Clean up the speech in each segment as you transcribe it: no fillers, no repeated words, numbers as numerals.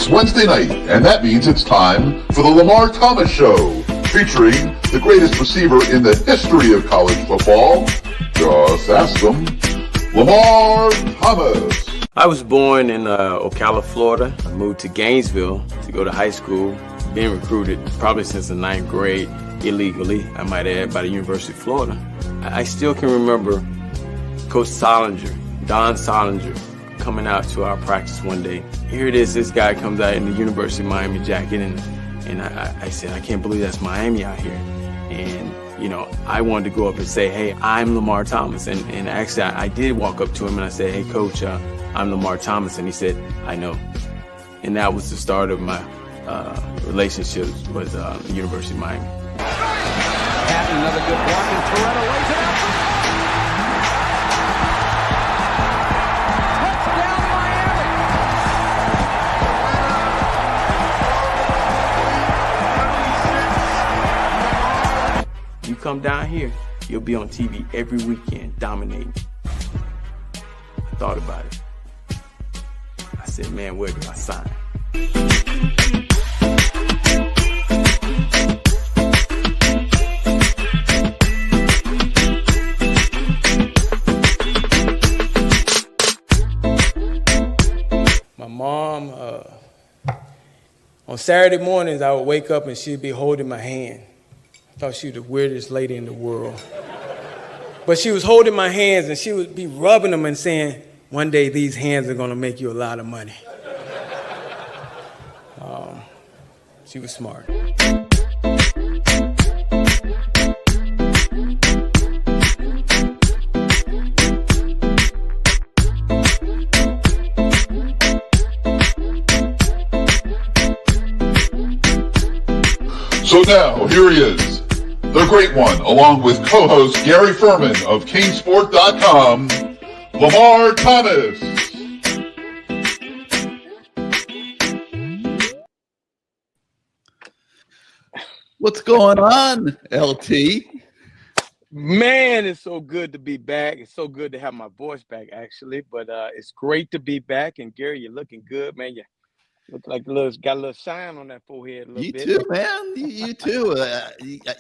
It's Wednesday night, and that means it's time for the Lamar Thomas Show, featuring the greatest receiver in the history of college football. Just ask him, Lamar Thomas. I was born in Ocala, Florida. I moved to Gainesville to go to high school. Been recruited probably since the 9th grade, illegally, I might add, by the University of Florida. I still can remember Coach Solinger, Don Solinger, coming out to our practice one day. Here it is, this guy comes out in the University of Miami jacket, and I said, I can't believe that's Miami out here. And, you know, I wanted to go up and say, hey, I'm Lamar Thomas. And actually, I did walk up to him and I said, hey, Coach, I'm Lamar Thomas. And he said, I know. And that was the start of my relationship with the University of Miami. Patton, another good block, and Toretto lays it out. Touchdown, Miami. You come down here, you'll be on TV every weekend, dominating. I thought about it. I said, man, where do I sign? My mom, on Saturday mornings, I would wake up and she'd be holding my hand. I thought she was the weirdest lady in the world. But she was holding my hands and she would be rubbing them and saying, one day these hands are gonna make you a lot of money. She was smart. So now, here he is, the great one, along with co-host Gary Ferman of CaneSport.com, Lamar Thomas. What's going on, LT? Man, it's so good to be back. It's so good to have my voice back, actually. But it's great to be back. And Gary, you're looking good, man. You look like got a little shine on that forehead a little bit. You too, man. You too.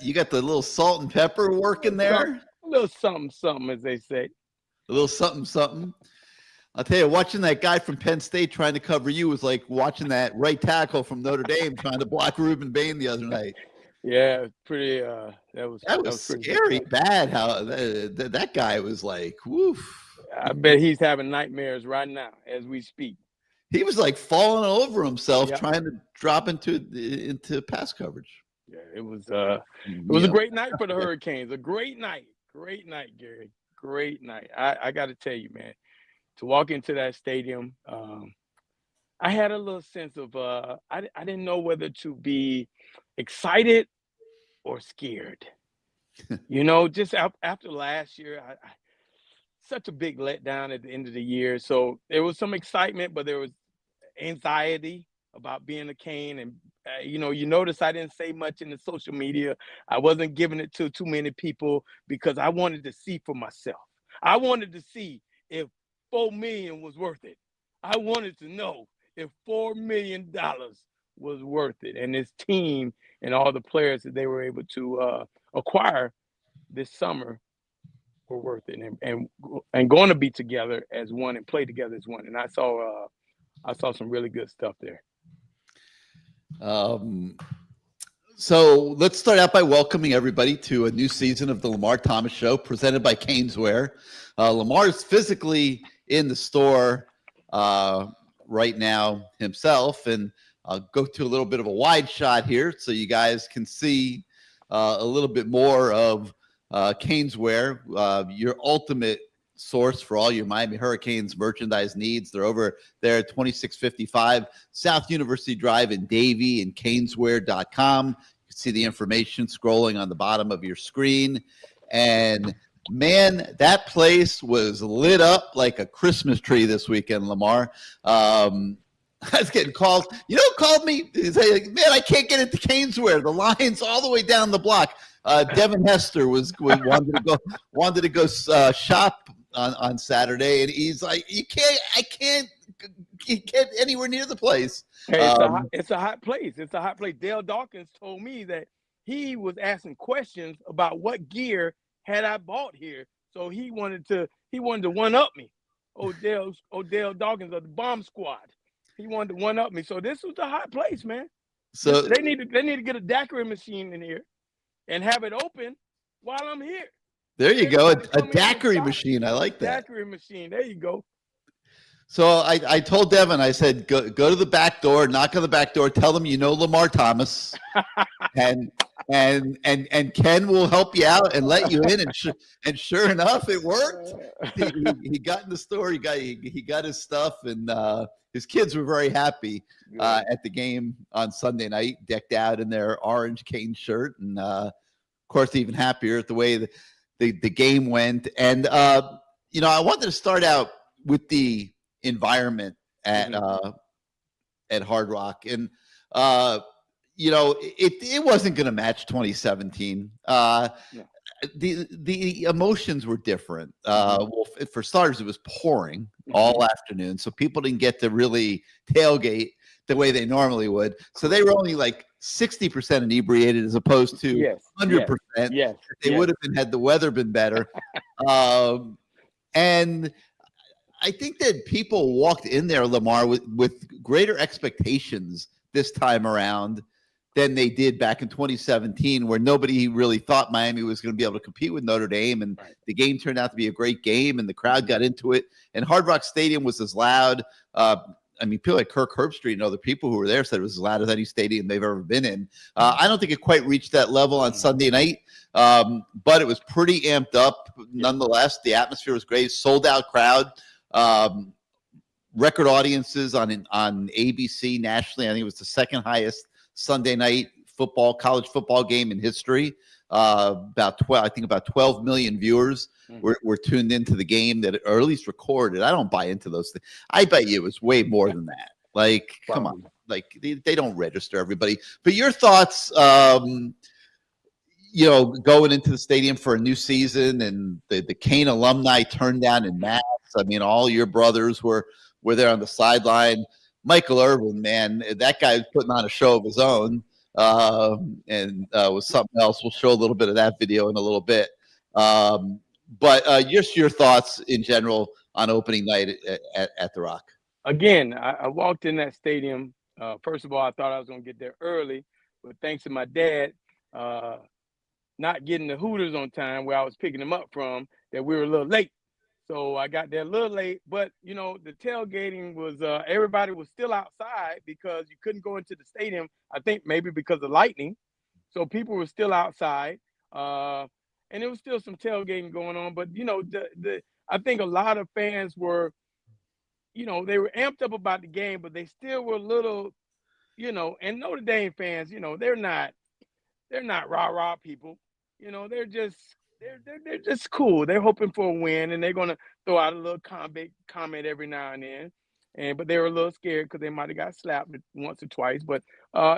You got the little salt and pepper working there? A little something, as they say. A little something. I'll tell you, watching that guy from Penn State trying to cover you was like watching that right tackle from Notre Dame trying to block Ruben Bain the other night. Yeah, pretty. That was scary. Bad how that guy was like, woof. I bet he's having nightmares right now as we speak. He was like falling over himself trying to drop into pass coverage. Yeah, it was a great night for the Hurricanes. A great night, Gary. Great night. I got to tell you, man, to walk into that stadium, I had a little sense of I didn't know whether to be excited or scared. You know, just after last year, such a big letdown at the end of the year. So there was some excitement, but there was anxiety about being a Cane. And, you notice I didn't say much in the social media. I wasn't giving it to too many people because I wanted to see for myself. I wanted to see if $4 million was worth it. I wanted to know if $4 million was worth it. And this team and all the players that they were able to acquire this summer were worth it, and going to be together as one and play together as one. And I saw some really good stuff there. So let's start out by welcoming everybody to a new season of the Lamar Thomas Show presented by Caneswear. Lamar's physically in the store right now himself, and I'll go to a little bit of a wide shot here so you guys can see a little bit more of Caneswear, your ultimate source for all your Miami Hurricanes merchandise needs. They're over there at 2655 South University Drive in Davie and Caneswear.com. You can see the information scrolling on the bottom of your screen. And man, that place was lit up like a Christmas tree this weekend, Lamar. I was getting calls. You know who called me? He said, man, I can't get into Caneswear. The line's all the way down the block. Devin Hester wanted to go shop on Saturday, and he's like, I can't get anywhere near the place. Hey, it's a hot place. It's a hot place. Dale Dawkins told me that he was asking questions about what gear had I bought here. So he wanted to one up me. Odell Dawkins of the Bomb Squad. He wanted to one up me. So this was a hot place, man. So they need to get a daiquiri machine in here and have it open while I'm here. There you go. A daiquiri machine. I like that. Daiquiri machine. There you go. So I told Devin, I said, go to the back door, knock on the back door, tell them you know Lamar Thomas, and Ken will help you out and let you in. And sure enough, it worked. He got in the store. He got his stuff, and his kids were very happy at the game on Sunday night, decked out in their orange cane shirt, and of course, even happier at the way the game went. And I wanted to start out with the environment at Hard Rock, and it wasn't going to match 2017. The emotions were different. Well, for starters, it was pouring all afternoon, so people didn't get to really tailgate the way they normally would. So they were only like 60% inebriated as opposed to 100%. Yes. They would have been had the weather been better. And I think that people walked in there, Lamar, with greater expectations this time around than they did back in 2017, where nobody really thought Miami was going to be able to compete with Notre Dame. And the game turned out to be a great game, and the crowd got into it. And Hard Rock Stadium was as loud. People like Kirk Herbstreit and other people who were there said it was as loud as any stadium they've ever been in. I don't think it quite reached that level on Sunday night, but it was pretty amped up nonetheless. The atmosphere was great, sold-out crowd. Record audiences on ABC nationally. I think it was the second highest Sunday night college football game in history. About 12 million viewers were tuned into the game, or at least recorded. I don't buy into those things. I bet you it was way more than that. Like, come on, like they don't register everybody. But your thoughts, going into the stadium for a new season, and the Cane alumni turned down in mass. I mean, all your brothers were there on the sideline. Michael Irvin, man, that guy was putting on a show of his own, and was something else. We'll show a little bit of that video in a little bit. But just your thoughts in general on opening night at the Rock. Again, I walked in that stadium. First of all, I thought I was going to get there early, but thanks to my dad not getting the Hooters on time where I was picking him up from, that we were a little late. So I got there a little late, but the tailgating was everybody was still outside because you couldn't go into the stadium. I think maybe because of lightning, so people were still outside, and there was still some tailgating going on. But I think a lot of fans were, they were amped up about the game, but they still were a little, And Notre Dame fans, they're not rah-rah people. They're just cool. They're hoping for a win, and they're gonna throw out a little comment every now and then. But they were a little scared because they might have got slapped once or twice. But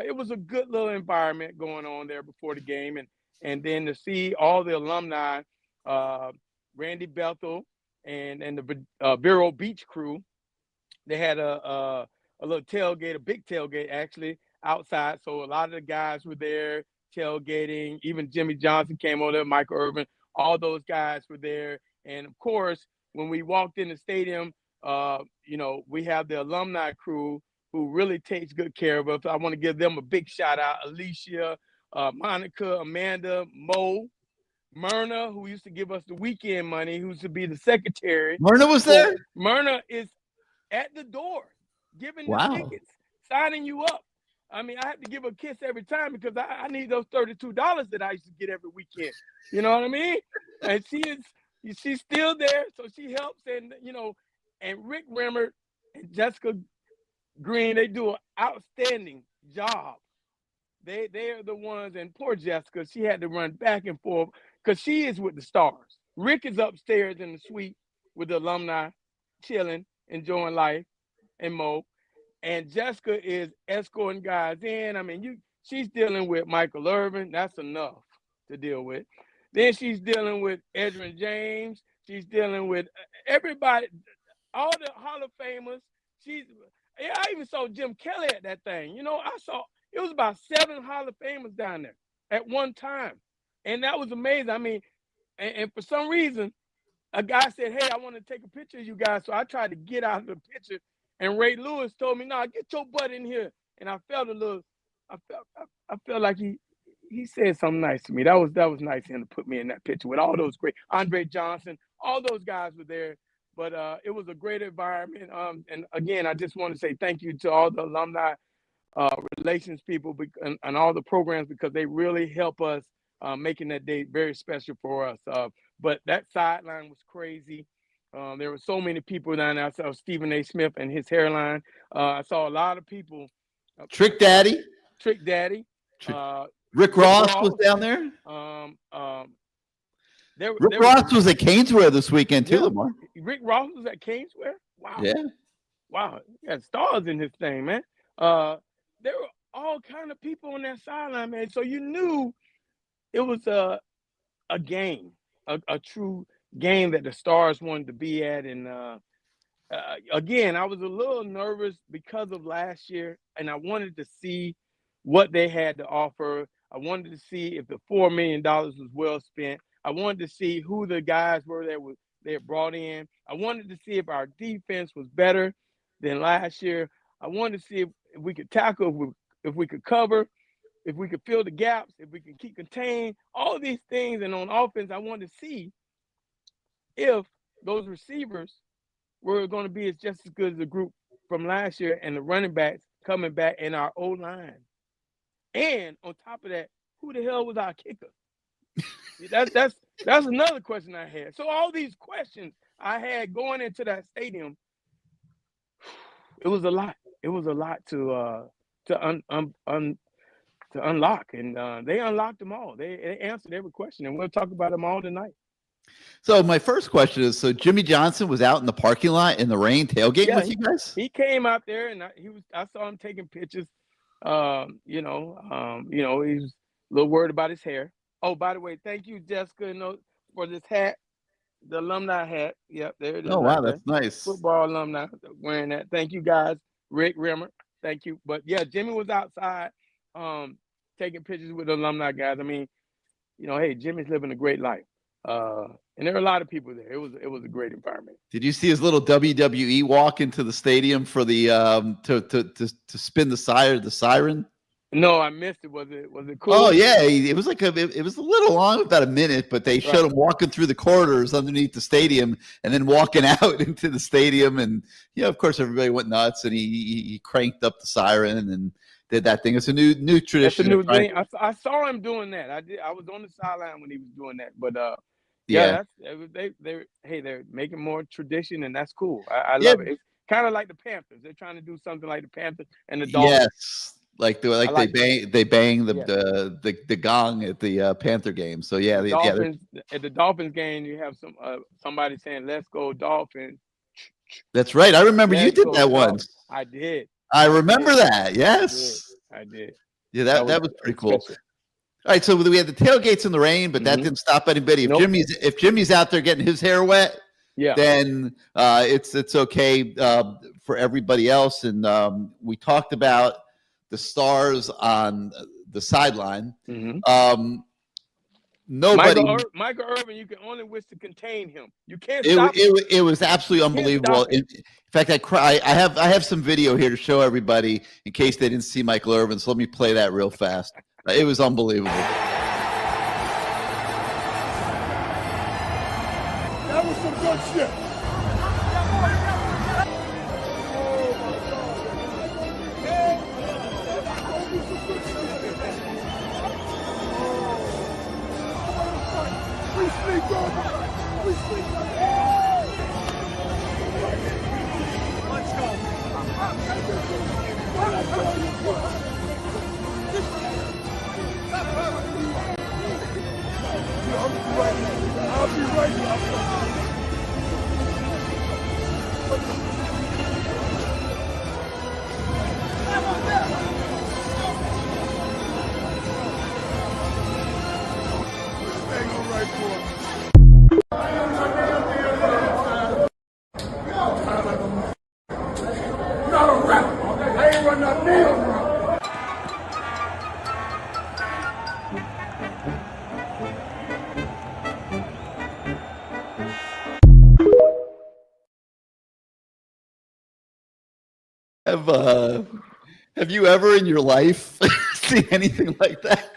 it was a good little environment going on there before the game, and then to see all the alumni, Randy Bethel and the Vero Beach crew, they had a little tailgate, a big tailgate actually outside. So a lot of the guys were there tailgating. Even Jimmy Johnson came over there, Michael Irvin, all those guys were there. And of course, when we walked in the stadium, we have the alumni crew who really takes good care of us. I want to give them a big shout out. Alicia, Monica, Amanda, Mo, Myrna, who used to give us the weekend money, who used to be the secretary. Myrna was there? Myrna is at the door, giving the tickets, signing you up. I mean, I have to give her a kiss every time because I need those $32 that I used to get every weekend. You know what I mean? And she's still there, so she helps. And and Rick Rimmer and Jessica Green, they do an outstanding job. They are the ones. And poor Jessica, she had to run back and forth because she is with the stars. Rick is upstairs in the suite with the alumni, chilling, enjoying life, and Mo. And Jessica is escorting guys in. I mean, she's dealing with Michael Irvin. That's enough to deal with. Then she's dealing with Edrin James. She's dealing with everybody, all the Hall of Famers. I even saw Jim Kelly at that thing. You know, it was about 7 Hall of Famers down there at one time. And that was amazing. I mean, and for some reason, a guy said, hey, I want to take a picture of you guys. So I tried to get out of the picture. And Ray Lewis told me, no, get your butt in here. And I felt I felt like he said something nice to me. That was nice of him to put me in that picture with all those great Andre Johnson, all those guys were there. But it was a great environment. And again, I just want to say thank you to all the alumni relations people and all the programs, because they really help us making that day very special for us. But that sideline was crazy. There were so many people down there. I saw Stephen A. Smith and his hairline. I saw a lot of people. Trick Daddy. Rick Ross was down there. Rick Ross was at Caneswear this weekend too, Lamar. Rick Ross was at Caneswear? Wow. Yeah. Wow. He had stars in his thing, man. There were all kind of people on that sideline, man. So you knew it was a game, a true game that the stars wanted to be at. And again, I was a little nervous because of last year, and I wanted to see what they had to offer. I wanted to see if the $4 million was well spent. I wanted to see who the guys were that they had brought in. I wanted to see if our defense was better than last year. I wanted to see if we could tackle, if we could cover, if we could fill the gaps, if we could keep contained, all of these things. And on offense, I wanted to see if those receivers were going to be just as good as the group from last year, and the running backs coming back in our O-line. And on top of that, who the hell was our kicker? That's another question I had. So all these questions I had going into that stadium, it was a lot. It was a lot to unlock, and they unlocked them all. They answered every question, and we'll talk about them all tonight. So my first question is: so Jimmy Johnson was out in the parking lot in the rain tailgating with you guys? He came out there, and I saw him taking pictures. He was a little worried about his hair. Oh, by the way, thank you, Jessica, for this hat, the alumni hat. Yep, there it is. Oh, wow, that's nice. Football alumni wearing that. Thank you, guys. Rick Rimmer, thank you. But yeah, Jimmy was outside taking pictures with the alumni guys. I mean, hey, Jimmy's living a great life. And there were a lot of people there. It was a great environment. Did you see his little WWE walk into the stadium for the to spin the siren? No, I missed it. Was it cool? Oh yeah, it was it was a little long, about a minute, but they showed him walking through the corridors underneath the stadium and then walking out into the stadium, and of course everybody went nuts, and he cranked up the siren and did that thing. It's a new tradition. It's a new thing. I saw him doing that. I was on the sideline when he was doing that, but they're making more tradition, and that's cool. I love it. It's kind of like the Panthers. They're trying to do something like the Panthers and the Dolphins. Yes. They bang the gong at the Panther game. So yeah, at the Dolphins game, you have somebody saying, "Let's go Dolphins." That's right. I remember you did that once. I did. I remember that. Yes, I did. Yeah, that was pretty cool. All right, so we had the tailgates in the rain, but that didn't stop anybody. If Jimmy's out there getting his hair wet, then it's okay for everybody else. And we talked about the stars on the sideline. Nobody. Michael Irvin, you can only wish to contain him. You can't stop him. It was absolutely unbelievable. In fact, I have some video here to show everybody in case they didn't see Michael Irvin. So let me play that real fast. It was unbelievable. That was some good shit. Let's go. I'll be right Have you ever in your life seen anything like that?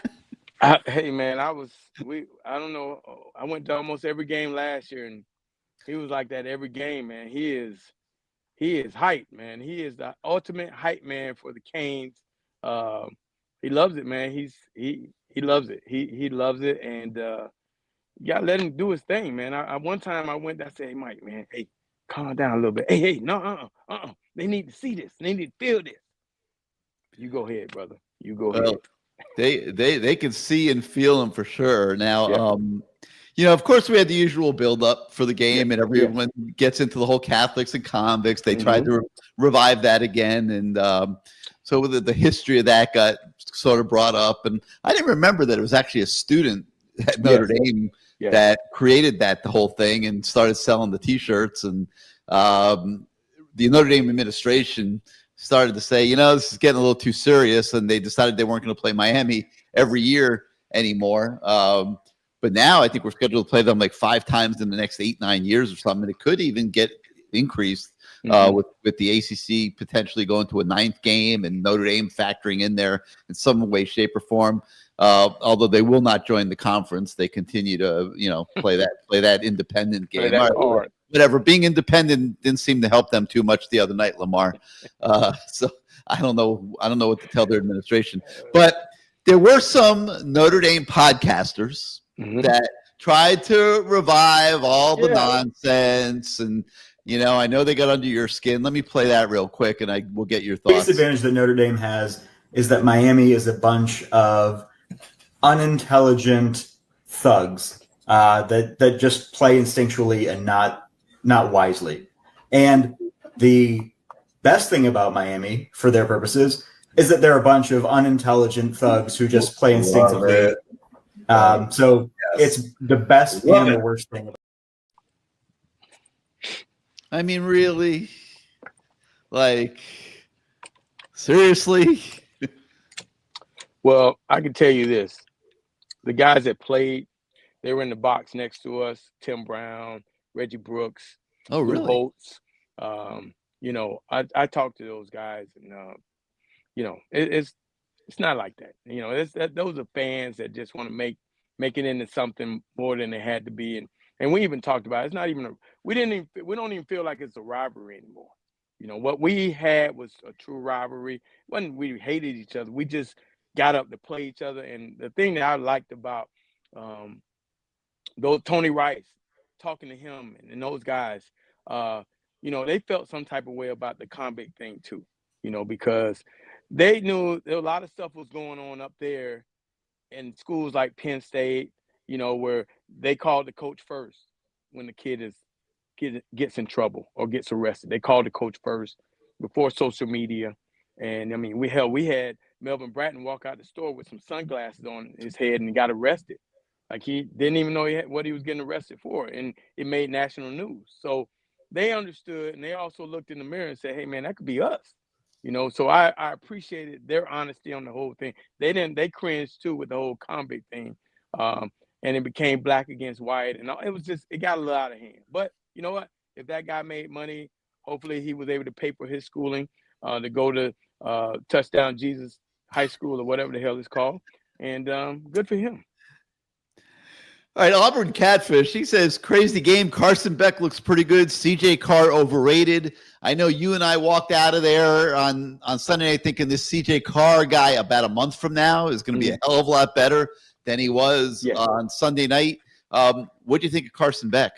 Hey man, I don't know. I went to almost every game last year, and he was like that every game, man. He is hype, man. He is the ultimate hype man for the Canes. He loves it, man. He loves it. He loves it, and you gotta let him do his thing, man. I one time I went, I said, hey Mike, man, hey, calm down a little bit. Hey, no, they need to see this. They need to feel this. You go ahead, brother. You go ahead. They can see and feel them for sure. Now, Yeah. of course, we had the usual build-up for the game, and everyone gets into the whole Catholics and convicts. They tried to revive that again, and so the history of that got sort of brought up. And I didn't remember that it was actually a student at Notre Dame that created the whole thing and started selling the T-shirts. And the Notre Dame administration started to say, this is getting a little too serious, and they decided they weren't going to play Miami every year anymore. But now I think we're scheduled to play them like 5 times in the next 8-9 years or something. And it could even get increased with the ACC potentially going to a 9th game and Notre Dame factoring in there in some way, shape, or form. Although they will not join the conference, they continue to play that independent game. Play that hard. Whatever. Being independent didn't seem to help them too much the other night, Lamar. So I don't know what to tell their administration. But there were some Notre Dame podcasters that tried to revive all the nonsense, and I know they got under your skin. Let me play that real quick, and I will get your thoughts. The biggest advantage that Notre Dame has is that Miami is a bunch of unintelligent thugs that just play instinctually and not wisely. And the best thing about Miami, for their purposes, is that they're a bunch of unintelligent thugs who just play instinctively. So it's the best and the worst thing about it. I mean, really? Like, seriously? Well, I can tell you this. The guys that played, they were in the box next to us, Tim Brown, Reggie Brooks, oh, really? Holtz. I talked to those guys, and it's not like that. Those are fans that just want to make it into something more than they had to be. And we even talked about it. It's not even we don't even feel like it's a rivalry anymore. What we had was a true rivalry. We hated each other. We just got up to play each other. And the thing that I liked about those Tony Rice, talking to him and those guys, they felt some type of way about the convict thing too, because they knew there a lot of stuff was going on up there in schools like Penn State, where they called the coach first when the kid gets in trouble or gets arrested. They called the coach first before social media. And I mean, we had Melvin Bratton walk out the store with some sunglasses on his head and got arrested. Like, he didn't even know what he was getting arrested for, and it made national news. So they understood, and they also looked in the mirror and said, hey man, that could be us. So I appreciated their honesty on the whole thing. They cringed too with the whole convict thing. And it became black against white, and it got a little out of hand. But you know what? If that guy made money, hopefully he was able to pay for his schooling to go to Touchdown Jesus High School or whatever the hell it's called. And good for him. All right, Auburn Catfish, he says, crazy game. Carson Beck looks pretty good. CJ Carr overrated. I know you and I walked out of there on Sunday night thinking this CJ Carr guy about a month from now is going to be a hell of a lot better than he was on Sunday night. What do you think of Carson Beck?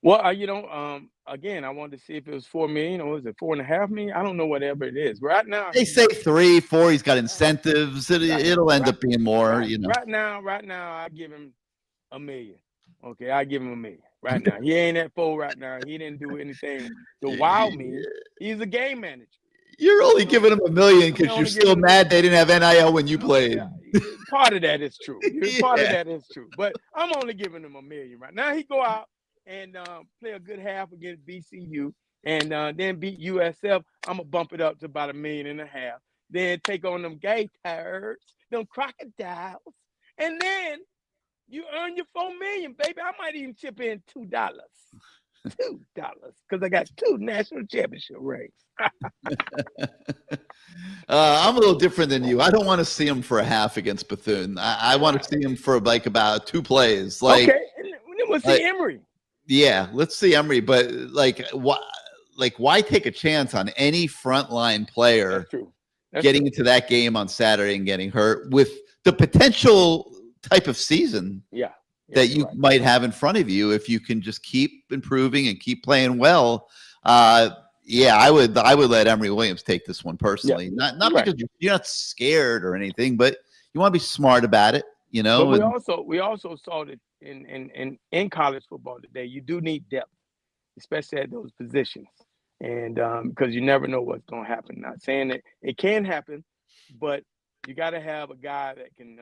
Well, again, I wanted to see if it was $4 million or was it $4.5 million? I don't know, whatever it is. Right now, they say 3, 4. He's got incentives. It'll end up being more. Right now, I give him $1 million. Okay, I give him $1 million right now. He ain't at 4 right now. He didn't do anything to wow me. He's a game manager. You're only giving him $1 million because you're still mad they didn't have NIL when you played. Yeah, part of that is true. Part of that is true. But I'm only giving him $1 million right now. He go out and play a good half against VCU, and then beat USF. I'm gonna bump it up to about $1.5 million. Then take on them gay turds, them crocodiles, and then you earn your $4 million, baby. I might even chip in $2. $2 because I got 2 national championship rings. I'm a little different than you. I don't want to see him for a half against Bethune. I want to see him for like about 2 plays. Like, okay, and then we'll see Emory. Yeah, let's see Emory. But like, why take a chance on any frontline player That's true. getting into that game on Saturday and getting hurt with the potential type of season that you might have in front of you if you can just keep improving and keep playing well? I would let Emory Williams take this one personally. Not because you're not scared or anything, but you want to be smart about it, you know. But we also saw that in college football today, you do need depth, especially at those positions. And because you never know what's going to happen. Not saying that it can happen, but you got to have a guy that can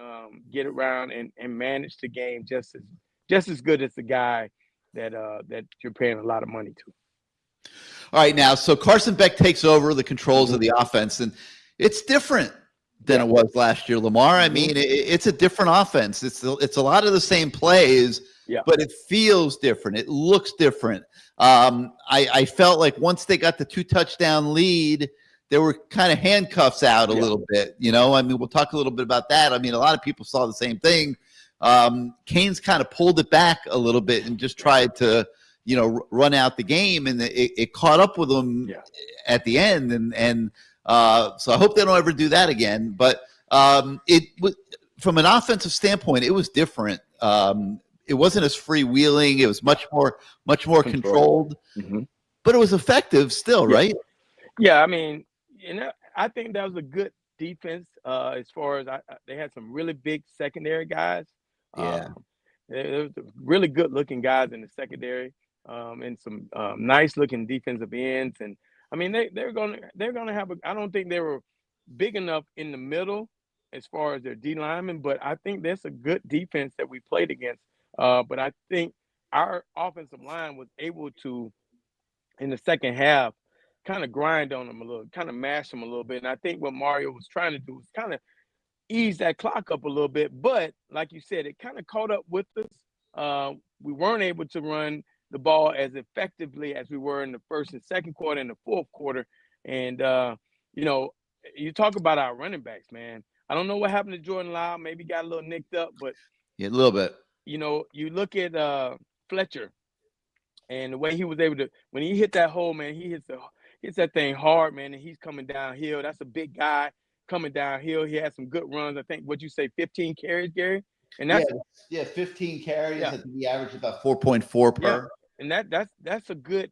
get around and manage the game just as good as the guy that you're paying a lot of money to. All right, now, so Carson Beck takes over the controls of the offense, and it's different than it was last year, Lamar. I mean, it's a different offense. It's a lot of the same plays, but it feels different. It looks different. I felt like once they got the 2-touchdown lead, there were kind of handcuffs out a little bit. You know, I mean, we'll talk a little bit about that. I mean, a lot of people saw the same thing. Canes kind of pulled it back a little bit and just tried to, you know, run out the game, and it caught up with them at the end. And so I hope they don't ever do that again. But it was, from an offensive standpoint, it was different. It wasn't as freewheeling. It was much more controlled, but it was effective still, right? Yeah, I mean, you know, I think that was a good defense as far as they had some really big secondary guys. There was really good looking guys in the secondary, and some nice looking defensive ends. And I mean, they're gonna have I don't think they were big enough in the middle as far as their D linemen, but I think that's a good defense that we played against. But I think our offensive line was able to, in the second half, kind of grind on them a little, kind of mash them a little bit. And I think what Mario was trying to do was kind of ease that clock up a little bit. But like you said, it kind of caught up with us. We weren't able to run the ball as effectively as we were in the first and second quarter and the fourth quarter. And, you know, you talk about our running backs, man. I don't know what happened to Jordan Lyle. Maybe got a little nicked up, but a little bit. You know, you look at Fletcher and the way he was able to, when he hit that hole, man, he hits that thing hard, man, and he's coming downhill. That's a big guy coming downhill. He had some good runs. I think, what'd you say, 15 carries, Gary? And that's 15 carries. I think he averaged about 4.4 per. Yeah. And that's a good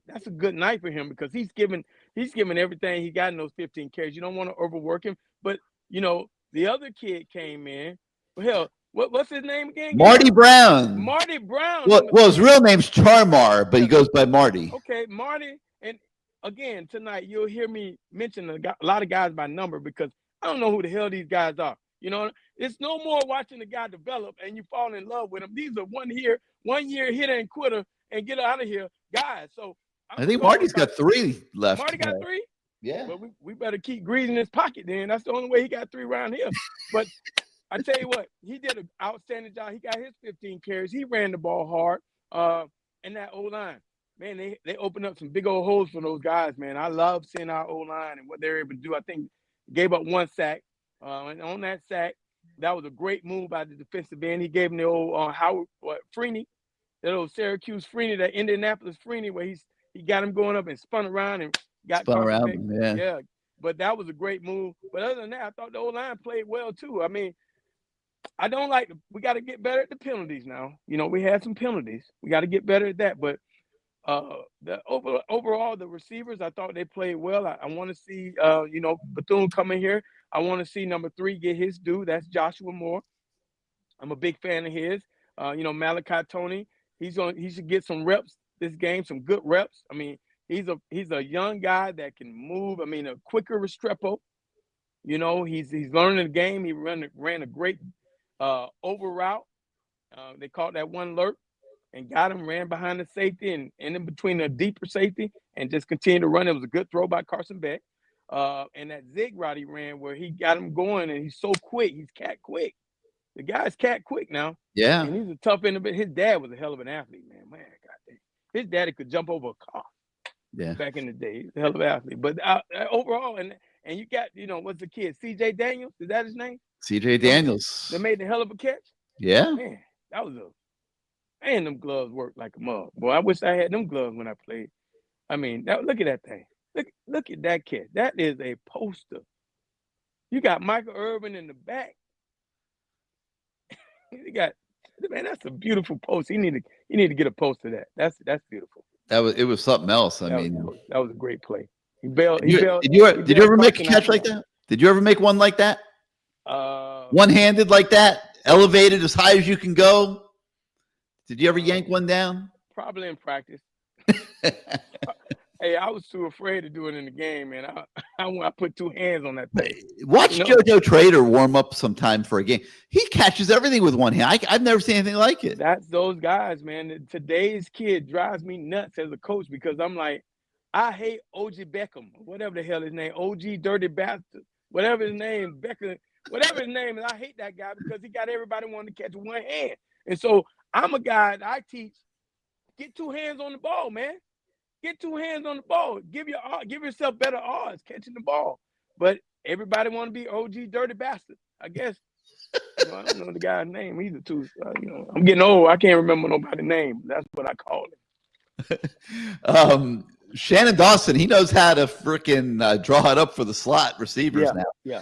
night for him because he's given everything he got in those 15 carries. You don't want to overwork him, but you know the other kid came in. Well, hell, what's his name again? Marty Brown. Marty Brown. Well, his real name's Charmar, but he goes by Marty. Okay, Marty. And again, tonight you'll hear me mention a lot of guys by number because I don't know who the hell these guys are. You know, it's no more watching the guy develop and you fall in love with him. These are 1 year hitter and quitter and get out of here guys. So I think Marty's got 3 left. Marty got 3? Yeah. Well, we better keep greasing his pocket then. That's the only way he got 3 around here. But I tell you what, he did an outstanding job. He got his 15 carries. He ran the ball hard. And that O-line, man, they opened up some big old holes for those guys, man. I love seeing our O-line and what they're able to do. I think gave up 1 sack. And on that sack, that was a great move by the defensive end. He gave him the old Freeney, that old Syracuse Freeney, that Indianapolis Freeney, where he got him going up and spun around and got spun around. Yeah. But that was a great move. But other than that, I thought the O-line played well too. I mean, we got to get better at the penalties now. You know, we had some penalties. We got to get better at that. But overall, the receivers, I thought they played well. I want to see, Bethune come in here. I want to see number 3 get his due. That's Joshua Moore. I'm a big fan of his. Malachi Tony, he should get some reps this game, some good reps. I mean, he's a young guy that can move. I mean, a quicker Restrepo. You know, he's learning the game. He ran a great over route. They caught that one lurk and got him, ran behind the safety and in between the deeper safety and just continued to run. It was a good throw by Carson Beck. And that zig route he ran where he got him going and he's so quick. He's cat quick. The guy's cat quick now. Yeah. And he's a tough individual. His dad was a hell of an athlete, man. God dang. His daddy could jump over a car. Yeah. Back in the day, he's a hell of an athlete. But overall, and you got, what's the kid? C.J. Daniels, is that his name? C.J. Daniels. They made the hell of a catch. Yeah. Man, that was them gloves work like a mug. Boy, I wish I had them gloves when I played. I mean, look at that thing. Look at that catch. That is a poster. You got Michael Irvin in the back. Man, that's a beautiful post. You need to get a post of that. That's beautiful. It was something else. I That mean, was a great play. He bailed. Did you ever make a catch like that? Did you ever make one like that? One-handed like that, elevated as high as you can go. Did you ever yank one down? Probably in practice. Hey, I was too afraid to do it in the game, man. I put two hands on that thing. Watch JoJo Trader warm up sometime for a game. He catches everything with one hand. I've never seen anything like it. That's those guys, man. Today's kid drives me nuts as a coach because I'm like, I hate OG Beckham, whatever the hell his name, OG Dirty Bastard, whatever his name, Becker, whatever his name is. I hate that guy because he got everybody wanting to catch one hand. And so I'm a guy that I teach, get two hands on the ball, man. Get two hands on the ball. Give yourself better odds catching the ball. But everybody want to be OG Dirty Bastard, I guess. I don't know the guy's name either, too. I'm getting old. I can't remember nobody's name. That's what I call him. Shannon Dawson, he knows how to freaking draw it up for the slot receivers now. Yeah.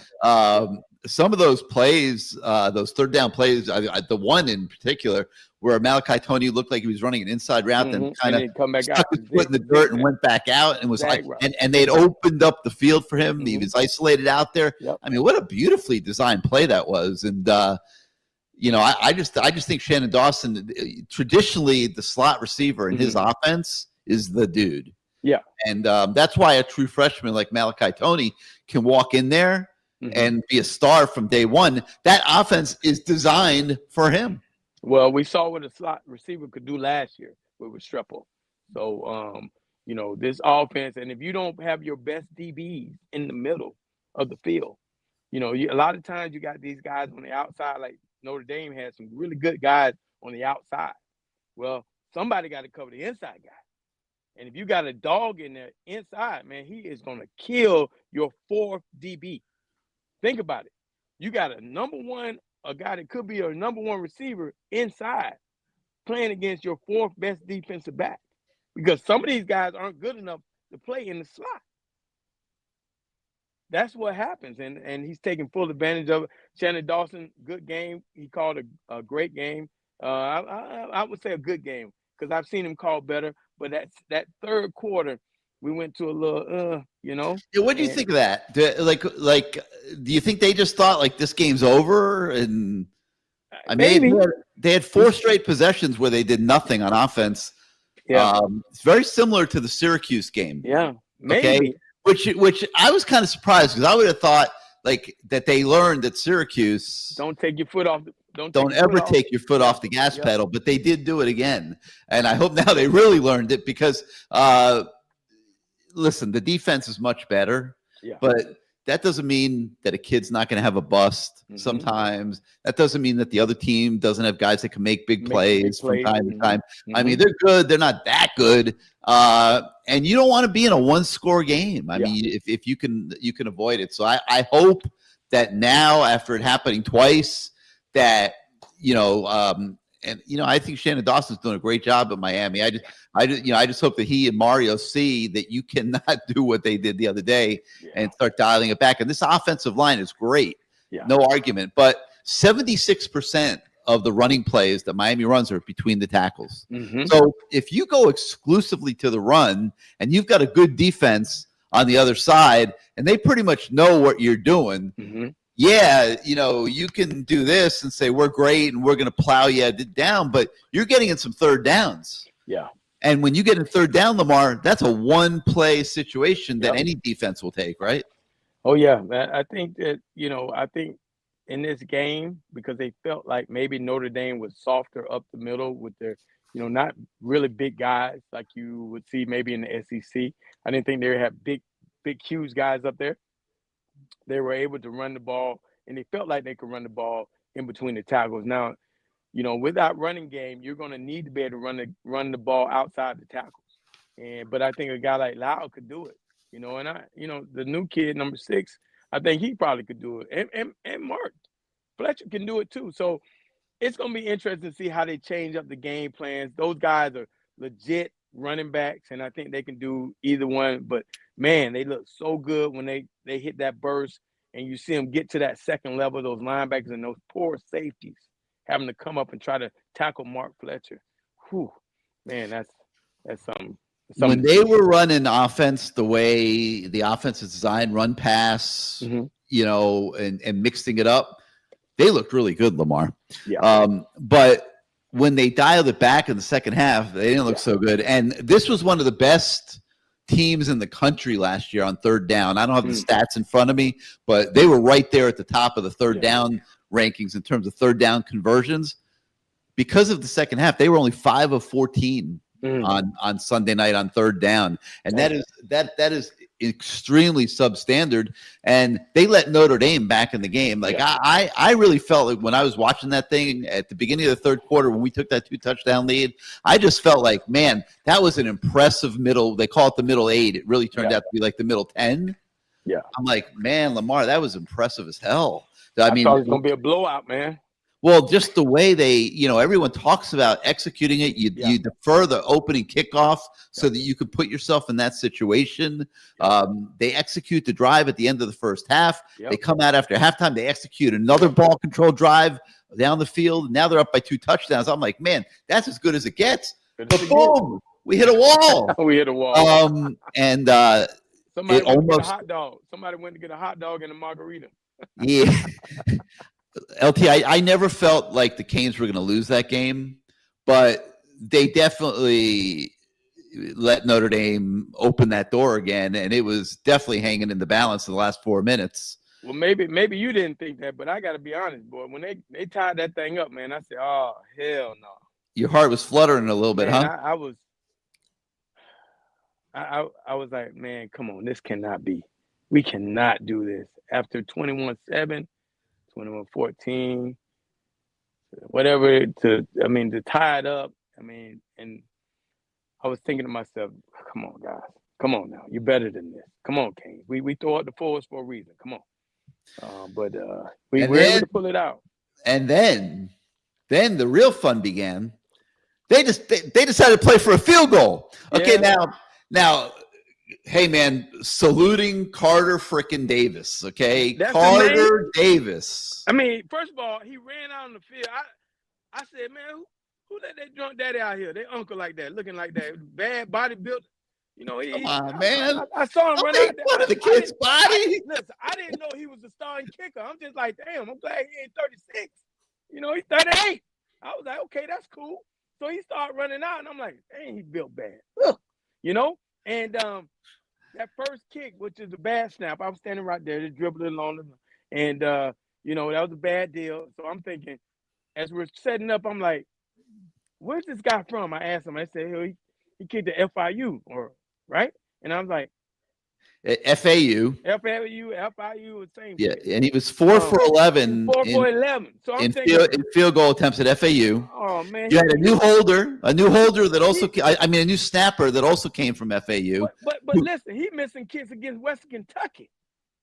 Some of those plays, those third down plays, the one in particular, where Malachi Tony looked like he was running an inside route and kind of stuck his foot in the dirt and went back out and was like, and they'd opened up the field for him. He was isolated out there. Yep. I mean, what a beautifully designed play that was. And, I just think Shannon Dawson, traditionally the slot receiver in his offense is the dude. Yeah. And that's why a true freshman like Malachi Tony can walk in there and be a star from day one. That offense is designed for him. Well, we saw what a slot receiver could do last year with Restrepo. So, this offense, and if you don't have your best DBs in the middle of the field, a lot of times you got these guys on the outside, like Notre Dame had some really good guys on the outside. Well, somebody got to cover the inside guy. And if you got a dog in there inside, man, he is going to kill your fourth DB. Think about it. You got a guy that could be a number one receiver inside playing against your fourth best defensive back because some of these guys aren't good enough to play in the slot. That's what happens, and he's taking full advantage of it. Shannon Dawson, good game. He called a great game. I would say a good game because I've seen him call better, but that third quarter, we went to a little, Yeah, what do you think of that? Do you think they just thought like this game's over? And I mean, they had 4 straight possessions where they did nothing on offense. Yeah, it's very similar to the Syracuse game. Yeah, maybe. Okay? Which I was kind of surprised because I would have thought like that they learned at Syracuse. Don't take your foot off. Don't ever take your foot off the gas pedal. But they did do it again, and I hope now they really learned it because. Listen, the defense is much better, but that doesn't mean that a kid's not going to have a bust sometimes. That doesn't mean that the other team doesn't have guys that can make big plays from time to time. I mean, they're good. They're not that good. And you don't want to be in a one-score game. I mean, if you can avoid it. So I hope that now, after it happening twice, that, I think Shannon Dawson's doing a great job at Miami. I just hope that he and Mario see that you cannot do what they did the other day and start dialing it back. And this offensive line is great, no argument. But 76% of the running plays that Miami runs are between the tackles. So if you go exclusively to the run and you've got a good defense on the other side, and they pretty much know what you're doing. You can do this and say, we're great and we're going to plow you down, but you're getting in some third downs. Yeah. And when you get in third down, Lamar, that's a one-play situation that any defense will take, right? Oh, yeah. I think that, in this game, because they felt like maybe Notre Dame was softer up the middle with their, not really big guys like you would see maybe in the SEC. I didn't think they would have big, huge guys up there. They were able to run the ball, and they felt like they could run the ball in between the tackles. Now, with that running game, you're going to need to be able to run the ball outside the tackles. But I think a guy like Lau could do it. The new kid, number 6, I think he probably could do it. And Mark Fletcher can do it too. So it's going to be interesting to see how they change up the game plans. Those guys are legit running backs, and I think they can do either one. But, man, they look so good when they hit that burst, and you see them get to that second level, those linebackers and those poor safeties having to come up and try to tackle Mark Fletcher. Whew, man, that's something. When they were running offense the way the offense is designed, run pass, and mixing it up, they looked really good, Lamar. Yeah. But when they dialed it back in the second half, they didn't look so good. And this was one of the best teams in the country last year on third down. I don't have the stats in front of me, but they were right there at the top of the third down rankings in terms of third down conversions. Because of the second half, they were only 5 of 14 on Sunday night on third down, and that is extremely substandard. And they let Notre Dame back in the game. Like I really felt like when I was watching that thing at the beginning of the third quarter when we took that 2-touchdown lead, I just felt like, man, that was an impressive middle. They call it the middle 8. It really turned out to be like the middle 10. Yeah, I'm like, man, Lamar, that was impressive as hell. I mean, thought it was gonna be a blowout, man. Well, just the way they, everyone talks about executing it. You defer the opening kickoff so that you could put yourself in that situation. They execute the drive at the end of the first half. They come out after halftime. They execute another ball control drive down the field. Now they're up by 2 touchdowns. I'm like, man, that's as good as it gets. But boom, we hit a wall. We hit a wall. And somebody went to get a hot dog. Somebody went to get a hot dog and a margarita. Yeah. LT, I never felt like the Canes were going to lose that game, but they definitely let Notre Dame open that door again, and it was definitely hanging in the balance in the last 4 minutes. Well, maybe you didn't think that, but I got to be honest, boy. When they tied that thing up, man, I said, oh, hell no. Your heart was fluttering a little bit, man, huh? I was like, man, come on, this cannot be. We cannot do this. After 21-7, 21-14, whatever, to tie it up. And I was thinking to myself, come on, guys. Come on now. You're better than this. Come on, Kane. We throw out the forwards for a reason. Come on. But we were able to pull it out. And then the real fun began. They decided to play for a field goal. Okay, now, hey, man, saluting Carter frickin' Davis, okay? That's Carter Davis. First of all, he ran out on the field. I said, man, who let that drunk daddy out here? They uncle like that, looking like that, bad body built. Come on, man. I saw him run out there. What, the kid's body? Listen, I didn't know he was the starting kicker. I'm just like, damn, I'm glad he ain't 36. He's 38. I was like, okay, that's cool. So he started running out, and I'm like, dang, he built bad. And that first kick, which is a bad snap, I was standing right there, just dribbling along, and that was a bad deal. So I'm thinking, as we're setting up, I'm like, where's this guy from? I asked him. I said, he kicked at FIU, right? And I was like, FAU, FIU, same. Yeah, and he was 4 for 11. 4 for 11. So I'm thinking, in field goal attempts at FAU. Oh man, you had a new holder that also. A new snapper that also came from FAU. But listen, he missing kicks against Western Kentucky.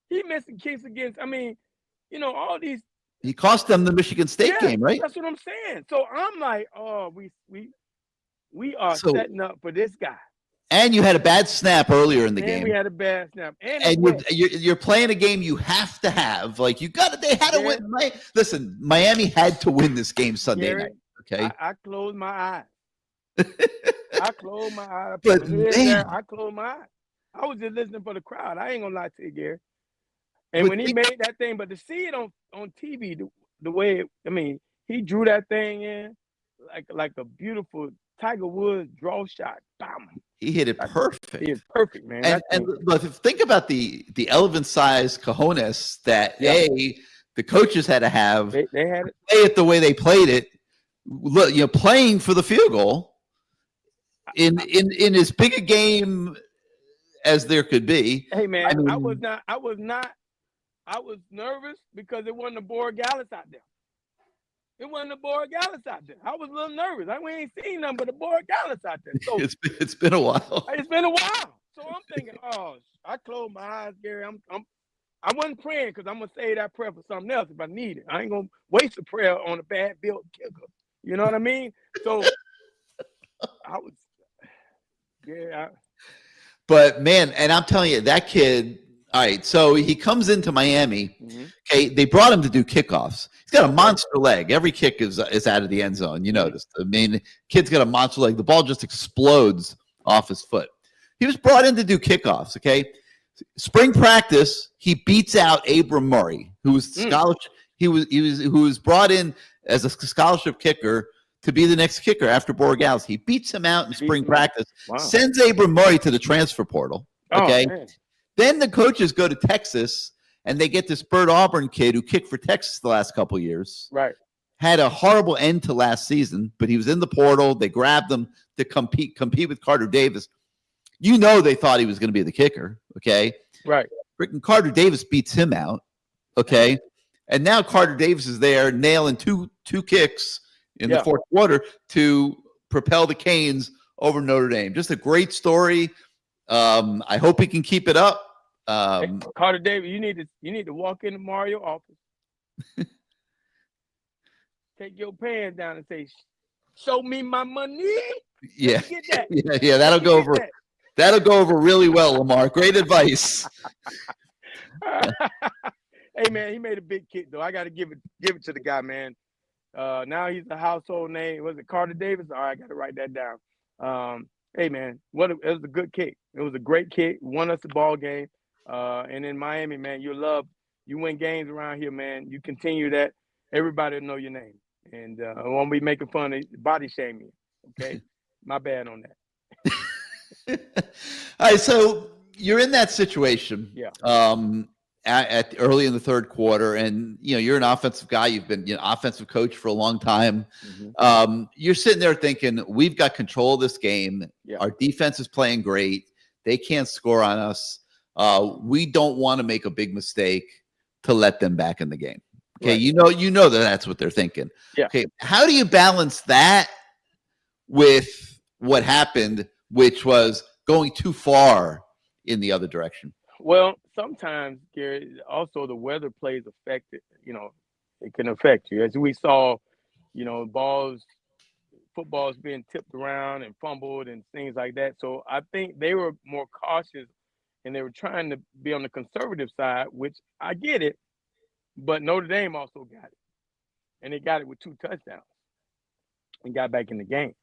He missing kicks against. All these. He cost them the Michigan State game, right? That's what I'm saying. So I'm like, oh, we are setting up for this guy. And you had a bad snap earlier in the game. We had a bad snap. And you're playing a game you have to have. Like, they had to win. Listen, Miami had to win this game Sunday night. Okay. I closed my eyes. I closed my eyes. But man, I closed my eyes. I was just listening for the crowd. I ain't gonna lie to you, Gary. And when he made that thing, but to see it on TV, the way he drew that thing in like a beautiful Tiger Woods draw shot. Bam. He hit it perfect. He is perfect, man. And think about the elephant size cojones that the coaches had to have. They had it. Play it the way they played it. Look, playing for the field goal in as big a game as there could be. Hey man, I was nervous because it wasn't a Board Gallus out there. It wasn't a Borealis out there. I was a little nervous. We ain't seen nothing but a Borealis out there. So it's been a while. It's been a while. So I'm thinking, oh, I closed my eyes, Gary. I wasn't praying because I'm gonna save that prayer for something else if I need it. I ain't gonna waste a prayer on a bad built kicker. You know what I mean? So I was, yeah. But man, and I'm telling you, that kid. All right, so he comes into Miami. Okay, they brought him to do kickoffs. He's got a monster leg. Every kick is out of the end zone. You noticed. I mean, kid's got a monster leg. The ball just explodes off his foot. He was brought in to do kickoffs. Okay, spring practice, he beats out Abram Murray, who was scholarship. Who was brought in as a scholarship kicker to be the next kicker after Borealis. He beats him out in spring practice. Wow. Sends Abram Murray to the transfer portal. Okay. Oh, then the coaches go to Texas, and they get this Bert Auburn kid who kicked for Texas the last couple of years. Right. Had a horrible end to last season, but he was in the portal. They grabbed him to compete with Carter Davis. You know they thought he was going to be the kicker, okay? Right. Freaking Carter Davis beats him out, okay? And now Carter Davis is there nailing two kicks in the fourth quarter to propel the Canes over Notre Dame. Just a great story. I hope he can keep it up. Hey, Carter Davis, you need to walk into Mario's office, take your pants down, and say, "Show me my money." Yeah, get that. yeah, that'll go over. That'll go over really well, Lamar. Great advice. Hey man, he made a big kick though. I got to give it to the guy, man. Now he's a household name. Was it Carter Davis? All right, I got to write that down. Hey man, it was a good kick. It was a great kick. Won us the ball game. And in Miami, man, you win games around here, man. You continue that. Everybody will know your name. And I won't be making fun of body shaming. Okay, my bad on that. All right, so you're in that situation. Yeah. At early in the third quarter, and you're an offensive guy. You've been offensive coach for a long time. You're sitting there thinking, we've got control of this game. Yeah. Our defense is playing great. They can't score on us. We don't want to make a big mistake to let them back in the game. Okay, right. You know that's what they're thinking. Yeah. Okay, how do you balance that with what happened, which was going too far in the other direction? Well, sometimes, Gary, also the weather plays affected. It can affect you. As we saw, footballs being tipped around and fumbled and things like that. So I think they were more cautious and they were trying to be on the conservative side, which I get it. But Notre Dame also got it. And they got it with 2 touchdowns and got back in the game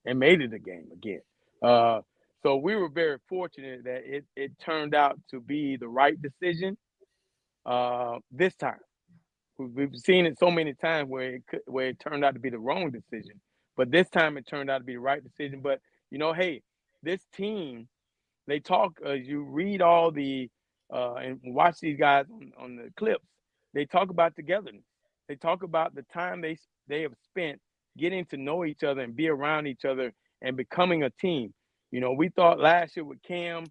and made it a game again. So we were very fortunate that it turned out to be the right decision this time. We've seen it so many times where it turned out to be the wrong decision, but this time it turned out to be the right decision. But hey, this team, they talk as you read all the and watch these guys on the clips. They talk about togetherness. They talk about the time they have spent getting to know each other and be around each other and becoming a team. We thought last year with Cam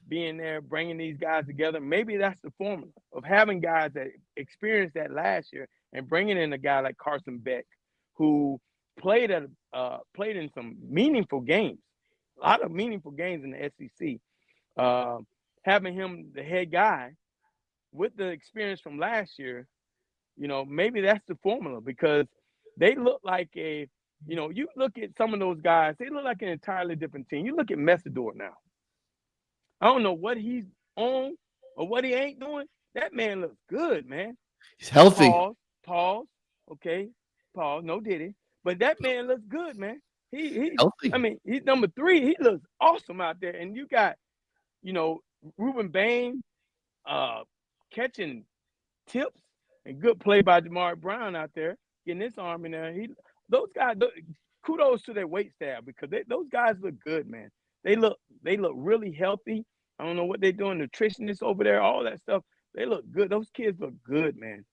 being there, bringing these guys together, maybe that's the formula of having guys that experienced that last year and bringing in a guy like Carson Beck, who played in some meaningful games, a lot of meaningful games in the SEC. Having him the head guy with the experience from last year, maybe that's the formula because they look like you look at some of those guys, they look like an entirely different team. You look at Messidor now. I don't know what he's on or what he ain't doing. That man looks good, man. He's healthy. Pause. Okay. Pause. No diddy. But that man looks good, man. He's healthy. I mean, he's number 3. He looks awesome out there. And you got, Ruben Bain catching tips and good play by Jamar Brown out there, getting his arm in there. Those guys, kudos to their weight staff because those guys look good, man. They look really healthy. I don't know what they're doing, nutritionists over there, all that stuff. They look good. Those kids look good, man.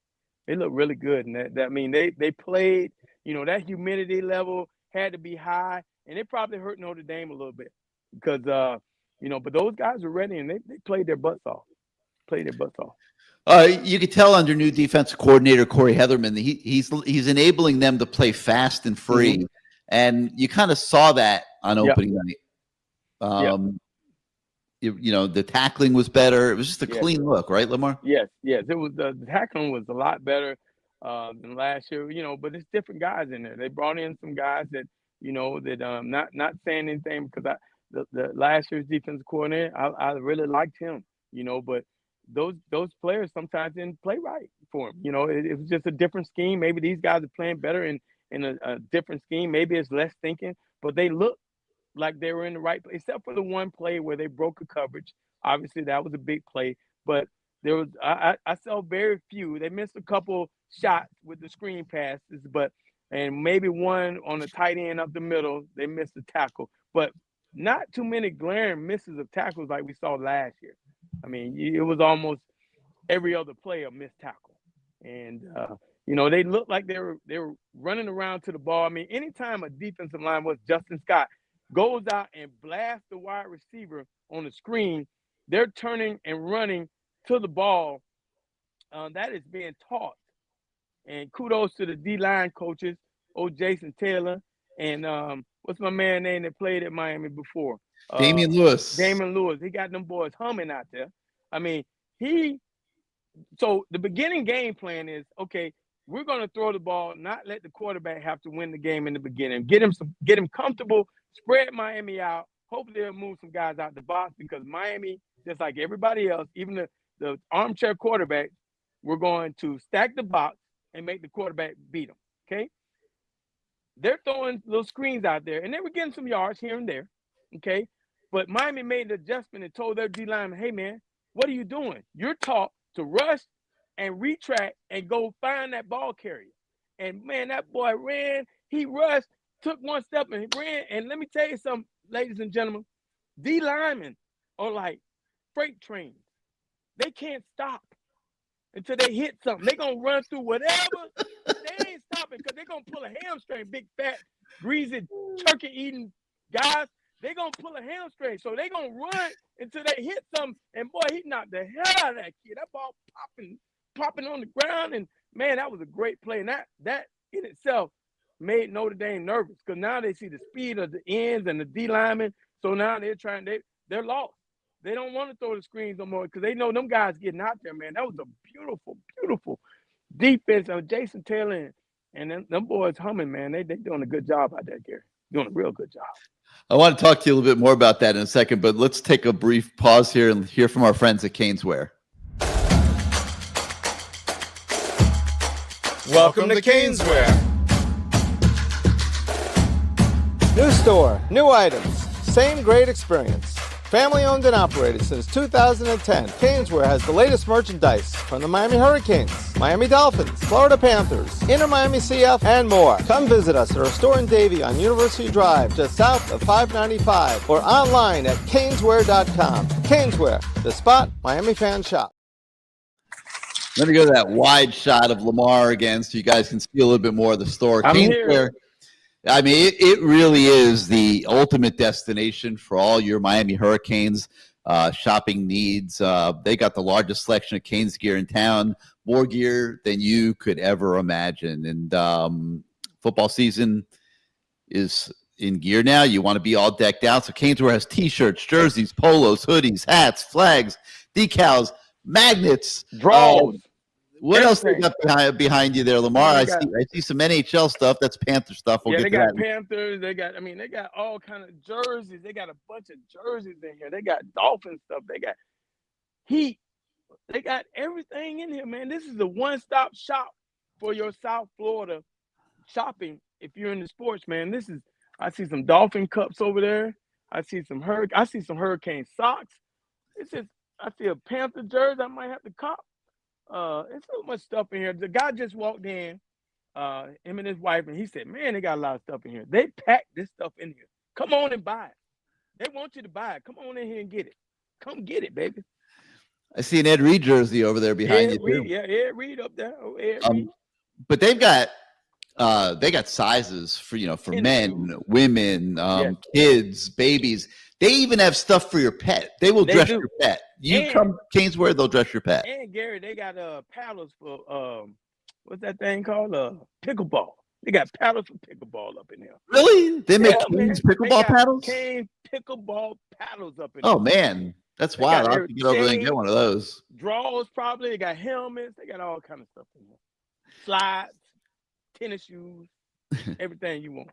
They look really good. And they played, that humidity level had to be high, and it probably hurt Notre Dame a little bit because, but those guys are ready and they played their butts off. play their butts off. You could tell under new defensive coordinator Corey Heatherman, he's enabling them to play fast and free, and you kind of saw that on opening night. The tackling was better. It was just a clean look, right, Lamar? Yes. It was the tackling was a lot better than last year. But it's different guys in there. They brought in some guys that not saying anything because the last year's defensive coordinator, I really liked him. But those players sometimes didn't play right for him. It was just a different scheme. Maybe these guys are playing better in a different scheme. Maybe it's less thinking, but they look like they were in the right place, except for the one play where they broke a coverage. Obviously, that was a big play, but there was I saw very few. They missed a couple shots with the screen passes, and maybe one on the tight end up the middle. They missed a tackle, but not too many glaring misses of tackles like we saw last year. I mean, it was almost every other play a missed tackle, and they looked like they were running around to the ball. I mean, anytime a defensive line was Justin Scott goes out and blasts the wide receiver on the screen, they're turning and running to the ball. That is being taught, and kudos to the D-line coaches, Jason Taylor, and what's my man name that played at Miami before? Damian Lewis. He got them boys humming out there. I mean, so the beginning game plan is, okay, we're going to throw the ball, not let the quarterback have to win the game in the beginning. Get him comfortable, spread Miami out. Hopefully they'll move some guys out the box because Miami, just like everybody else, even the armchair quarterback, we're going to stack the box and make the quarterback beat them, okay? They're throwing little screens out there, and they were getting some yards here and there, okay? But Miami made an adjustment and told their D-lineman, hey, man, what are you doing? You're taught to rush and retract and go find that ball carrier. And, man, that boy ran. He rushed, took one step, and he ran. And let me tell you something, ladies and gentlemen, D-linemen are like freight trains. They can't stop until they hit something. They're going to run through whatever. They ain't stopping because they're going to pull a hamstring, big, fat, greasy, turkey-eating guys. They're going to pull a hamstring. So they're going to run until they hit something. And, boy, he knocked the hell out of that kid. That ball popping on the ground. And, man, that was a great play. And that in itself made Notre Dame nervous because now they see the speed of the ends and the D-linemen. So now they're lost. They don't want to throw the screens no more because they know them guys getting out there, man. That was a beautiful, beautiful defense of Jason Taylor. And them boys humming, man. They doing a good job out there, Gary. Doing a real good job. I want to talk to you a little bit more about that in a second, but let's take a brief pause here and hear from our friends at Caneswear. Welcome to Caneswear. New store, new items, same great experience. Family owned and operated since 2010, Caneswear has the latest merchandise from the Miami Hurricanes, Miami Dolphins, Florida Panthers, Inter Miami CF, and more. Come visit us at our store in Davie on University Drive, just south of 595, or online at caneswear.com. Caneswear, the spot Miami fans shop. Let me go to that wide shot of Lamar again so you guys can see a little bit more of the store. I'm Caneswear, here. I mean, it really is the ultimate destination for all your Miami Hurricanes shopping needs. They got the largest selection of Canes gear in town, more gear than you could ever imagine. And football season is in gear now. You want to be all decked out. So Caneswear has T-shirts, jerseys, polos, hoodies, hats, flags, decals, magnets. Draws. What else they got behind you there, Lamar? I see some NHL stuff. That's Panther stuff. We'll they get to got that. Panthers. They got all kind of jerseys. They got a bunch of jerseys in here. They got Dolphin stuff. They got Heat. They got everything in here, man. This is the one-stop shop for your South Florida shopping. If you're in the sports, man, I see some Dolphin cups over there. I see some Hurricane socks. I see a Panther jersey. I might have to cop. It's so much stuff in here. The guy just walked in, him and his wife, and he said, man, they got a lot of stuff in here. They packed this stuff in here. Come on and buy it. They want you to buy it. Come on in here and get it. Come get it, baby. I see an Ed Reed jersey over there behind you, too. Yeah, Ed Reed up there. Oh, Ed Reed. But they've got sizes for men, women, kids, babies. They even have stuff for your pet. They will dress do. your pet. You And- come Caneswear, they'll dress your pet. And Gary, they got paddles for what's that thing called? Pickleball. They got paddles for pickleball up in there. Really? They make Yeah, man. Canes They pickleball got paddles? Cane pickleball paddles up in Oh there. man, that's They wild. got I'll have to get over there and everything. get one of those. Draws probably. They got helmets. They got all kind of stuff in there. Slides, tennis shoes, everything you want.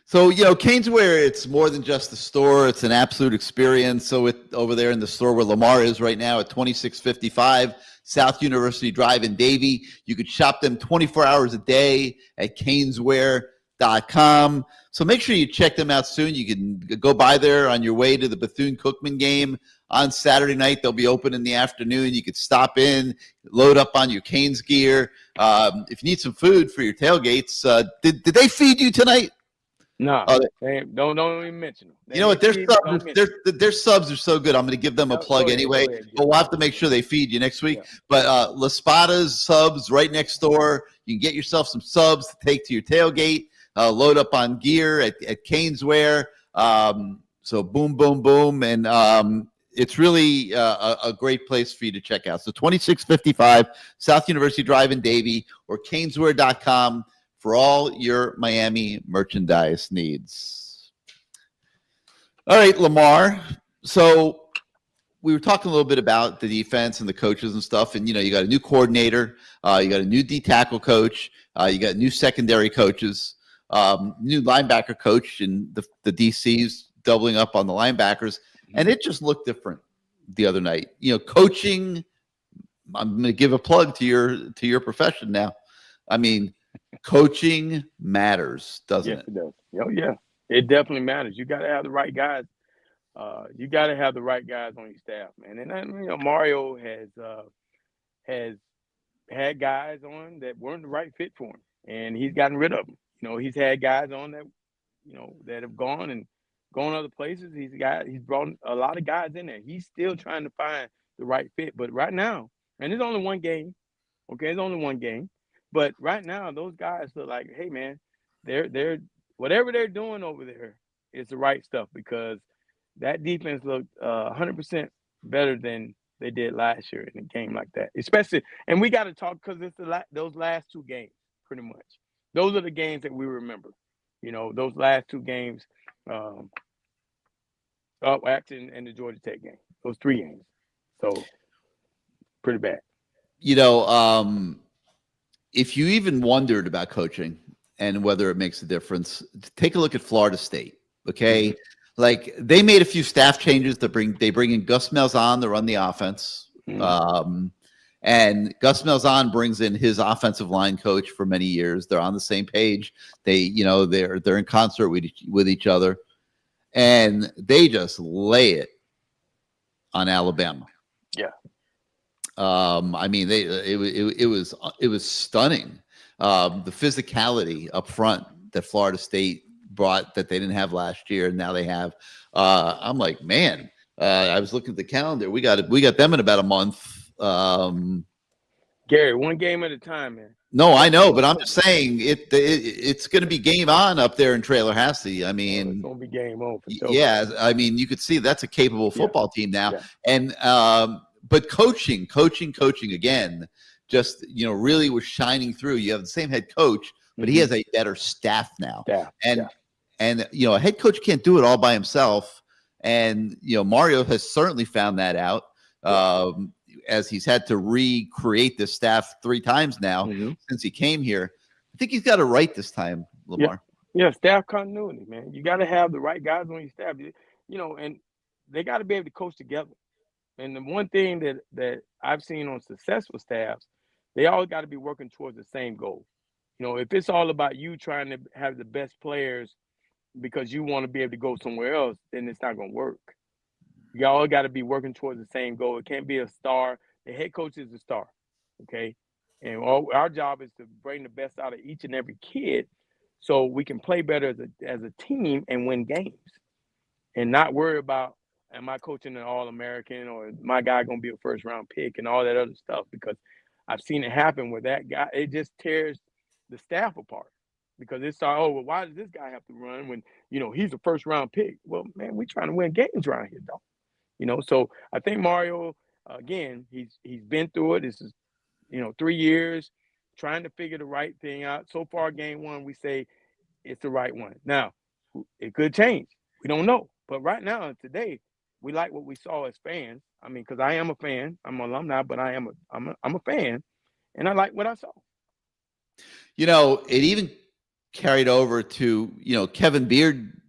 So, Caneswear, it's more than just a store. It's an absolute experience. So over there in the store where Lamar is right now at 2655 South University Drive in Davie. You could shop them 24 hours a day at caneswear.com. So make sure you check them out soon. You can go by there on your way to the Bethune-Cookman game on Saturday night. They'll be open in the afternoon. You could stop in, load up on your Canes gear. If you need some food for your tailgates, did they feed you tonight? No, Oh, don't even mention them. You know what? Their subs are so good. I'm going to give them a plug anyway. Go ahead. But we'll have to make sure they feed you next week. Yeah. But La Spada's subs right next door. You can get yourself some subs to take to your tailgate. Load up on gear at Caneswear. So boom, boom, boom. And it's really a great place for you to check out. So 2655 South University Drive in Davie or caneswear.com for all your Miami merchandise needs. All right, Lamar. So we were talking a little bit about the defense and the coaches and stuff. And, you got a new coordinator. You got a new D-tackle coach. You got new secondary coaches, new linebacker coach, and the DCs doubling up on the linebackers. And it just looked different the other night. Coaching, I'm going to give a plug to your profession now. I mean, coaching matters, doesn't it? Yes, it does. Oh, yeah. It definitely matters. You got to have the right guys. You got to have the right guys on your staff, man. And Mario has had guys on that weren't the right fit for him, and he's gotten rid of them. He's had guys on that, that have gone other places. He's brought a lot of guys in there. He's still trying to find the right fit. But right now, and it's only one game. Okay, it's only one game. But right now, those guys look like, hey, man, they're whatever they're doing over there is the right stuff, because that defense looked 100% better than they did last year in a game like that. Especially, and we got to talk because it's those last two games, pretty much. Those are the games that we remember. Those last two games, actually, and the Georgia Tech game. Those three games. So, pretty bad. If you even wondered about coaching and whether it makes a difference, take a look at Florida State. Okay. Mm-hmm. Like, they made a few staff changes they bring in Gus Malzahn to run the offense. Mm-hmm. And Gus Malzahn brings in his offensive line coach for many years. They're on the same page. They're in concert with each other, and they just lay it on Alabama. Yeah. I mean, it was stunning. The physicality up front that Florida State brought that they didn't have last year, and now they have. I'm like, man. I was looking at the calendar. We got them in about a month. Gary, one game at a time, man. No, I know, but I'm just saying it's going to be game on up there in Trailer Hasty. I mean, it's going to be game on for sure. Yeah, I mean, you could see that's a capable football team now. Yeah. And but coaching again, just really was shining through. You have the same head coach, but he has a better staff now. Yeah. And a head coach can't do it all by himself. And Mario has certainly found that out. As he's had to recreate this staff 3 times now since he came here. I think he's got it right this time, Lamar. Yeah, staff continuity, man. You got to have the right guys on your staff, and they got to be able to coach together. And the one thing that I've seen on successful staffs, they all got to be working towards the same goal. If it's all about you trying to have the best players because you want to be able to go somewhere else, then it's not going to work. Y'all got to be working towards the same goal. It can't be a star. The head coach is the star, okay? And our job is to bring the best out of each and every kid so we can play better as a team and win games and not worry about, am I coaching an All-American or is my guy going to be a first-round pick and all that other stuff, because I've seen it happen with that guy. It just tears the staff apart. because it's well, why does this guy have to run when, he's a first round pick? Well, man, we're trying to win games around here, though. So I think Mario, again, he's been through it. This is, 3 years trying to figure the right thing out. So far, game one, we say it's the right one. Now, it could change. We don't know. But right now, today, we like what we saw as fans. I mean, because I am a fan. I'm an alumni, but I'm a fan, and I like what I saw. It even carried over to, Kevin Beard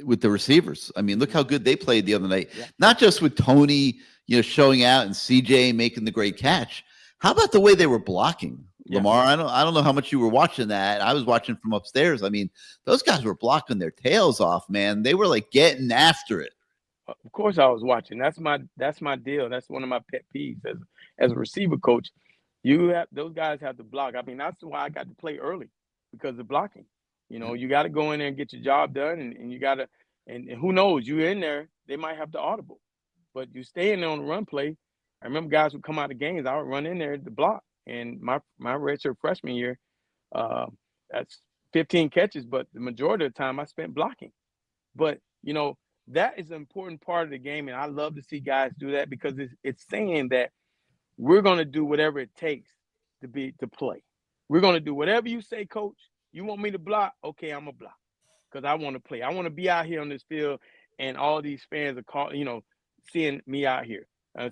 with the receivers. I mean, look how good they played the other night. Yeah. Not just with Tony, showing out and CJ making the great catch. How about the way they were blocking? Yeah. Lamar, I don't know how much you were watching that. I was watching from upstairs. I mean, those guys were blocking their tails off, man. They were like getting after it. Of course I was watching. That's my deal. That's one of my pet peeves as a receiver coach. Those guys have to block. I mean, that's why I got to play early, because of blocking. You got to go in there and get your job done, and you got to, and who knows, you in there, they might have to audible, but you stay in there on the run play. I remember guys would come out of games, I would run in there to block. And my redshirt freshman year, that's 15 catches, but the majority of the time I spent blocking. But, that is an important part of the game, and I love to see guys do that, because it's saying that we're going to do whatever it takes to play. We're going to do whatever you say, coach. You want me to block? Okay, I'm going to block, because I want to play. I want to be out here on this field, and all these fans are seeing me out here,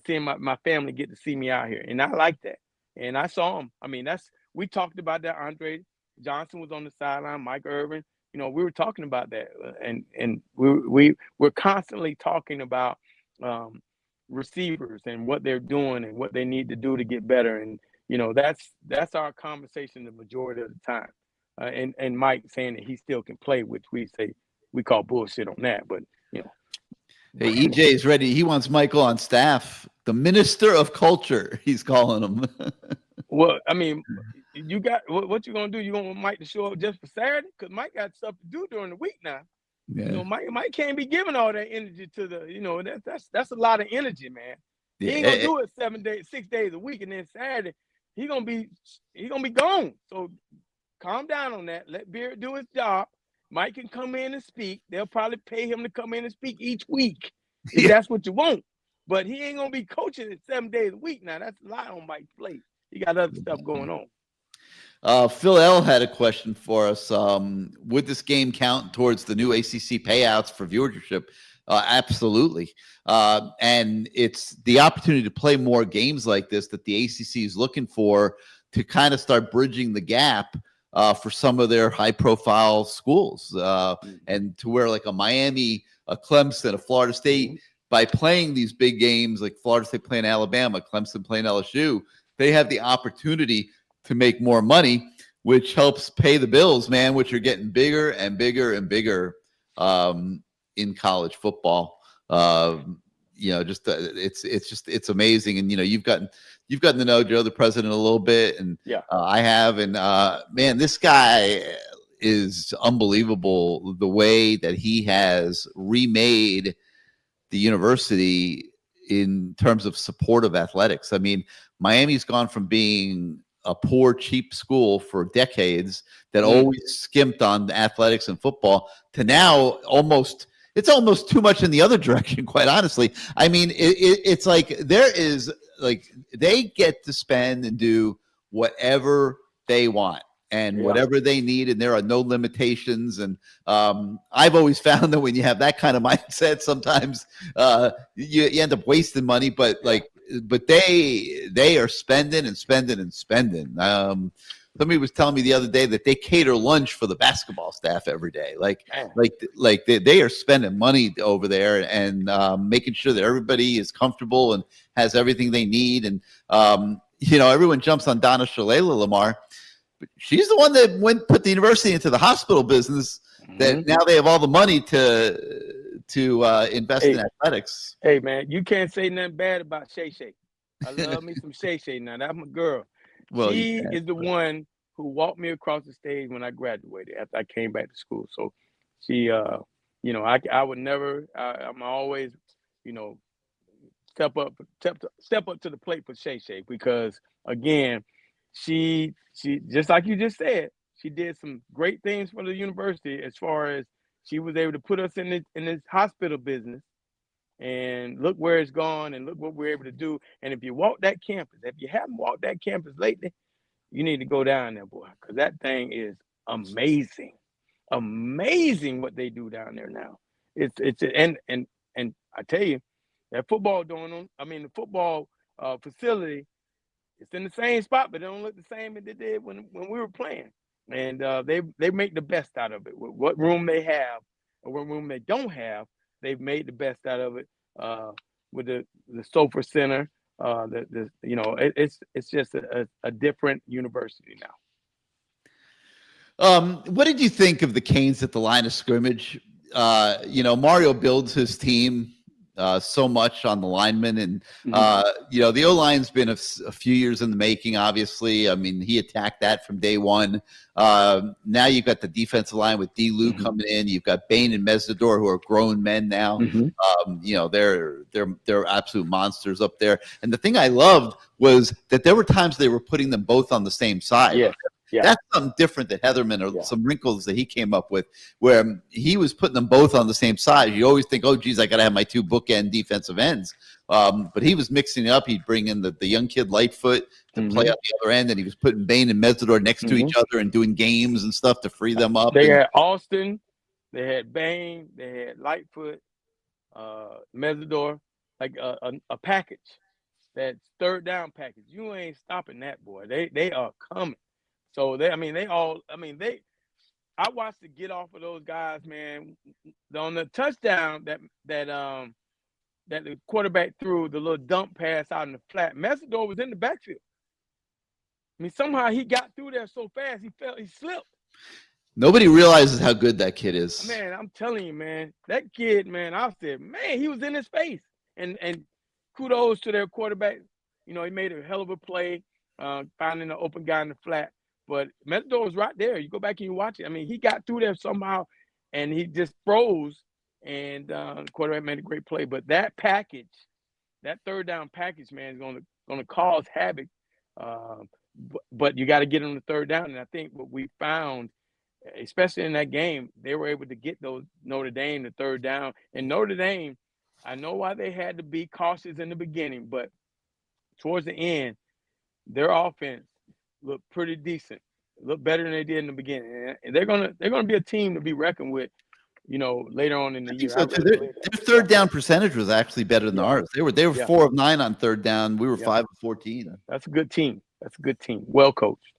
seeing my family get to see me out here, and I like that. And I saw him. I mean, we talked about that. Andre Johnson was on the sideline. Mike Irvin. We were talking about that, and we're constantly talking about receivers and what they're doing and what they need to do to get better. And that's our conversation the majority of the time. And Mike saying that he still can play, which we call bullshit on that. But Hey, EJ is ready. He wants Michael on staff. The minister of culture, he's calling him. Well, I mean, you got what you gonna do? You gonna want Mike to show up just for Saturday? Because Mike got stuff to do during the week now. Yeah. Mike can't be giving all that energy to the. That's a lot of energy, man. He ain't gonna do it 6 days a week, and then Saturday he gonna be gone. So calm down on that. Let Beard do his job. Mike can come in and speak. They'll probably pay him to come in and speak each week if that's what you want. But he ain't gonna be coaching it 7 days a week now. That's a lot on Mike's plate. He got other stuff going on. Phil L had a question for us. Would this game count towards the new ACC payouts for viewership? Absolutely. And it's the opportunity to play more games like this that the ACC is looking for to kind of start bridging the gap for some of their high-profile schools, and to where like a Miami, a Clemson, a Florida State, by playing these big games like Florida State playing Alabama, Clemson playing LSU, they have the opportunity to make more money, which helps pay the bills, man, which are getting bigger and bigger and bigger in college football. It's amazing. And, you've gotten to know Joe, the president, a little bit. And I have. And man, this guy is unbelievable. The way that he has remade the university in terms of supportive athletics. I mean, Miami's gone from being a poor, cheap school for decades that always skimped on athletics and football to now it's almost too much in the other direction, quite honestly. I mean, it's like they get to spend and do whatever they want and whatever they need, and there are no limitations. And I've always found that when you have that kind of mindset, sometimes you end up wasting money, but they are spending and spending and spending. Somebody was telling me the other day that they cater lunch for the basketball staff every day. They are spending money over there and making sure that everybody is comfortable and has everything they need. And everyone jumps on Donna Shalala, Lamar, but she's the one that put the university into the hospital business. That now they have all the money to invest in athletics. Hey man, you can't say nothing bad about Shay Shay. I love me some Shay Shay now. That's my girl. Well, she is the one who walked me across the stage when I graduated after I came back to school. So she, I would never. I'm always, step up to the plate for Shay Shay, because again, she just like you just said, she did some great things for the university as far as she was able to put us in this hospital business. And look where it's gone, and look what we're able to do. And if you walk that campus, if you haven't walked that campus lately, you need to go down there, boy, because that thing is amazing. Amazing what they do down there now. And I tell you, that football the football facility, it's in the same spot, but it don't look the same as it did when we were playing. And they make the best out of it. What room they have or what room they don't have, they've made the best out of it with the Sofa Center. It's just a different university now. What did you think of the Canes at the line of scrimmage? Mario builds his team so much on the linemen, and the O-line's been a few years in the making, obviously. I mean, he attacked that from day one. Now you've got the defensive line with D. Lou coming in. You've got Bain and Mesidor, who are grown men now. They're absolute monsters up there. And the thing I loved was that there were times they were putting them both on the same side. Yeah. Yeah. That's something different that Heatherman or some wrinkles that he came up with, where he was putting them both on the same side. You always think, oh, geez, I got to have my two bookend defensive ends. But he was mixing it up. He'd bring in the young kid Lightfoot to play out the other end, and he was putting Bain and Mesidor next to each other and doing games and stuff to free them up. They had Austin, they had Bain, they had Lightfoot, Mesidor, like a package. That third down package. You ain't stopping that, boy. They are coming. So I watched the get off of those guys, man. On the touchdown that the quarterback threw, the little dump pass out in the flat, Mesidor was in the backfield. I mean, somehow he got through there so fast he slipped. Nobody realizes how good that kid is. Man, I'm telling you, man, that kid, man, I said, man, he was in his face. And kudos to their quarterback. He made a hell of a play, finding an open guy in the flat. But Mesidor was right there. You go back and you watch it. I mean, he got through there somehow, and he just froze, and the quarterback made a great play. But that package, that third down package, man, is going to cause havoc. But you got to get on the third down. And I think what we found, especially in that game, they were able to get those Notre Dame the third down. And Notre Dame, I know why they had to be cautious in the beginning, but towards the end, their offense looked pretty decent, looked better than they did in the beginning, and they're gonna be a team to be reckoned with, later on in the year. So their third down percentage was actually better than ours. They were 4 of 9 on third down. We were 5 of 14. That's a good team. Well coached.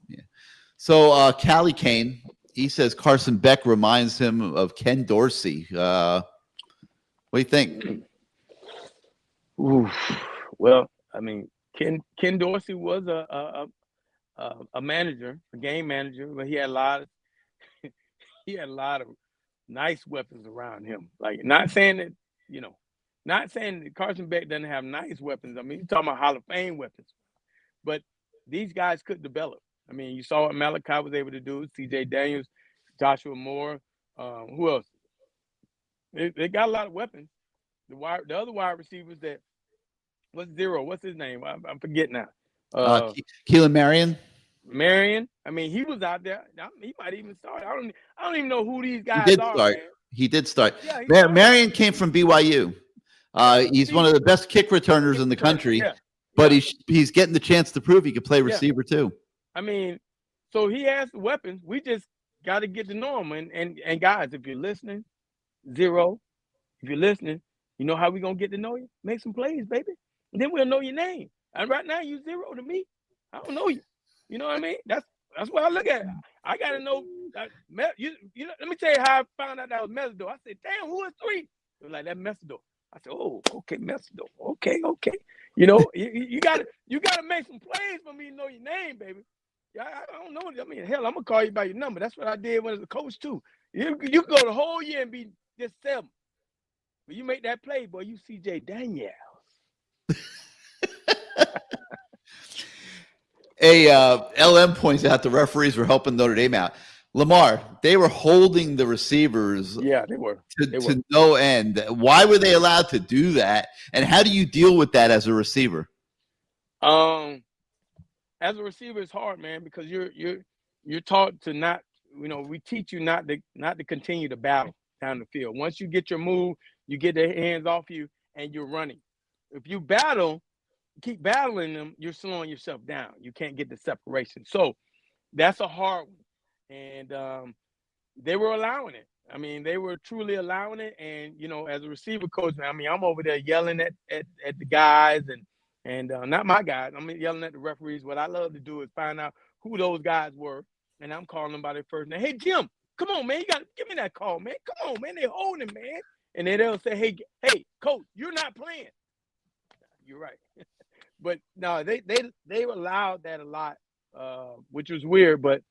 Yeah. So Callie Kane, he says Carson Beck reminds him of Ken Dorsey. What do you think? Ooh, well, I mean, Ken Dorsey was a manager, a game manager, but he had a lot of nice weapons around him. Like, not saying that Carson Beck doesn't have nice weapons. I mean, you're talking about Hall of Fame weapons, but these guys could develop. I mean, you saw what Malachi was able to do, C.J. Daniels, Joshua Moore, who else? They got a lot of weapons. The other wide receivers that what's his name? I'm forgetting now. Keelan Marion. I mean, he was out there. He might even start. I don't even know who these guys are. He did start. Yeah, Marion came from BYU. He's one of the best kick returners in the country. But he's getting the chance to prove he could play receiver too. I mean, so he has the weapons. We just got to get to know him. And guys, if you're listening, Zero, if you're listening, you know how we gonna get to know you? Make some plays, baby. And then we'll know your name. And right now, you Zero to me. I don't know you. You know what I mean? That's what I look at. I gotta know. Let me tell you how I found out that was Mesidor. I said, "Damn, who is 3?" It was like that Mesidor. I said, "Oh, okay, Mesidor. Okay." You gotta make some plays for me to know your name, baby. I don't know. I mean, hell, I'm gonna call you by your number. That's what I did when I was a coach too. You could go the whole year and be just 7, but you make that play, boy. You C.J. Daniels. LM points out the referees were helping Notre Dame out. Lamar, they were holding the receivers. Yeah, they were. To no end. Why were they allowed to do that? And how do you deal with that as a receiver? As a receiver, it's hard, man, because you're you're taught to not, we teach you not to continue to battle down the field. Once you get your move, you get their hands off you and you're running. If you keep battling them, you're slowing yourself down. You can't get the separation. So that's a hard one. And they were allowing it. I mean, they were truly allowing it. And, as a receiver coach, I'm over there yelling at the guys and not my guys. I'm yelling at the referees. What I love to do is find out who those guys were. And I'm calling them by their first name. Hey, Jim, come on, man. You got to give me that call, man. Come on, man. They're holding, man. And then they'll say, hey, coach, you're not playing. You're right. But no, they allowed that a lot, which was weird. But,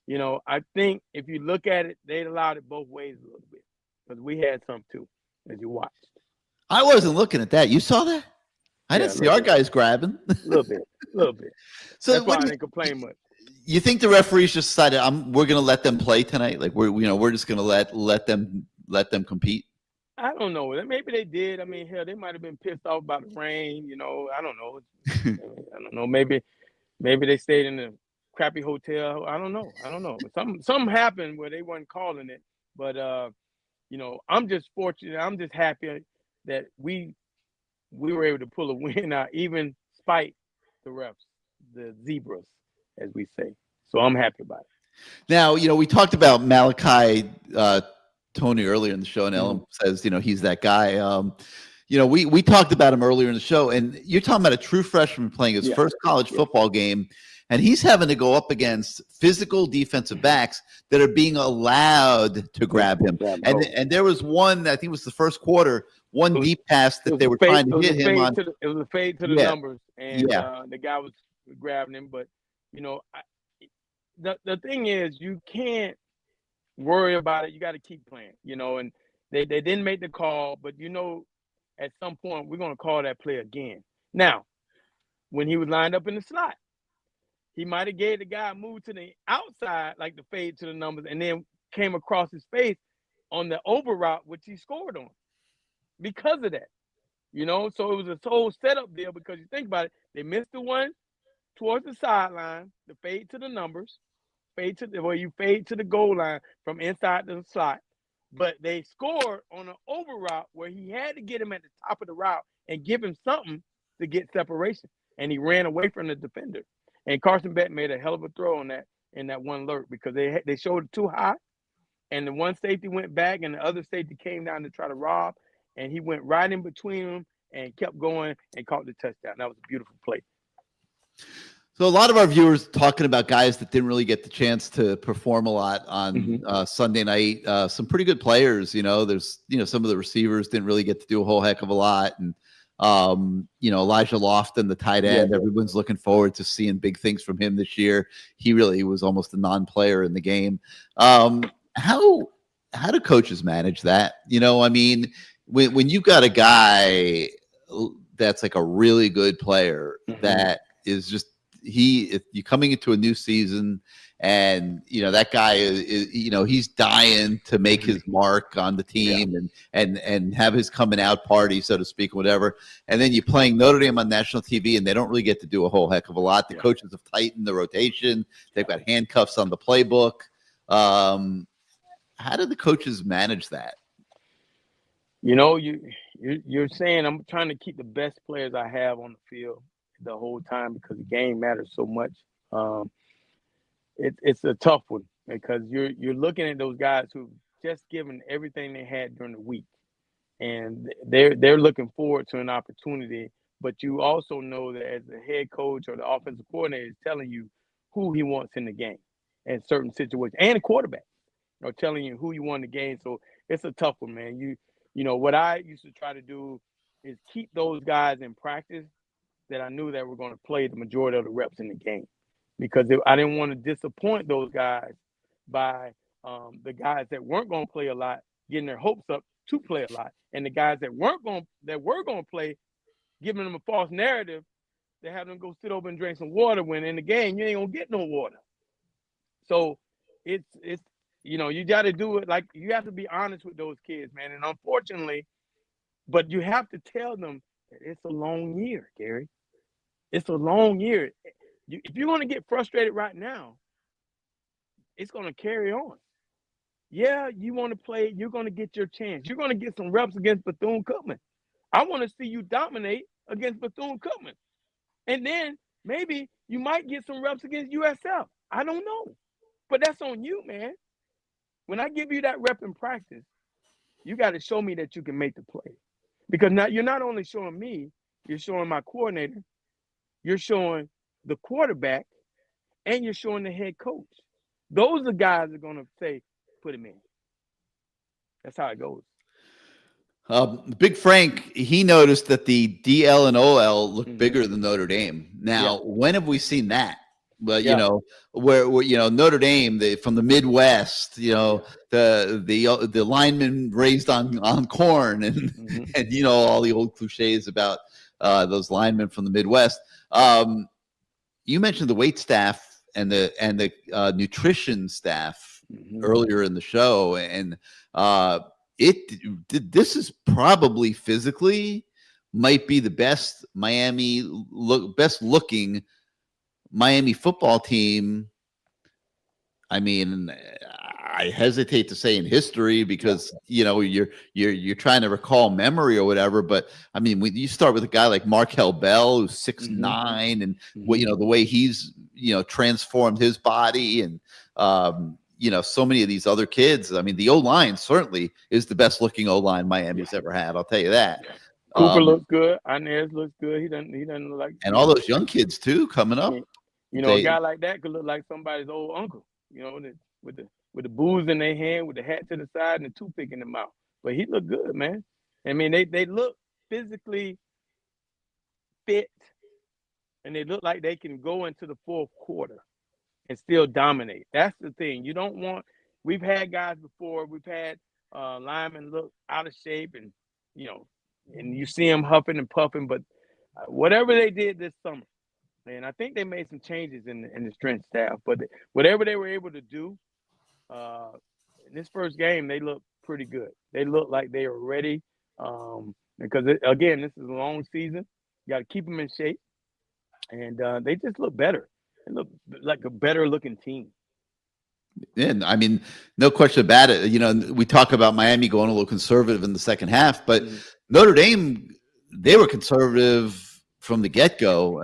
I think if you look at it, they allowed it both ways a little bit because we had some too, as you watched. I wasn't looking at that. You saw that? I didn't see our guys grabbing. A little bit. So that's why I didn't complain much. You think the referees just decided we're going to let them play tonight? Like we're just going to let them compete? I don't know. Maybe they did. I mean, hell, they might have been pissed off about the rain. I don't know. I don't know. Maybe they stayed in a crappy hotel. I don't know. Something happened where they weren't calling it. But I'm just fortunate. I'm just happy that we were able to pull a win out, even despite the refs, the zebras, as we say. So I'm happy about it. Now, we talked about Malachi Tony earlier in the show, and Ellen says, he's that guy. We talked about him earlier in the show, and you're talking about a true freshman playing his first college football game, and he's having to go up against physical defensive backs that are being allowed to grab him. And there was one, I think it was the first quarter, deep pass that they were trying to hit him on. It was a fade to the numbers, and the guy was grabbing him. But, the thing is, you can't worry about it. You got to keep playing, and they didn't make the call, but at some point we're going to call that play again. Now, when he was lined up in the slot, he might have gave the guy a move to the outside, like the fade to the numbers, and then came across his face on the over route, which he scored on because of that, so it was a whole setup deal because you think about it, they missed the one towards the sideline, the fade to the numbers, where you fade to the goal line from inside the slot, but they scored on an over route where he had to get him at the top of the route and give him something to get separation, and he ran away from the defender. And Carson Beck made a hell of a throw on that in that one lurk because they showed it too high, and the one safety went back, and the other safety came down to try to rob, and he went right in between them and kept going and caught the touchdown. That was a beautiful play. So a lot of our viewers talking about guys that didn't really get the chance to perform a lot on Sunday night. Some pretty good players, there's, some of the receivers didn't really get to do a whole heck of a lot. And, Elijah Lofton, the tight end, everyone's looking forward to seeing big things from him this year. He really was almost a non-player in the game. How do coaches manage that? When you've got a guy that's like a really good player that is just, if you're coming into a new season and that guy is he's dying to make his mark on the team and have his coming out party, so to speak, whatever, and then you're playing Notre Dame on national TV and they don't really get to do a whole heck of a lot. The coaches have tightened the rotation, they've got handcuffs on the playbook. How do the coaches manage that? You're saying I'm trying to keep the best players I have on the field the whole time because the game matters so much. It's a tough one because you're looking at those guys who've just given everything they had during the week, and they're looking forward to an opportunity. But you also know that as the head coach or the offensive coordinator is telling you who he wants in the game in certain situations, and the quarterback are telling you who you want in the game. So it's a tough one, man. What I used to try to do is keep those guys in practice that I knew that were going to play the majority of the reps in the game, because I didn't want to disappoint those guys by the guys that weren't going to play a lot getting their hopes up to play a lot, and the guys that were going to play, giving them a false narrative to have them go sit over and drink some water when in the game you ain't gonna get no water. So it's you got to do it, like you have to be honest with those kids, man. And unfortunately, but you have to tell them that it's a long year, Gary. It's a long year. If you're going to get frustrated right now, it's going to carry on. Yeah, you want to play, you're going to get your chance. You're going to get some reps against Bethune-Cookman. I want to see you dominate against Bethune-Cookman. And then maybe you might get some reps against USF. I don't know. But that's on you, man. When I give you that rep in practice, you got to show me that you can make the play. Because now you're not only showing me, you're showing my coordinator, you're showing the quarterback, and you're showing the head coach. Those are guys that are going to say, put him in. That's how it goes. Big Frank, he noticed that the DL and OL looked bigger than Notre Dame. Now, when have we seen that? Well, you know, where Notre Dame, from the Midwest, the linemen raised on corn, and and all the old cliches about those linemen from the Midwest. You mentioned the weight staff and the nutrition staff earlier in the show, and this is probably physically might be the best best looking Miami football team. I mean, I hesitate to say in history because you're trying to recall memory or whatever. But I mean, when you start with a guy like Markel Bell, who's 6'9", and the way he's transformed his body, and so many of these other kids. I mean, the O-line certainly is the best looking O-line Miami's ever had. I'll tell you that. Yeah. Cooper looks good. Inez looks good. He doesn't look like. And all those young kids too coming up. A guy like that could look like somebody's old uncle. With the booze in their hand, with the hat to the side, and the toothpick in the mouth. But he looked good, man. I mean, they look physically fit, and they look like they can go into the fourth quarter and still dominate. That's the thing. You don't want. We've had guys before. We've had linemen look out of shape, and and you see them huffing and puffing. But whatever they did this summer, man, I think they made some changes in the strength staff. But whatever they were able to do in this first game, they looked pretty good. They looked like they were ready because again, this is a long season. You got to keep them in shape, and they just look better. They look like a better looking team. And I mean, no question about it. We talk about Miami going a little conservative in the second half, but Notre Dame, they were conservative from the get-go.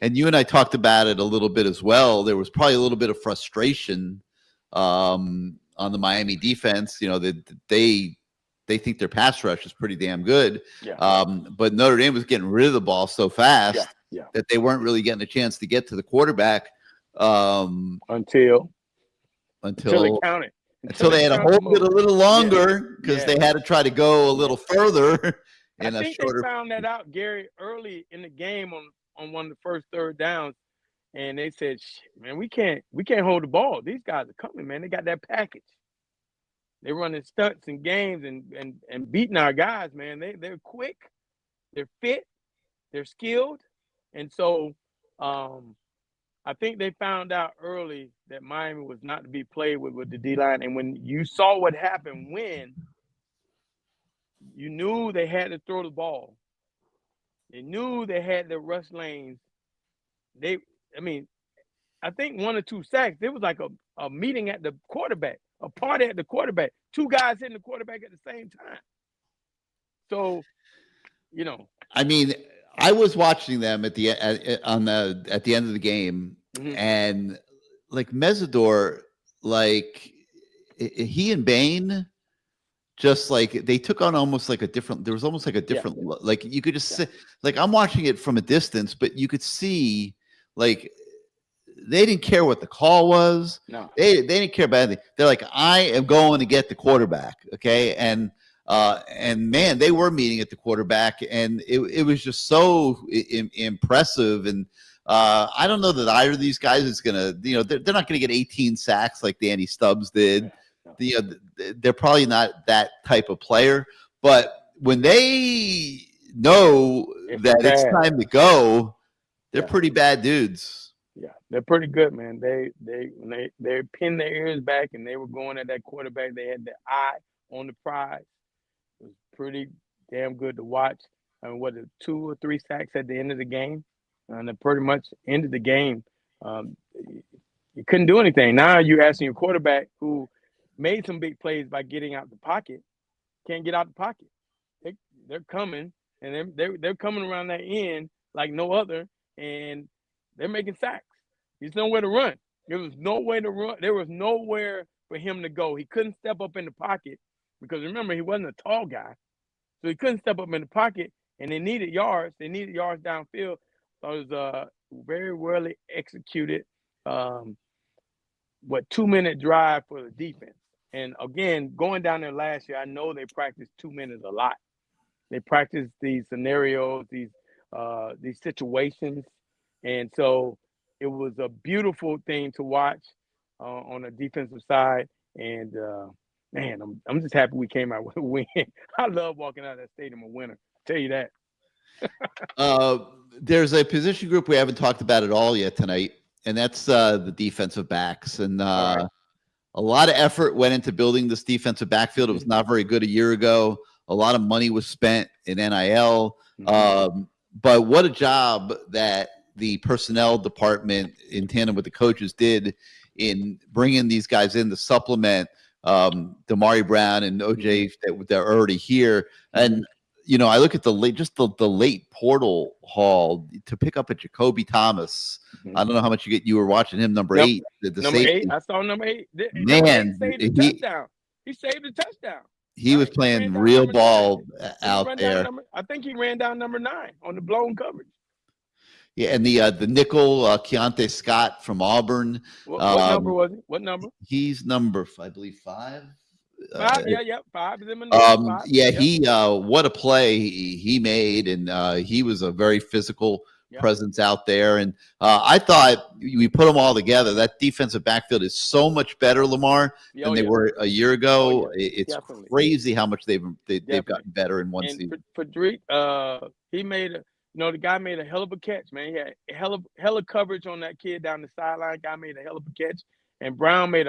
And you and I talked about it a little bit as well. There was probably a little bit of frustration on the Miami defense. They think their pass rush is pretty damn good. But Notre Dame was getting rid of the ball so fast that they weren't really getting a chance to get to the quarterback until it counted. Until they had to hold it a little longer because they had to try to go a little further. I think they found that out, Gary, early in the game on one of the first third downs, and they said, "Man, we can't hold the ball. These guys are coming, man. They got that package. They're running stunts and games and beating our guys, man. They're quick, they're fit, they're skilled, and so I think they found out early that Miami was not to be played with the D-line. And when you saw what happened you knew they had to throw the ball. They knew they had the rush lanes. I think 1 or 2 sacks. There was like a meeting at the quarterback, a party at the quarterback. 2 guys hitting the quarterback at the same time. So, I mean, I was watching them at the end of the game, and like Mesidor, like he and Bain, just like they took on almost like a different. There was almost like a different like you could just see, like I'm watching it from a distance, but you could see like they didn't care what the call was. No, they didn't care about anything. They're like, I am going to get the quarterback, okay, and man, they were meeting at the quarterback, and it was just so impressive. And I don't know that either of these guys is gonna, they're not gonna get 18 sacks like Danny Stubbs did. They're probably not that type of player. But when they know it's time to go, they're pretty bad dudes. Yeah, they're pretty good, man. They pinned their ears back and they were going at that quarterback. They had the eye on the prize. It was pretty damn good to watch. I mean, 2 or 3 sacks at the end of the game, and they pretty much ended the game. You couldn't do anything. Now you're asking your quarterback, who made some big plays by getting out the pocket, can't get out the pocket. They're coming, and they're coming around that end like no other, and they're making sacks. There's nowhere to run. There was no way to run. There was nowhere for him to go. He couldn't step up in the pocket because, remember, he wasn't a tall guy. So he couldn't step up in the pocket, and they needed yards. They needed yards downfield. So it was very well executed, 2-minute drive for the defense. And again, going down there last year, I know they practiced 2 minutes a lot. They practiced these scenarios, these situations. And so it was a beautiful thing to watch on the defensive side. And man, I'm just happy we came out with a win. I love walking out of that stadium a winner. I'll tell you that. There's a position group we haven't talked about at all yet tonight, and that's the defensive backs. And a lot of effort went into building this defensive backfield. It was not very good a year ago. A lot of money was spent in NIL. But what a job that the personnel department in tandem with the coaches did in bringing these guys in to supplement Damari Brown and OJ that are already here. And I look at the late portal haul to pick up a Jacoby Thomas. I don't know how much you get. You were watching him, number 8. Number 8. I saw number 8. Man, he saved the touchdown. He was playing real ball out there. I think he ran down number 9 on the blown coverage. Yeah, and the nickel Keontae Scott from Auburn. What number was he? What number? He's number, I believe, 5. 5, 5 is in the he what a play he made, and he was a very physical presence out there. And I thought we put them all together. That defensive backfield is so much better, Lamar, than they were a year ago. It's crazy how much they've gotten better in one season. Frederick, he made the guy made a hell of a catch, man. He had hell of coverage on that kid down the sideline. Guy made a hell of a catch, and Brown made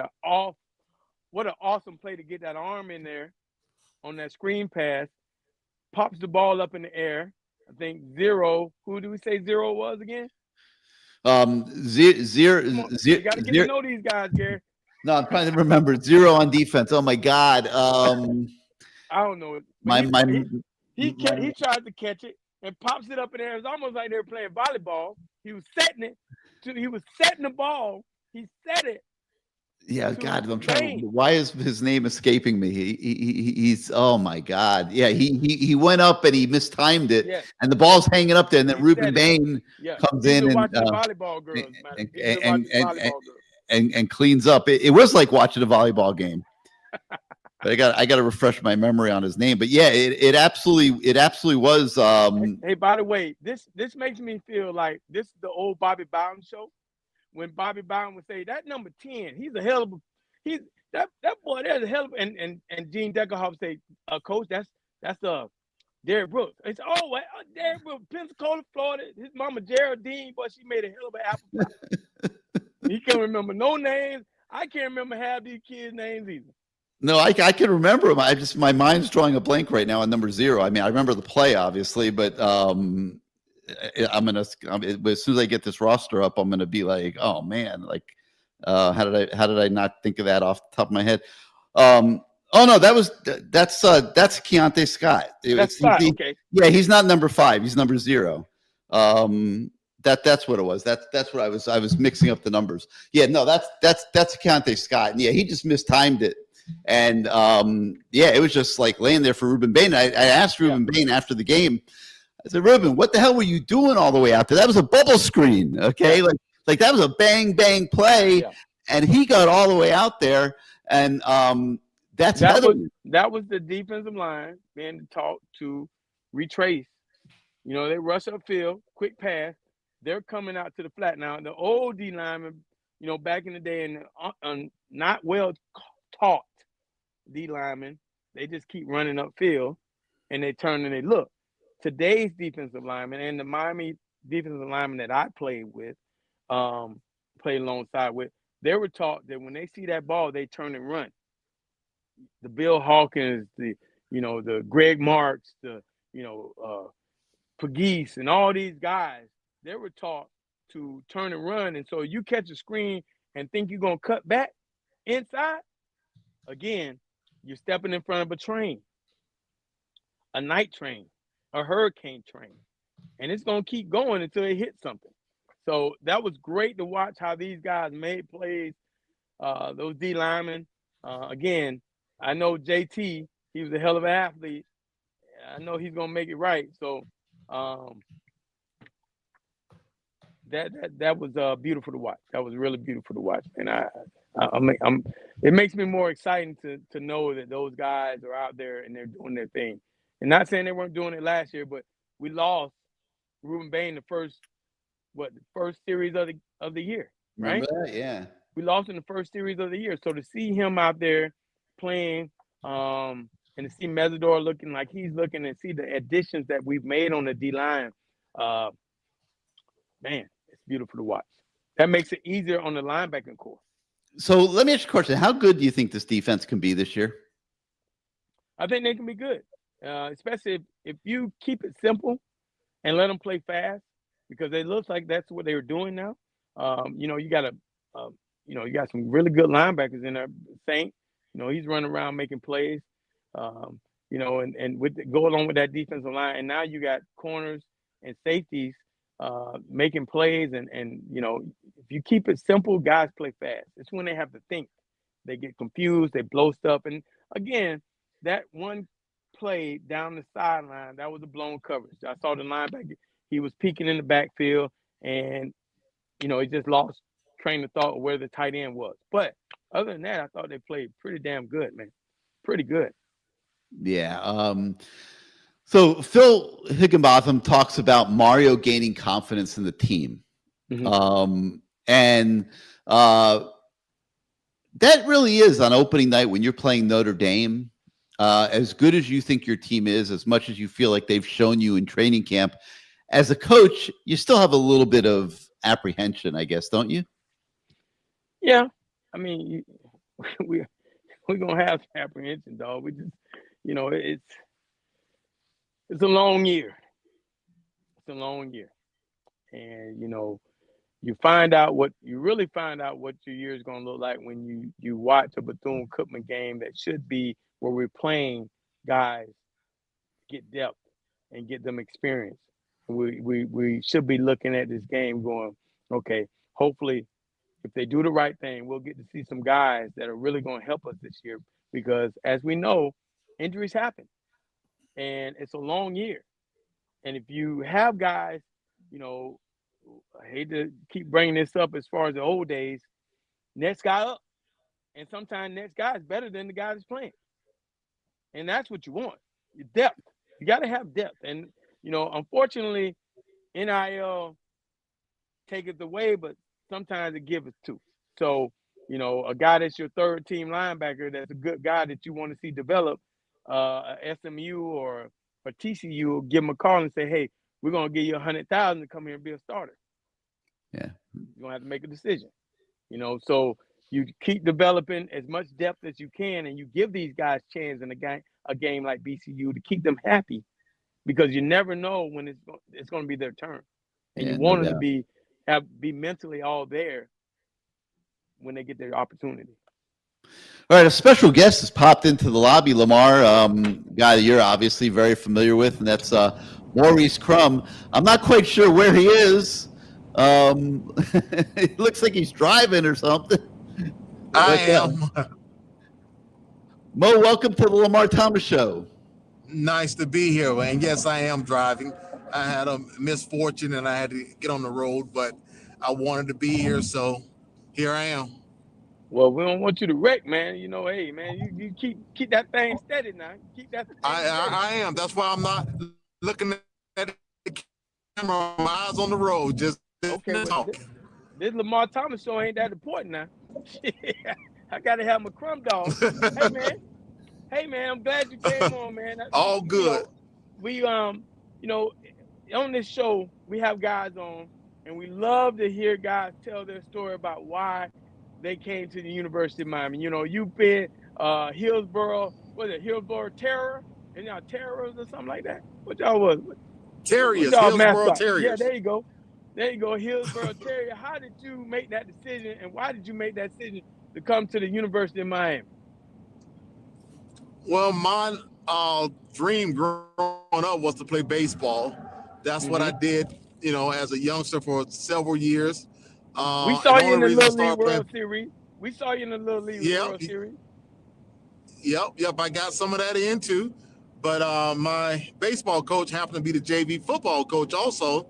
what an awesome play to get that arm in there on that screen pass. Pops the ball up in the air. I think Zero. Who do we say Zero was again? Zero. You got to get to know these guys, Gary. No, I'm trying to remember. Zero on defense. Oh my God. I don't know. He tried to catch it and pops it up in the air. It's almost like they were playing volleyball. He was setting it. He was setting the ball. He set it. Yeah, God, I'm trying. Why is his name escaping me? He's oh my God. Yeah, he went up and he mistimed it, and the ball's hanging up there, and then Ruben Bain comes in and cleans up. It was like watching a volleyball game. But I got to refresh my memory on his name. But yeah, it absolutely was. Hey, by the way, this makes me feel like this is the old Bobby Bowden show. When Bobby Bowden would say that number 10, he's a hell of a that boy there's a hell of and Gene Deckerhoff say, Coach, that's Derrick Brooks. It's Derrick Brooks, Pensacola, Florida. His mama Geraldine, but she made a hell of an apple pie. He can't remember no names. I can't remember half these kids' names either. No, I can remember them. My mind's drawing a blank right now on number 0. I mean, I remember the play obviously, but as soon as I get this roster up, I'm gonna be like, oh man, like how did I not think of that off the top of my head? Oh no, that's Keontae Scott. Okay. Yeah, he's not number 5, he's number 0. That's what it was. That's what I was mixing up the numbers. Yeah, no, that's Keontae Scott. And yeah, he just mistimed it. And it was just like laying there for Ruben Bain. I asked Ruben Bain after the game. I said, Ruben, what the hell were you doing all the way out there? That was a bubble screen, okay? Like that was a bang bang play, and he got all the way out there, and that was the defensive line being taught to retrace. They rush upfield, quick pass. They're coming out to the flat now. The old D linemen, back in the day, and not well taught D linemen, they just keep running upfield, and they turn and they look. Today's defensive lineman and the Miami defensive lineman that I played with, played alongside with, they were taught that when they see that ball, they turn and run. The Bill Hawkins, the Greg Marks, the Pegues, and all these guys, they were taught to turn and run. And so you catch a screen and think you're going to cut back inside, again, you're stepping in front of a train, a night train, a hurricane train, and it's going to keep going until it hits something. So that was great to watch how these guys made plays, those D linemen. Again, I know JT, he was a hell of an athlete. I know he's going to make it right. So that was beautiful to watch. That was really beautiful to watch. And it makes me more exciting to know that those guys are out there and they're doing their thing. And not saying they weren't doing it last year, but we lost Ruben Bain the first series of the year, right? Remember that? Yeah. We lost in the first series of the year. So to see him out there playing, and to see Mesidor looking like he's looking, and see the additions that we've made on the D line, man, it's beautiful to watch. That makes it easier on the linebacking core. So let me ask you a question. How good do you think this defense can be this year? I think they can be good, especially if you keep it simple and let them play fast, because it looks like that's what they were doing now. You got you got some really good linebackers in there. Saint, he's running around making plays. And go along with that defensive line, and now you got corners and safeties making plays, and if you keep it simple, guys play fast. It's when they have to think, they get confused, they blow stuff. And again, that one play down the sideline, that was a blown coverage. I saw the linebacker, he was peeking in the backfield, and he just lost train of thought of where the tight end was. But other than that, I thought they played pretty damn good, man. Pretty good. Yeah. So Phil Higginbotham talks about Mario gaining confidence in the team. Mm-hmm. That really is on opening night when you're playing Notre Dame, as good as you think your team is, as much as you feel like they've shown you in training camp. As a coach, you still have a little bit of apprehension, I guess, don't you? Yeah. I mean, we're going to have apprehension, dog. We just, it's a long year. It's a long year. And, you really find out what your year is going to look like when you watch a Bethune-Cookman game that should be where we're playing guys get depth and get them experience. We should be looking at this game going, okay, hopefully if they do the right thing, we'll get to see some guys that are really going to help us this year, because as we know, injuries happen and it's a long year. And if you have guys, I hate to keep bringing this up as far as the old days, next guy up. And sometimes next guy is better than the guy that's playing. And that's what you want, your depth. You got to have depth. And, unfortunately, NIL take it away, but sometimes it gives it too. So, a guy that's your third team linebacker, that's a good guy that you want to see develop, SMU or TCU, give him a call and say, hey, we're going to give you $100,000 to come here and be a starter. Yeah. You're going to have to make a decision. So you keep developing as much depth as you can, and you give these guys chance in a game like BCU to keep them happy, because you never know when it's going to be their turn. And you want them to be mentally all there when they get their opportunity. All right, a special guest has popped into the lobby, Lamar, guy that you're obviously very familiar with, and that's Maurice Crumb. I'm not quite sure where he is. It looks like he's driving or something. I am. Mo, welcome to the Lamar Thomas Show. Nice to be here, and yes, I am driving. I had a misfortune and I had to get on the road, but I wanted to be here, so here I am. Well, we don't want you to wreck, man. Hey, man, you keep that thing steady now. Keep that. I am. That's why I'm not looking at the camera. My eyes on the road, just talking. This Lamar Thomas show ain't that important now. I gotta have my Crum dog. Hey man, I'm glad you came on, man. All good. We on this show we have guys on, and we love to hear guys tell their story about why they came to the University of Miami. You've been Hillsborough, Hillsborough Terror, and y'all Terrors or something like that. What y'all was? Terriers, Hillsborough Terriers. Yeah, there you go. There you go, Hillsborough Terrier. How did you make that decision, and why did you make that decision to come to the University of Miami? Well, my dream growing up was to play baseball. That's what I did, as a youngster for several years. We saw and you in the only reason I Little League started World playing, Series. We saw you in the Little League Yep. World Series. Yep. I got some of that in too. But my baseball coach happened to be the JV football coach also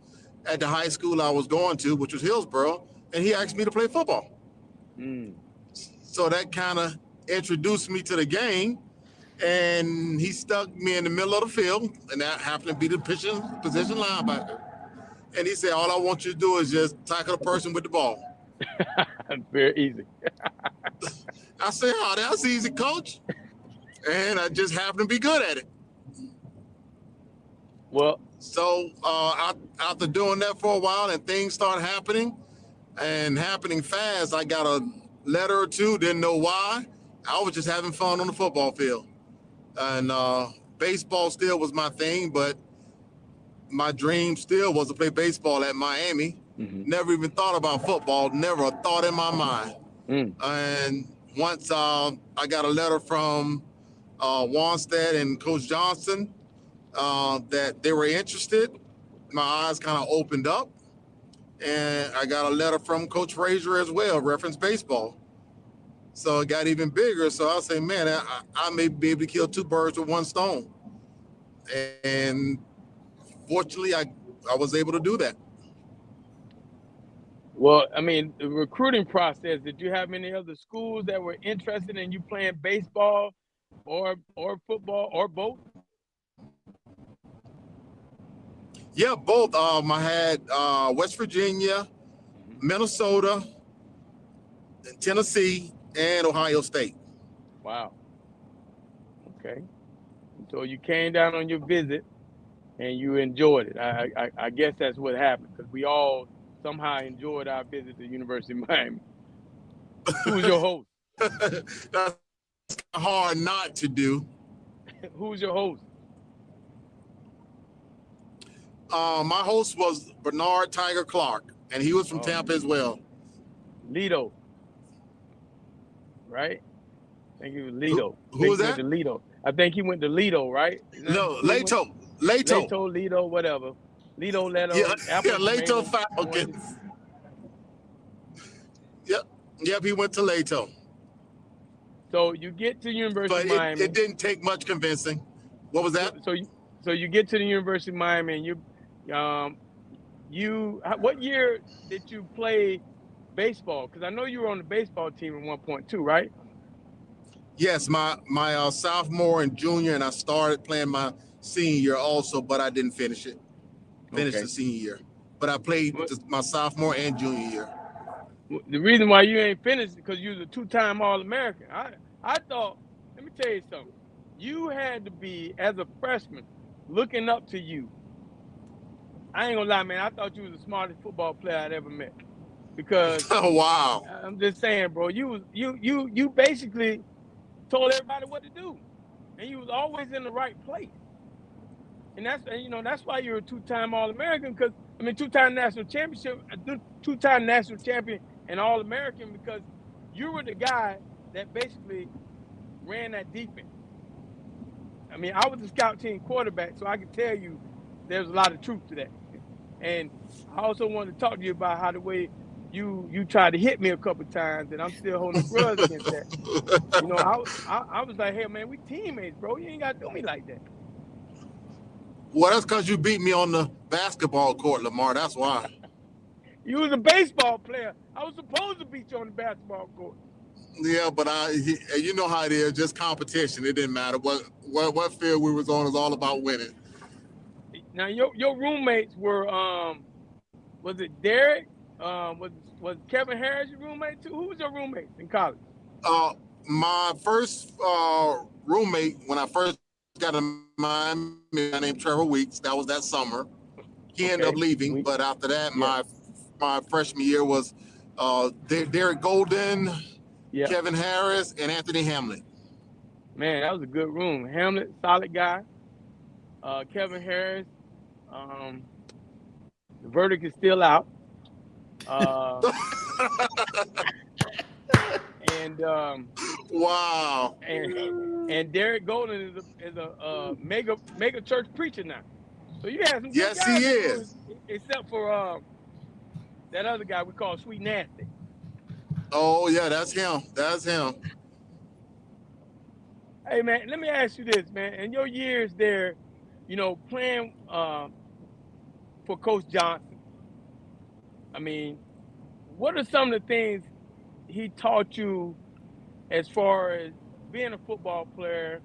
at the high school I was going to, which was Hillsborough, and he asked me to play football. So that kind of introduced me to the game, and he stuck me in the middle of the field, and that happened to be the position linebacker. And he said, all I want you to do is just tackle the person with the ball. Very easy. I said, oh, that's easy, coach. And I just happened to be good at it. Well, so after doing that for a while and things started happening and happening fast, I got a letter or two, didn't know why. I was just having fun on the football field. And baseball still was my thing, but my dream still was to play baseball at Miami. Never even thought about football, never a thought in my mind. And once I got a letter from Wanstead and Coach Johnson that they were interested, my eyes kind of opened up. And I got a letter from Coach Frazier as well, reference baseball. So it got even bigger. So I say, man, I may be able to kill two birds with one stone. And fortunately, I was able to do that. Well, I mean, the recruiting process, did you have any other schools that were interested in you playing baseball or football or both? Yeah, both. I had West Virginia, Minnesota, Tennessee, and Ohio State. Wow. Okay. So you came down on your visit and you enjoyed it. I guess that's what happened, because we all somehow enjoyed our visit to the University of Miami. Who's your host? That's hard not to do. Who's your host? My host was Bernard Tiger Clark, and he was from Tampa as well. Lido. Right? I think he was Lido. Who was that? Lido. I think he went to Lido, right? No, Leto. Lido, whatever. Lido, Leto. Yeah, Leto Falcons. Yep, he went to Leto. So you get to the University of Miami. But it didn't take much convincing. What was that? So you get to the University of Miami, and what year did you play baseball? Because I know you were on the baseball team at one point too, right? Yes, my sophomore and junior, and I started playing my senior year also, but I didn't finish it. Finished the senior year, but I played my sophomore and junior year. The reason why you ain't finished is because you was a two-time All-American. I thought, let me tell you something. You had to be, as a freshman, looking up to you. I ain't gonna lie, man. I thought you was the smartest football player I'd ever met. Because oh wow, I'm just saying, bro. You basically told everybody what to do, and you was always in the right place. And that's why you're a two-time All-American. Because two-time national championship, two-time national champion and All-American, because you were the guy that basically ran that defense. I was a scout team quarterback, so I can tell you there's a lot of truth to that. And I also wanted to talk to you about how the way you tried to hit me a couple of times, and I'm still holding a grudge against that. I was like, hey, man, we teammates, bro. You ain't got to do me like that. Well, that's because you beat me on the basketball court, Lamar. That's why. You was a baseball player. I was supposed to beat you on the basketball court. Yeah, but you know how it is, just competition. It didn't matter what field we was on. Is all about winning. Now your roommates were was it Derek? Was Kevin Harris your roommate too? Who was your roommate in college? My first roommate when I first got in Miami, a guy named Trevor Weeks. That was that summer. He ended up leaving, but after that, my freshman year was Derek Golden, Kevin Harris, and Anthony Hamlet. Man, that was a good room. Hamlet, solid guy. Kevin Harris, the verdict is still out. And Wow. and Derek Golden is a mega church preacher now. So you have some good Yes, he guys, is. except for that other guy we call Sweet Nasty. Oh yeah, that's him. That's him. Hey man, let me ask you this, man. In your years there, playing for Coach Johnson, I mean, what are some of the things he taught you as far as being a football player,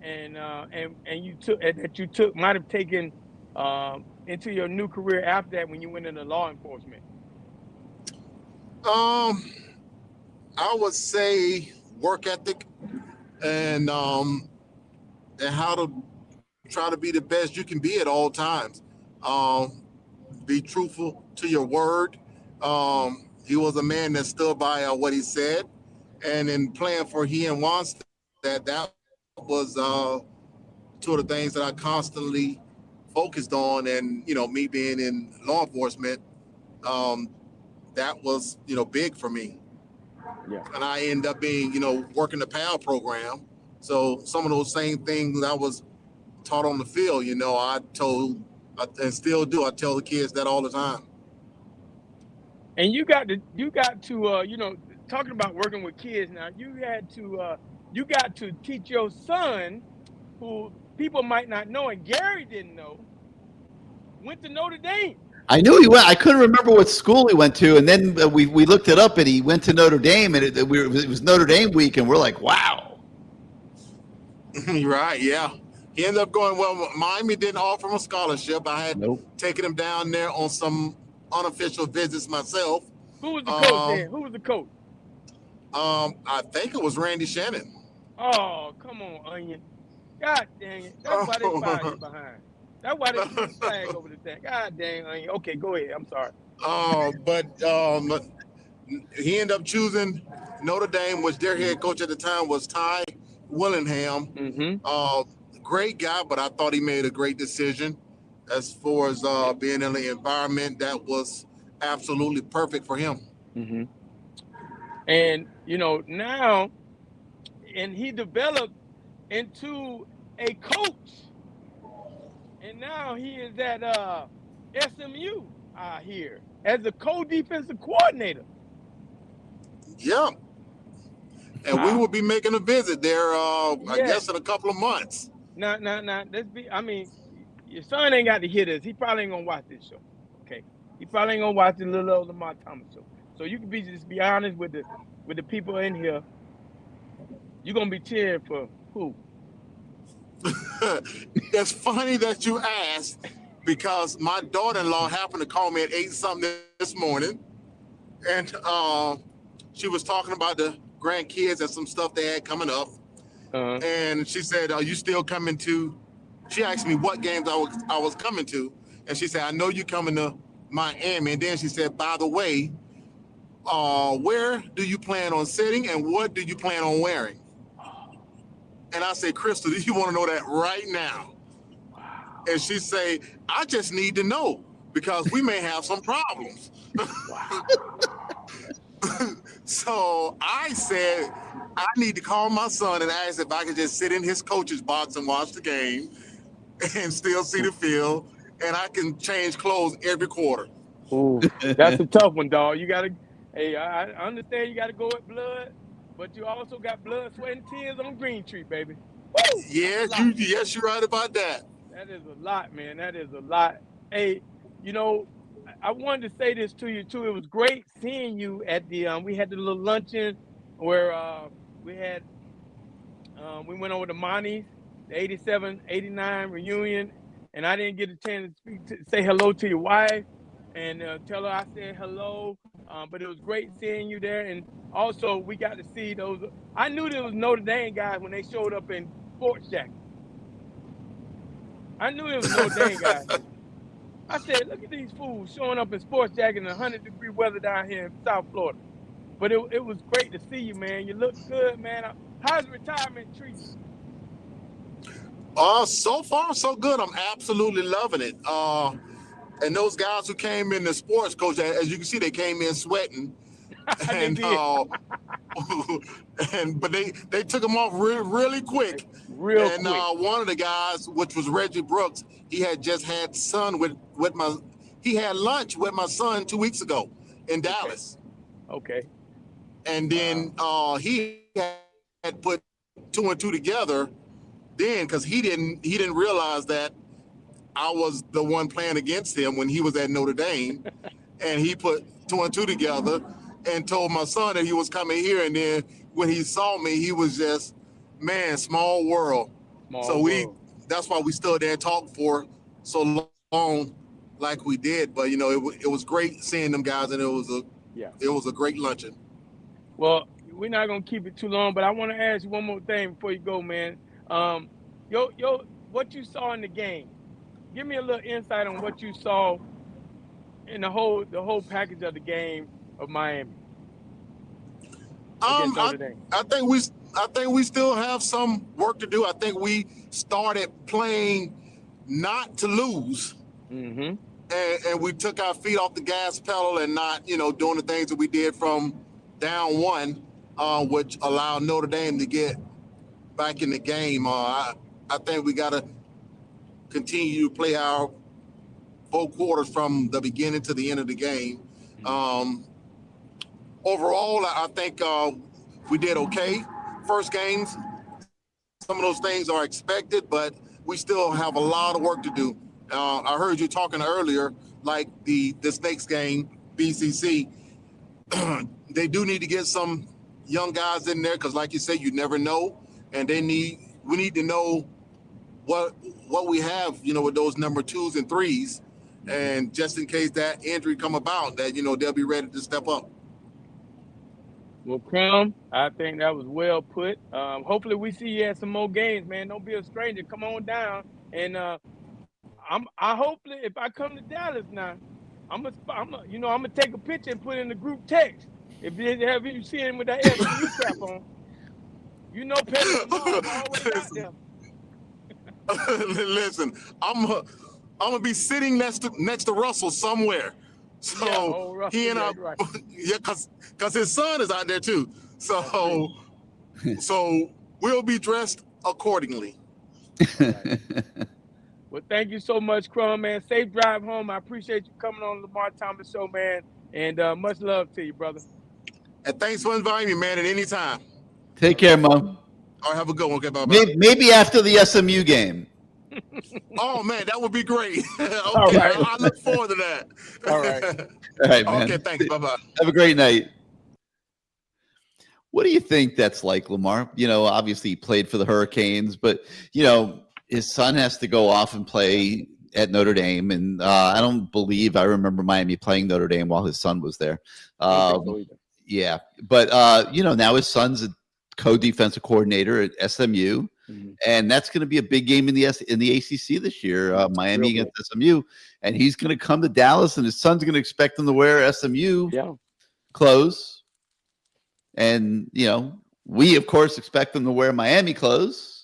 and you might have taken into your new career after that when you went into law enforcement? I would say work ethic and how to try to be the best you can be at all times. Be truthful to your word. He was a man that stood by what he said, and in playing for he and Wants, that was two of the things that I constantly focused on. And me being in law enforcement, that was big for me. Yeah. And I end up being working the PAL program, so some of those same things I was taught on the field, I told, and still do, I tell the kids that all the time. And you got to talking about working with kids now, you got to teach your son, who people might not know and Gary didn't know, went to Notre Dame. I knew he went. I couldn't remember what school he went to, and then we looked it up, and he went to Notre Dame, and it was Notre Dame week, and we're like, wow. Right, yeah. He ended up going, well, Miami didn't offer him a scholarship. I had taken him down there on some unofficial visits myself. Who was the coach then? Who was the coach? I think it was Randy Shannon. Oh, come on, Onion. God dang it. That's why they fired you behind. That's why they threw the flag over the thing. God dang, Onion. Okay, go ahead. I'm sorry. But he ended up choosing Notre Dame, which their head coach at the time was Ty Willingham. Mm-hmm. Great guy, but I thought he made a great decision as far as being in the environment that was absolutely perfect for him. Mm-hmm. And, now, and he developed into a coach. And now he is at SMU here as a co-defensive coordinator. Yeah. And we will be making a visit there, I guess, in a couple of months. Now, your son ain't got to hear this. He probably ain't going to watch this show, okay? He probably ain't going to watch the little old Lamar Thomas show. So you can just be honest with the people in here. You're going to be cheering for who? It's funny that you asked, because my daughter-in-law happened to call me at 8-something this morning, and she was talking about the grandkids and some stuff they had coming up. And she said, are you still coming to, she asked me what games I was coming to, and she said, I know you're coming to Miami. And then she said, by the way, where do you plan on sitting and what do you plan on wearing? And I said, Crystal, do you want to know that right now? And she say, I just need to know because we may have some problems. So I said, I need to call my son and ask if I could just sit in his coach's box and watch the game and still see the field, and I can change clothes every quarter. Ooh, that's a tough one, dog. You got to, I understand you got to go with blood, but you also got blood, sweat, and tears on Green Tree, baby. Woo! Yes, you're right about that. That is a lot, man. That is a lot. Hey, I wanted to say this to you, too. It was great seeing you at the, we had the little luncheon where we went over to Monty's, the 87, 89 reunion, and I didn't get a chance to say hello to your wife and tell her I said hello, but it was great seeing you there. And also, we got to see those. I knew there was Notre Dame guys when they showed up in sports jackets. I knew it was Notre Dame guys. I said, look at these fools showing up in sports jackets in 100-degree weather down here in South Florida. But it was great to see you, man. You look good, man. How's retirement treating you? So far, so good. I'm absolutely loving it. And those guys who came in the sports coach, as you can see, they came in sweating. And but they took them off really quick. Real and quick. One of the guys, which was Reggie Brooks, he had just had he had lunch with my son 2 weeks ago in Dallas. Okay. And then he had put 2 and 2 together then, because he didn't realize that I was the one playing against him when he was at Notre Dame. And he put 2 and 2 together and told my son that he was coming here. And then when he saw me, he was just, man, small world. That's why we stood there and talked for so long like we did. But, it was great seeing them guys, and it was a great luncheon. Well, we're not going to keep it too long, but I want to ask you one more thing before you go, man. What you saw in the game, give me a little insight on what you saw in the whole package of the game of Miami. I think we still have some work to do. I think we started playing not to lose. Mm-hmm. And we took our feet off the gas pedal and not, doing the things that we did from down 1, which allowed Notre Dame to get back in the game. I think we got to continue to play our 4 quarters from the beginning to the end of the game. Overall, I think we did okay. First games, some of those things are expected, but we still have a lot of work to do. I heard you talking earlier, like this next game, BCC, they do need to get some young guys in there because, like you said, you never know, and we need to know what we have, with those number 2s and 3s, and just in case that injury come about, that they'll be ready to step up. Well, Crum, I think that was well put. Hopefully we see you at some more games, man. Don't be a stranger. Come on down, and I hopefully if I come to Dallas now, I'm gonna take a picture and put it in the group text. If you have you see him with that SMU cap on, Petty Lamar always out there. Listen, I'm gonna be sitting next to Russell somewhere. So he and I, because his son is out there too. So we'll be dressed accordingly. Right. Well, thank you so much, Crum, man. Safe drive home. I appreciate you coming on the Lamar Thomas Show, man. And much love to you, brother. And thanks for inviting me, man, at any time. Take care, Mom. All right, have a good one. Okay, bye-bye. Maybe after the SMU game. Oh, man, that would be great. Okay, All right. I look forward to that. All right. All right, man. Okay, thanks. Bye-bye. Have a great night. What do you think that's like, Lamar? Obviously he played for the Hurricanes, but, his son has to go off and play at Notre Dame. And I don't believe I remember Miami playing Notre Dame while his son was there. Yeah. But, now his son's a co-defensive coordinator at SMU. Mm-hmm. And that's going to be a big game in the ACC this year, Miami against SMU. And he's going to come to Dallas, and his son's going to expect him to wear SMU clothes. And, we, of course, expect him to wear Miami clothes.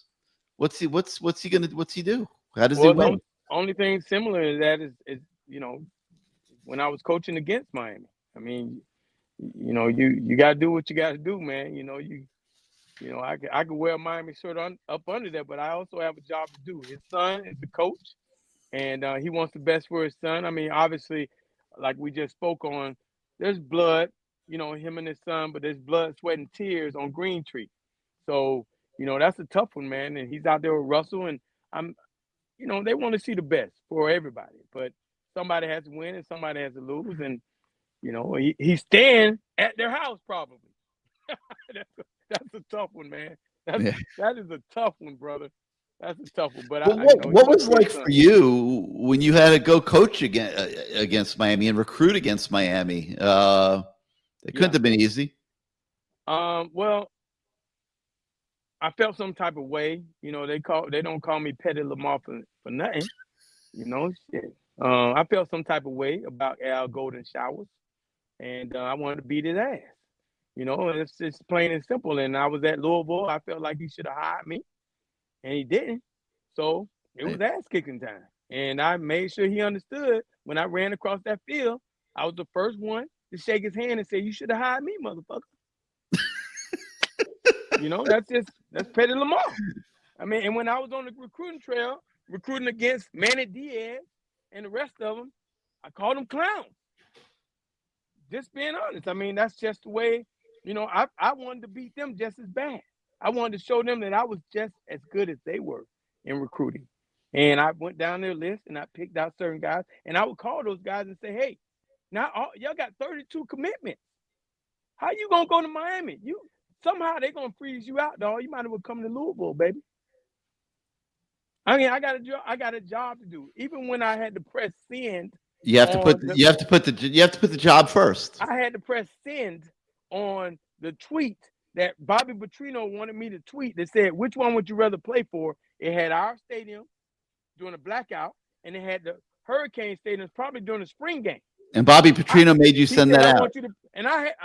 What's he do? How does he win? The only thing similar to that is when I was coaching against Miami. I mean, you got to do what you got to do, man. I could wear a Miami shirt up under there, but I also have a job to do. His son is the coach, and he wants the best for his son. I mean, obviously, like we just spoke on, there's blood, him and his son, but there's blood, sweat, and tears on Green Tree. So, that's a tough one, man. And he's out there with Russell, and they want to see the best for everybody. But somebody has to win and somebody has to lose. And, he's staying at their house probably. That's a tough one, man. That is a tough one, brother. That's a tough one. But what was it like for you when you had to go coach against Miami and recruit against Miami? It couldn't have been easy. Well, I felt some type of way. They don't call me Petty Lamar for nothing. Shit. I felt some type of way about Al Golden Showers, and I wanted to beat his ass. It's just plain and simple. And I was at Louisville. I felt like he should have hired me, and he didn't. So it was ass kicking time. And I made sure he understood when I ran across that field, I was the first one to shake his hand and say, "You should have hired me, motherfucker." That's petty Lamar. I mean, and when I was on the recruiting trail, recruiting against Manny Diaz and the rest of them, I called them clowns. Just being honest. I mean, that's just the way, I wanted to beat them just as bad. I wanted to show them that I was just as good as they were in recruiting. And I went down their list and I picked out certain guys. And I would call those guys and say, "Hey, now y'all got 32 commitments. How you going to go to Miami? Somehow they're going to freeze you out, dog. You might as well come to Louisville, baby." I mean, I got a job to do. Even when I had to press send, you have to put the job first. I had to press send on the tweet that Bobby Petrino wanted me to tweet that said, "Which one would you rather play for?" It had our stadium during a blackout, and it had the Hurricane stadiums probably during the spring game. And Bobby Petrino made you send that out. I want you to, and I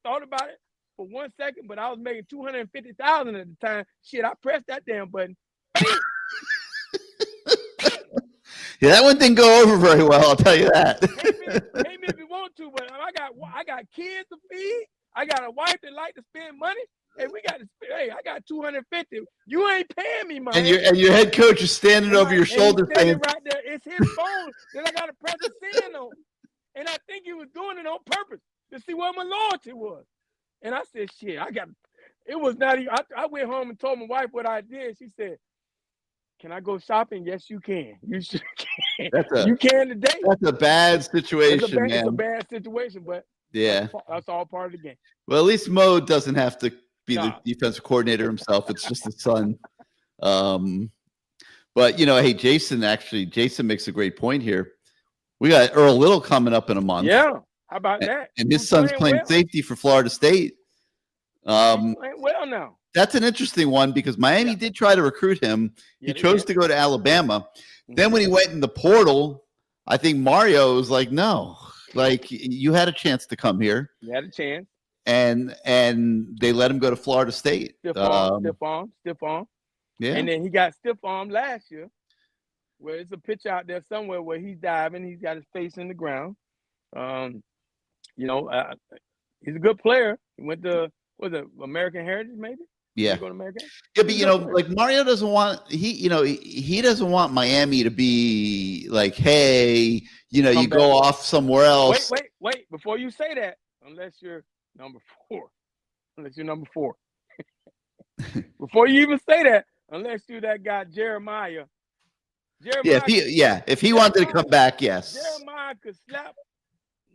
thought about it for 1 second, but I was making $250,000 at the time. Shit, I pressed that damn button. Yeah, that one didn't go over very well. I'll tell you that. Pay me if you want to, but I got kids to feed. I got a wife that like to spend money. Hey, I got $250. You ain't paying me, man. And your head coach is standing over your shoulder saying, right there. It's his phone that I got to press a send on. And I think he was doing it on purpose to see what my loyalty was. And I said, shit, it was not even, I went home and told my wife what I did. She said, "Can I go shopping?" "Yes, you can. You sure can. You can today." That's a bad situation, man. It's a bad situation, but yeah, that's all part of the game. Well, at least Mo doesn't have to be the defensive coordinator himself. It's just his son. But hey, Jason makes a great point here. We got Earl Little coming up in a month. Yeah, how about that? And his son's playing safety for Florida State. Playing well now. That's an interesting one because Miami did try to recruit him. He chose to go to Alabama. Then when he went in the portal, I think Mario was like, "No, like you had a chance to come here. You had a chance." And they let him go to Florida State. Stiff arm. Yeah. And then he got stiff arm last year, where it's a picture out there somewhere where he's diving. He's got his face in the ground. He's a good player. He went to American Heritage, maybe. Yeah. Go to American? Yeah, but like Mario doesn't want he doesn't want Miami to be like, "Hey, you go off somewhere else." Wait! Before you say that, unless you're number 4. Before you even say that, unless you're that guy Jeremiah. If he wanted to come back, yes. Jeremiah could slap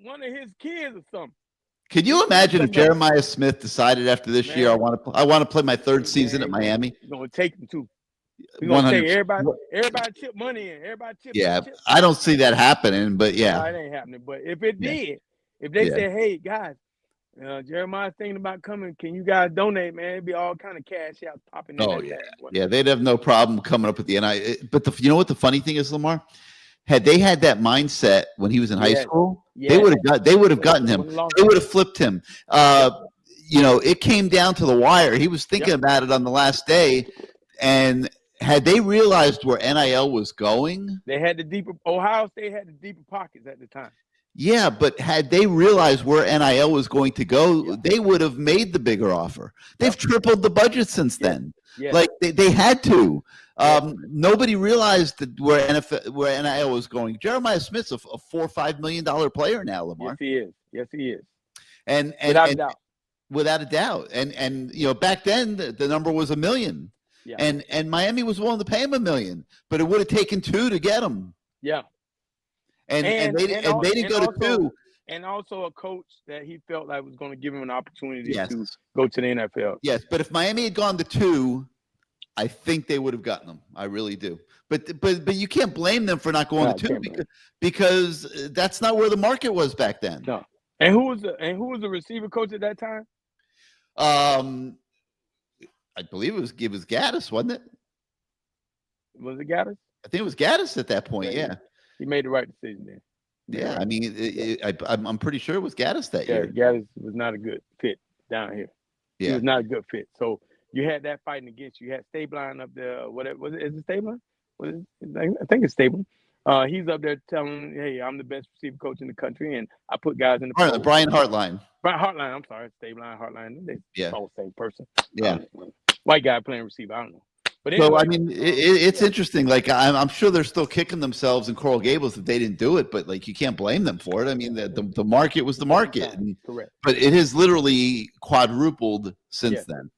one of his kids or something. Could you imagine if Jeremiah Smith decided after this year, I want to play my third season at Miami? He's gonna take him too. He's gonna take everybody chip money in. Everybody chip. Yeah, I don't see that happening, but yeah, no, it ain't happening. But if it did, if they say, "Hey guys, Jeremiah's thinking about coming, can you guys donate, man?" It'd be all kind of cash out popping. Oh yeah, they'd have no problem coming up with the NI. But you know what the funny thing is, Lamar? Had they had that mindset when he was in high school, they would have gotten him. They would have flipped him. It came down to the wire. He was thinking about it on the last day, and had they realized where NIL was going, they had Ohio State had the deeper pockets at the time. Yeah, but had they realized where NIL was going to go, they would have made the bigger offer. They've tripled the budget since then. Like they had to. Nobody realized that where NIL was going. Jeremiah Smith's a $4 or $5 million player now, Lamar. Yes, he is. And without a doubt. And back then the number was $1 million. Yeah. And Miami was willing to pay him $1 million, but it would have taken 2 to get him. Yeah. And they didn't go to 2. And also a coach that he felt like was going to give him an opportunity to go to the NFL. Yes, but if Miami had gone to 2, I think they would have gotten them. I really do. But you can't blame them for not going to 2 because that's not where the market was back then. No. And who was the receiver coach at that time? I believe it was Gaddis, wasn't it? Was it Gaddis? I think it was Gaddis at that point. Yeah. He made the right decision there. Yeah, I mean, I'm pretty sure it was Gaddis that year. Gaddis was not a good fit down here. Yeah. He was not a good fit. So you had that fighting against you. You had Stabline up there. Whatever was it? Is it Stabline? I think it's Stabline. He's up there telling, "Hey, I'm the best receiver coach in the country," and I put guys in the All right, the Brian Hartline. Brian Hartline. I'm sorry, Stabline Hartline. They all the same person. Yeah. White guy playing receiver. I don't know. But So anyway, I mean, it's interesting. Like I'm sure they're still kicking themselves in Coral Gables if they didn't do it, but like you can't blame them for it. I mean, the market was the market, correct. But it has literally quadrupled since then.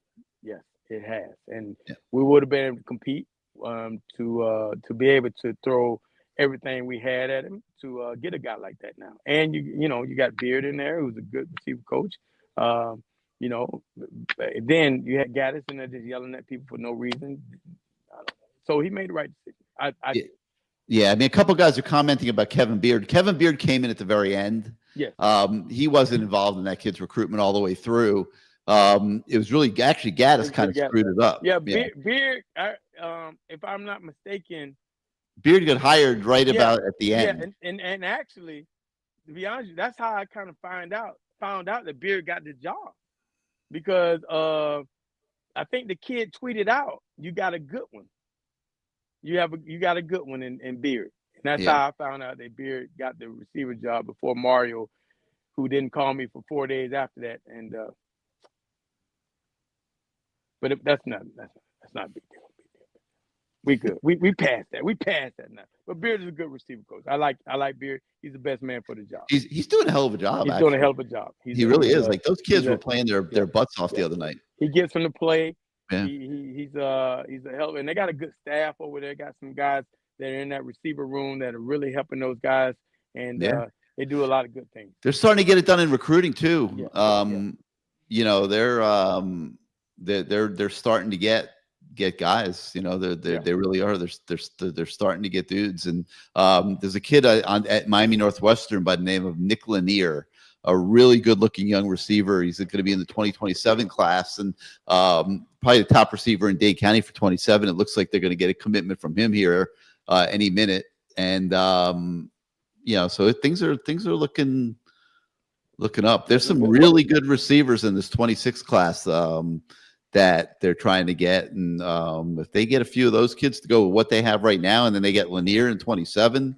Yes, it has, and we would have been able to compete to be able to throw everything we had at him to get a guy like that now. And you got Beard in there, who's a good receiver coach. Then you had Gaddis in there just yelling at people for no reason. So he made the right decision. Yeah, I mean, a couple guys are commenting about Kevin Beard. Kevin Beard came in at the very end. Yes. He wasn't involved in that kid's recruitment all the way through. It was really actually Gaddis kind of screwed it up. Yeah, Beard. If I'm not mistaken, Beard got hired right about at the end. Yeah, and actually, to be honest, with you, that's how I kind of found out that Beard got the job, because I think the kid tweeted out, "You got a good one. You got a good one in Beard," and that's how I found out that Beard got the receiver job before Mario, who didn't call me for 4 days after that. And but that's not a big deal. We good. We passed that. We passed that now. But Beard is a good receiver coach. I like Beard. He's the best man for the job. He's doing a hell of a job. He's doing a hell of a job. He really is. Like those kids were playing their butts off the other night. He gets them to play. Yeah. He's a hell, and they got a good staff over there. Got some guys that are in that receiver room that are really helping those guys, and they do a lot of good things. They're starting to get it done in recruiting too. They're starting to get guys. They really are. They're starting to get dudes. And there's a kid at Miami Northwestern by the name of Nick Lanier, a really good looking young receiver. He's going to be in the 2027 class, and probably the top receiver in Dade County for 27. It looks like they're going to get a commitment from him here any minute. And so things are looking up. There's some really good receivers in this 26 class that they're trying to get. And if they get a few of those kids to go with what they have right now, and then they get Lanier in 27,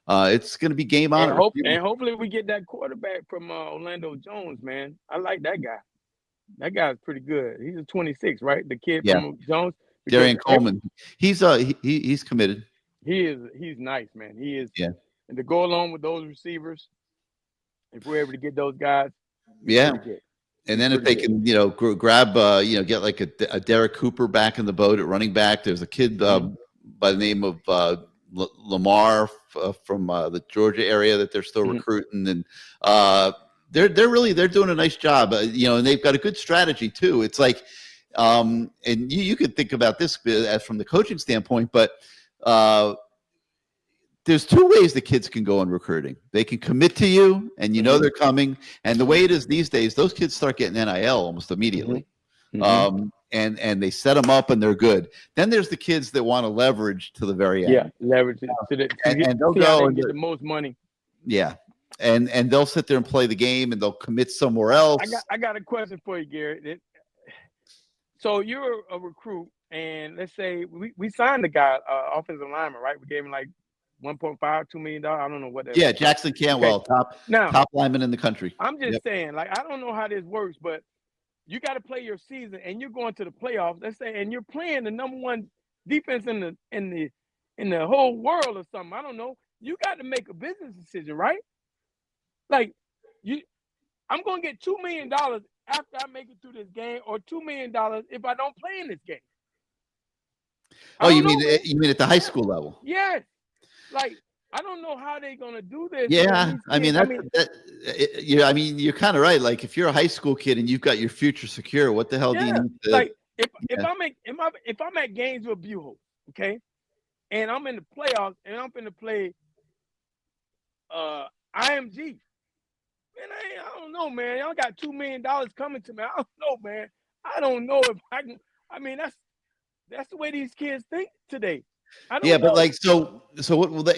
it's going to be game on. And hopefully we get that quarterback from Orlando Jones, man. I like that guy. That guy's pretty good. He's a 26, right? The kid from Jones. Darian Coleman. He's committed. He's nice, man. He is. Yeah. And to go along with those receivers, if we're able to get those guys, and then if they can, grab, get like a Derek Cooper back in the boat at running back. There's a kid by the name of Lamar from the Georgia area that they're still recruiting, and they're doing a nice job. And they've got a good strategy too. It's like, and you could think about this as from the coaching standpoint, but there's two ways the kids can go in recruiting. They can commit to you, and they're coming. And the way it is these days, those kids start getting NIL almost immediately. And they set them up, and they're good. Then there's the kids that want to leverage to the very end. Yeah, leverage it. And they'll go and get the most money. Yeah, and they'll sit there and play the game, and they'll commit somewhere else. I got a question for you, Garrett. So you're a recruit, and let's say we signed the guy, offensive lineman, right? We gave him like $1.5, $2 million. I don't know what that is. Yeah, Jackson Cantwell, top lineman in the country. I'm just saying, like, I don't know how this works, but you got to play your season, and you're going to the playoffs. Let's say, and you're playing the number one defense in the whole world or something. I don't know. You got to make a business decision, right? Like, I'm going to get $2 million after I make it through this game, or $2 million if I don't play in this game. Oh, you mean at the high school level? Yes. Like, I don't know how they're gonna do this. Yeah, you're kind of right. Like, if you're a high school kid and you've got your future secure, what the hell do you need to? Like, if I'm at Gainesville Buell, okay, and I'm in the playoffs and I'm gonna play IMG, man, I don't know, man. Y'all got $2 million coming to me. I don't know, man. I don't know if I can. I mean, that's the way these kids think today. Yeah, but like, so what I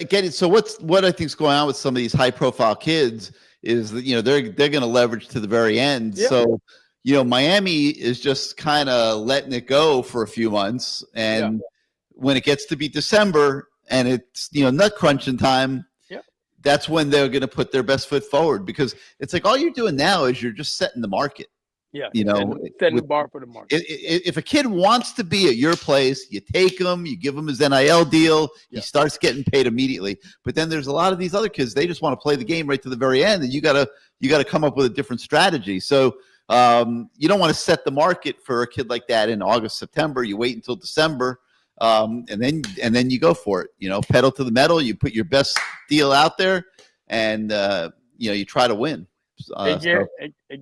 think is going on with some of these high profile kids is that, they're going to leverage to the very end. Yeah. So, Miami is just kind of letting it go for a few months. And when it gets to be December and it's nut crunching time, that's when they're going to put their best foot forward, because it's like all you're doing now is you're just setting the market. Yeah, setting the bar for the market. If a kid wants to be at your place, you take him, you give him his NIL deal, he starts getting paid immediately. But then there's a lot of these other kids, they just want to play the game right to the very end, and you gotta come up with a different strategy. So you don't want to set the market for a kid like that in August, September. You wait until December, and then you go for it. Pedal to the metal. You put your best deal out there, and you try to win. Hey,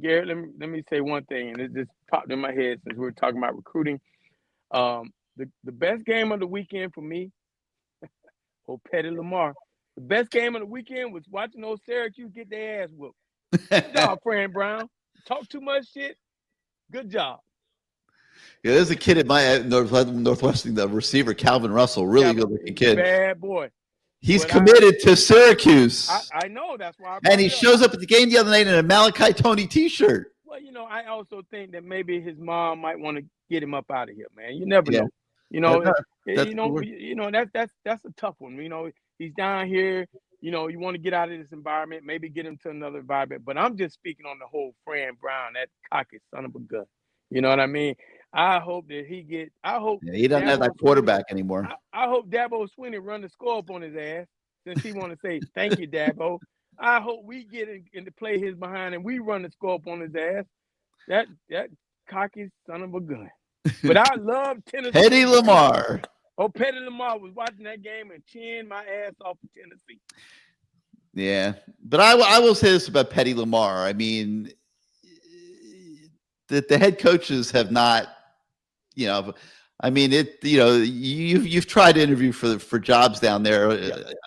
Garrett, let me say one thing, and it just popped in my head since we were talking about recruiting. The best game of the weekend for me, Petty Lamar, the best game of the weekend was watching those Syracuse get their ass whooped. Good job, Fran Brown. Talk too much shit. Good job. Yeah, there's a kid at my Northwestern, the receiver, Calvin Russell, really good-looking kid. Bad boy. He's committed to Syracuse. I know. That's why. And he shows up at the game the other night in a Malachi Tony T-shirt. Well, I also think that maybe his mom might want to get him up out of here, man. You never know. That's a tough one. He's down here. You want to get out of this environment, maybe get him to another environment. But I'm just speaking on the whole Fran Brown, that cocky son of a gun. You know what I mean? I hope that he doesn't have that quarterback anymore. I hope Dabo Swinney run the score up on his ass, since he want to say thank you, Dabo. I hope we get in to play his behind and we run the score up on his ass. That cocky son of a gun. But I love Tennessee. Petty Lamar. Petty Lamar was watching that game and cheering my ass off of Tennessee. Yeah, but I will say this about Petty Lamar. I mean, the head coaches have not. You've tried to interview for jobs down there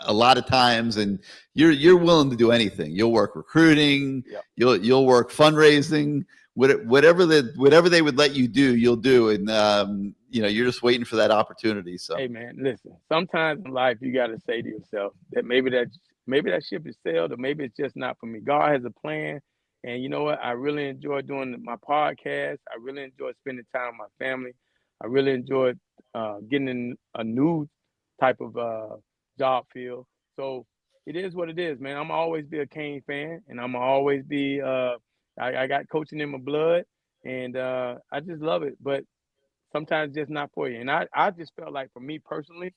a lot of times, and you're willing to do anything. You'll work recruiting, you'll work fundraising, whatever they would let you do, you'll do, and you're just waiting for that opportunity. So hey man, listen, sometimes in life you got to say to yourself that maybe that ship is sailed, or maybe it's just not for me. God has a plan. And you know what? I really enjoy doing my podcast. I really enjoy spending time with my family. I really enjoy getting in a new type of job field. So it is what it is, man. I'm always be a Cane fan, and I'm always be I got coaching in my blood, and I just love it. But sometimes just not for you. And I just felt like, for me personally,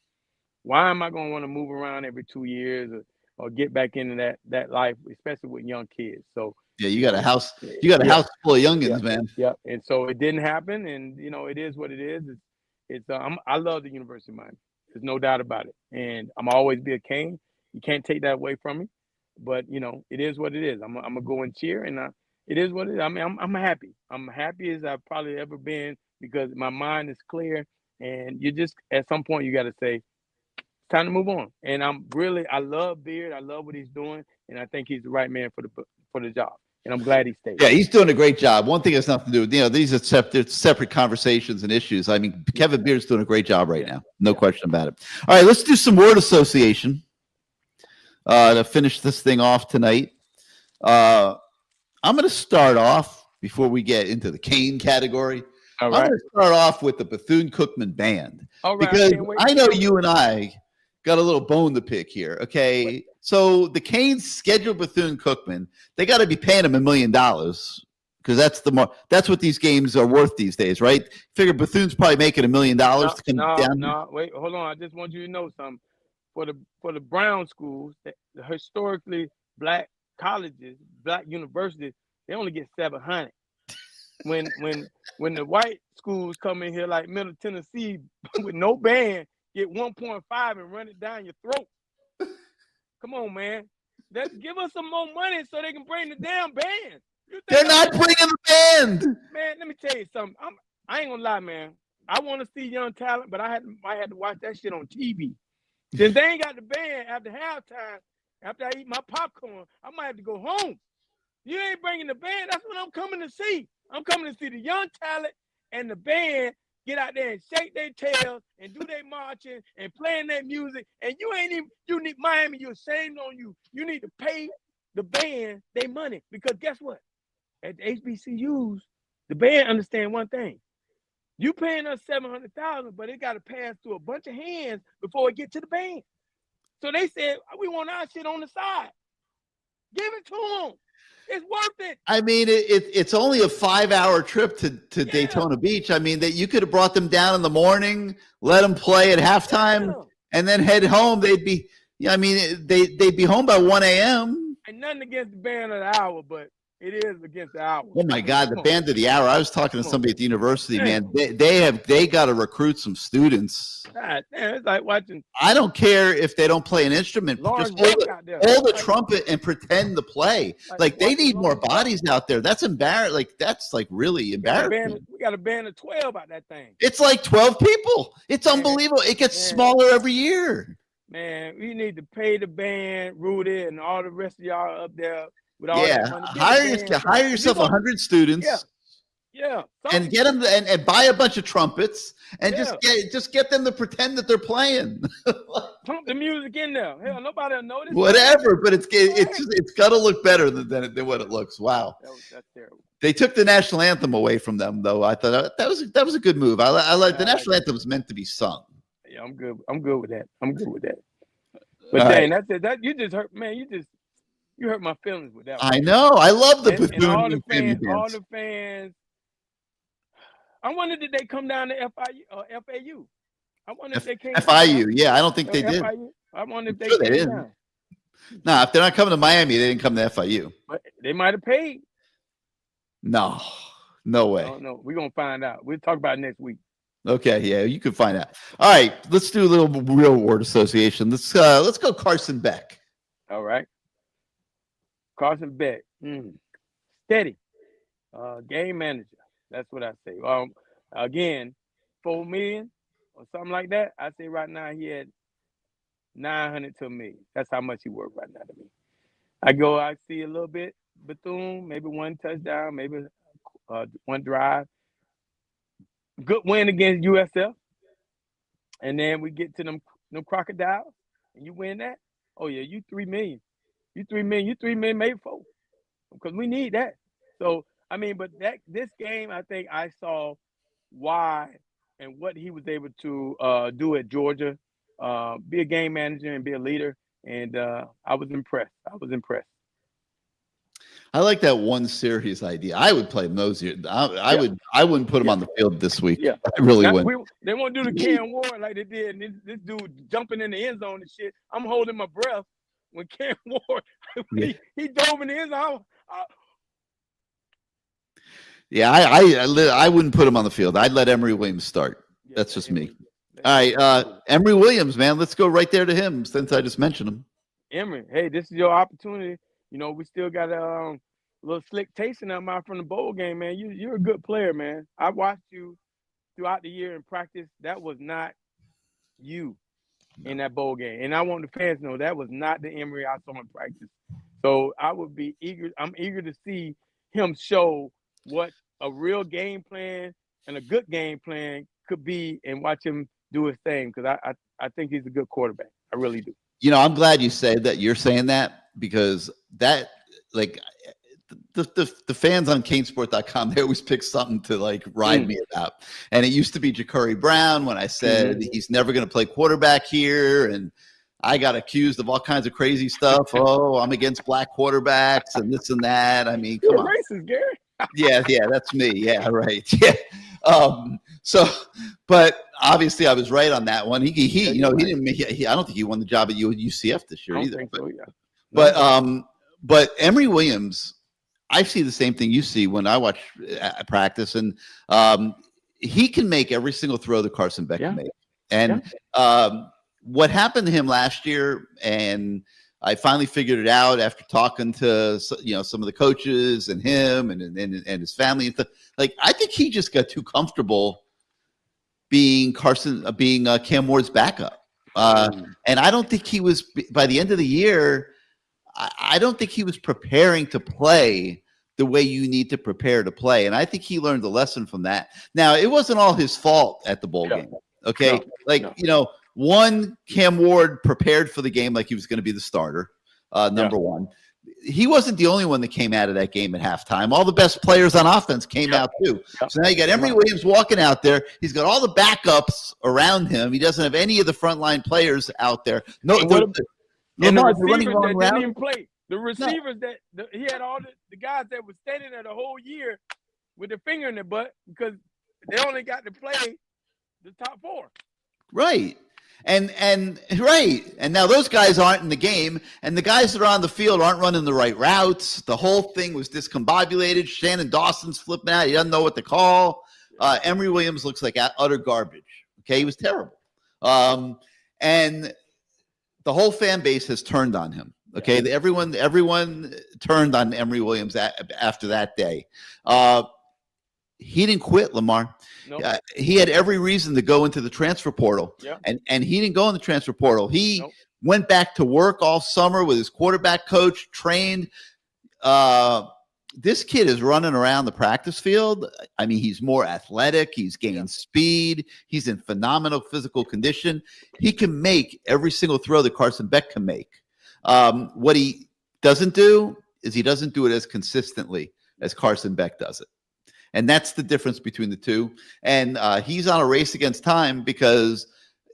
why am I going to want to move around every 2 years or get back into that life, especially with young kids? So yeah, you got a house. You got a house full of youngins, man. Yeah, and so it didn't happen, and it is what it is. I love the University of Miami. There's no doubt about it, and I'm always be a Cane. You can't take that away from me. But it is what it is. I'm gonna go and cheer, and it is what it is. I mean, I'm happy. I'm happy as I've probably ever been, because my mind is clear, and you just at some point you got to say, it's time to move on. And I love Beard. I love what he's doing, and I think he's the right man for the job. And I'm glad he stayed. Yeah, he's doing a great job. One thing has nothing to do with, these are separate conversations and issues. I mean, Kevin Beard's doing a great job right now. No question about it. All right, let's do some word association to finish this thing off tonight. I'm going to start off, before we get into the Cane category. All right. I'm going to start off with the Bethune-Cookman Band. All right, because I know you and I got a little bone to pick here, okay? So the Canes scheduled Bethune-Cookman. They got to be paying him $1 million, because that's what these games are worth these days, right? Figure Bethune's probably making $1 million to come down. No, wait, hold on. I just want you to know something. For the Brown schools, the historically black colleges, black universities, they only get $700. When the white schools come in here like Middle Tennessee with no band, get 1.5 and run it down your throat. Come on, man. Let's give us some more money so they can bring the damn band. They're not bringing the band. Man, let me tell you something. I ain't gonna lie, man. I want to see young talent, but I had to watch that shit on TV. Since they ain't got the band after halftime, after I eat my popcorn, I might have to go home. You ain't bringing the band. That's what I'm coming to see. I'm coming to see the young talent and the band get out there and shake their tails and do their marching and playing their music. And you need Miami, you're ashamed on you. You need to pay the band their money, because guess what? At the HBCUs, the band understand one thing. You paying us $700,000, but it got to pass through a bunch of hands before it get to the band. So they said, we want our shit on the side. Give it to them. It's worth it. I mean, it's only a 5-hour trip to Daytona Beach. I mean, that you could have brought them down in the morning, let them play at halftime, and then head home. They'd be home by 1 a.m. And nothing against the band of the hour, but it is against the hour. Oh my God, the band of the hour! I was talking to somebody at the university, man. They got to recruit some students. God damn, it's like watching. I don't care if they don't play an instrument. Just hold the trumpet and pretend to play. Like they need more bodies out there. That's embarrassing. Like that's like really embarrassing. We got a band of 12 out that thing. It's like 12 people. It's unbelievable. It gets smaller every year. Man, we need to pay the band, Rudy, and all the rest of y'all up there with all that money. Hire yourself 100 students. Yeah. And get them and buy a bunch of trumpets and just get them to pretend that they're playing. Pump the music in there. Hell, nobody will notice. Whatever, but it's got to look better than what it looks. Wow. That's terrible. They took the national anthem away from them, though. I thought that was a good move. I like the national anthem was meant to be sung. Yeah, I'm good. I'm good with that. But dang, that's it. That you just hurt, man. You hurt my feelings with that one. I know. I love the and all the fans. I wonder did they come down to FAU? I wonder if they came. FIU, yeah. I don't think they did. I wonder if they didn't. down. No, if they're not coming to Miami, they didn't come to FIU. But they might have paid. No way. No, we're gonna find out. We'll talk about it next week. Okay, yeah, you can find out. All right, let's do a little real word association. Let's go Carson Beck. All right. Carson Beck. Steady. Game manager. That's what I say. Again, $4 million or something like that. I say right now he had 900 to $1 million. That's how much he worked right now to me. I see a little bit Bethune, maybe one touchdown, maybe one drive. Good win against USF. And then we get to them Crocodiles and you win that. Oh yeah, you $3 million. You $3 million, maybe $4 million. Because we need that. So I mean, but this game, I think I saw why and what he was able to do at Georgia, be a game manager and be a leader. And I was impressed. I like that one series idea. I would play him those years. I wouldn't put him on the field this week. Yeah, I really wouldn't. They won't do the Cam Ward like they did. And this dude jumping in the end zone and shit. I'm holding my breath when Cam Ward he dove in the end zone. Yeah, I wouldn't put him on the field. I'd let Emory Williams start. Yeah, that's just me. All right, Emory Williams, man. Let's go right there to him since I just mentioned him. Emory, hey, this is your opportunity. You know, we still got a little slick tasting of mine from the bowl game, man. You're a good player, man. I watched you throughout the year in practice. That was not you in that bowl game. And I want the fans to know that was not the Emory I saw in practice. So I would be eager. I'm eager to see him show what a real game plan and a good game plan could be and watch him do his thing because I think he's a good quarterback. I really do. You know, I'm glad you said that. You're saying that because that, like, the fans on CaneSport.com, they always pick something to like ride me about. And it used to be Ja'Cory Brown when I said he's never going to play quarterback here, and I got accused of all kinds of crazy stuff. Oh, I'm against black quarterbacks and this and that. I mean, come on. Racist, Gary. Yeah, that's me. Yeah, right. Yeah. So, but obviously, I was right on that one. He you know, he didn't make. I don't think he won the job at UCF this year either. But, so, yeah. But Emory Williams, I see the same thing you see when I watch practice, and he can make every single throw that Carson Beck can make. And what happened to him last year, and I finally figured it out after talking to some of the coaches and him and his family and stuff. Like, I think he just got too comfortable being Cam Ward's backup, and I don't think he was by the end of the year. I don't think he was preparing to play the way you need to prepare to play, and I think he learned a lesson from that. Now, it wasn't all his fault at the bowl game. Okay, one, Cam Ward prepared for the game like he was going to be the starter, number one. He wasn't the only one that came out of that game at halftime. All the best players on offense came out too. So now you got Emory Williams walking out there. He's got all the backups around him. He doesn't have any of the frontline players out there. No, And the Lamar, they're running receivers wrong that didn't routes. even play. The receivers he had all the guys that were standing there the whole year with their finger in their butt because they only got to play the top 4. Right. And right. And now those guys aren't in the game, and the guys that are on the field aren't running the right routes. The whole thing was discombobulated. Shannon Dawson's flipping out. He doesn't know what to call. Emory Williams looks like utter garbage. Okay, he was terrible. And the whole fan base has turned on him. Okay, everyone turned on Emory Williams after that day. He didn't quit, Lamar. Nope. He had every reason to go into the transfer portal, and he didn't go in the transfer portal. He went back to work all summer with his quarterback coach, trained. This kid is running around the practice field. I mean, he's more athletic. He's gaining speed. He's in phenomenal physical condition. He can make every single throw that Carson Beck can make. What he doesn't do is he doesn't do it as consistently as Carson Beck does it. And that's the difference between the two. And he's on a race against time, because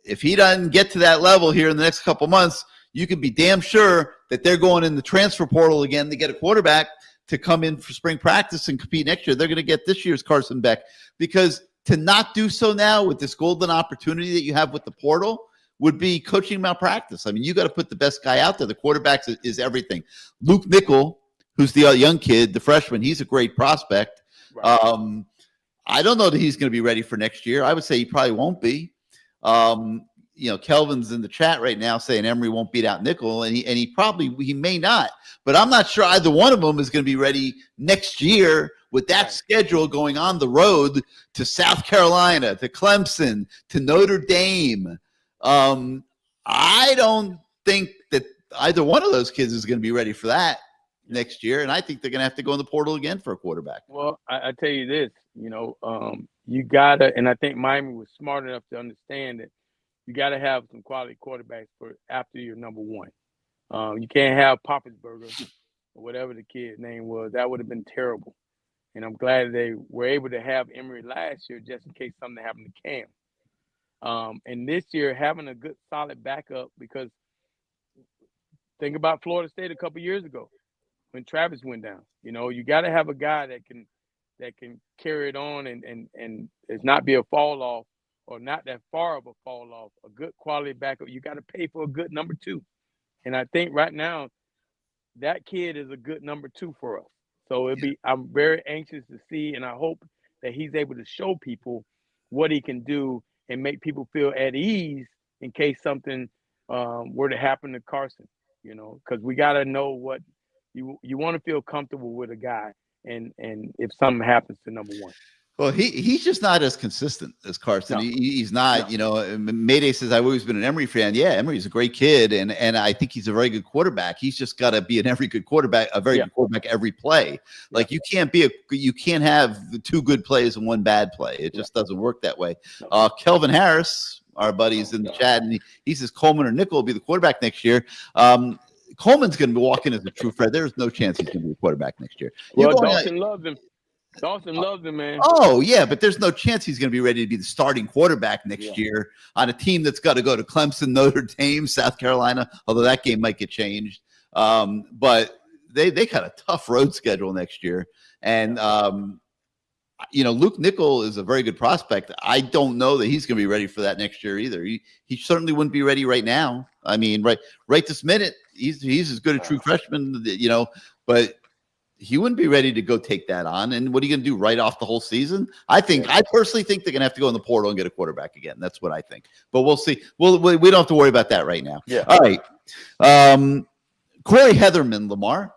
if he doesn't get to that level here in the next couple months, you can be damn sure that they're going in the transfer portal again to get a quarterback to come in for spring practice and compete next year. They're going to get this year's Carson Beck, because to not do so now with this golden opportunity that you have with the portal would be coaching malpractice. I mean, you got to put the best guy out there. The quarterback is everything. Luke Nickel, who's the young kid, the freshman, he's a great prospect. Right. I don't know that he's going to be ready for next year. I would say he probably won't be. Kelvin's in the chat right now saying Emory won't beat out Nickel, and he may not. But I'm not sure either one of them is going to be ready next year with that schedule going on the road to South Carolina, to Clemson, to Notre Dame. I don't think that either one of those kids is going to be ready for that next year, and I think they're going to have to go in the portal again for a quarterback. Well, I tell you this, you gotta, and I think Miami was smart enough to understand that you got to have some quality quarterbacks for after you're number one. You can't have Poppensberger or whatever the kid's name was. That would have been terrible. And I'm glad they were able to have Emory last year just in case something happened to Cam. And this year, having a good, solid backup, because think about Florida State a couple years ago when Travis went down. You got to have a guy that can carry it on and it's not be a fall off, or not that far of a fall off. A good quality backup. You got to pay for a good number 2. And I think right now that kid is a good number 2 for us. So I'm very anxious to see, and I hope that he's able to show people what he can do and make people feel at ease in case something were to happen to Carson, because we got to know what you want to feel comfortable with a guy. And if something happens to number 1. Well, he's just not as consistent as Carson. No. He's not, Mayday says, I've always been an Emory fan. Yeah, Emory's a great kid, and I think he's a very good quarterback. He's just got to be a very good quarterback every play. Like you can't have 2 good plays and 1 bad play. It just doesn't work that way. Kelvin Harris, our buddy's in the chat, and he says Coleman or Nickel will be the quarterback next year. Coleman's going to be walking as a true friend. There's no chance he's going to be a quarterback next year. Well, Dawson loves him. Dawson loves him, man. Oh, yeah, but there's no chance he's going to be ready to be the starting quarterback next year on a team that's got to go to Clemson, Notre Dame, South Carolina, although that game might get changed. But they got a tough road schedule next year. And, Luke Nickel is a very good prospect. I don't know that he's going to be ready for that next year either. He certainly wouldn't be ready right now. I mean, right this minute, he's as good a true freshman, but he wouldn't be ready to go take that on. And what are you going to do, right off the whole season? I personally think they're going to have to go in the portal and get a quarterback again. That's what I think. But we'll see. We don't have to worry about that right now. Yeah. All right. Corey Heatherman, Lamar.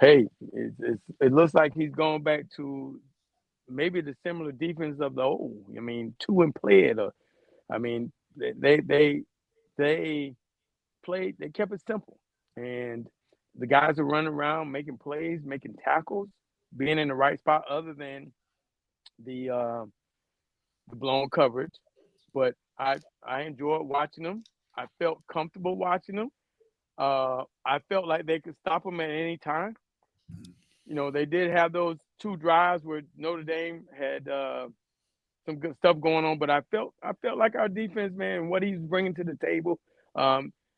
Hey, it looks like he's going back to maybe the similar defense of the old. I mean, 2 and play it. I mean, they played. They kept it simple, and the guys are running around, making plays, making tackles, being in the right spot, other than the blown coverage. But I enjoyed watching them. I felt comfortable watching them. I felt like they could stop them at any time. They did have those 2 drives where Notre Dame had some good stuff going on, but I felt like our defense, man, what he's bringing to the table.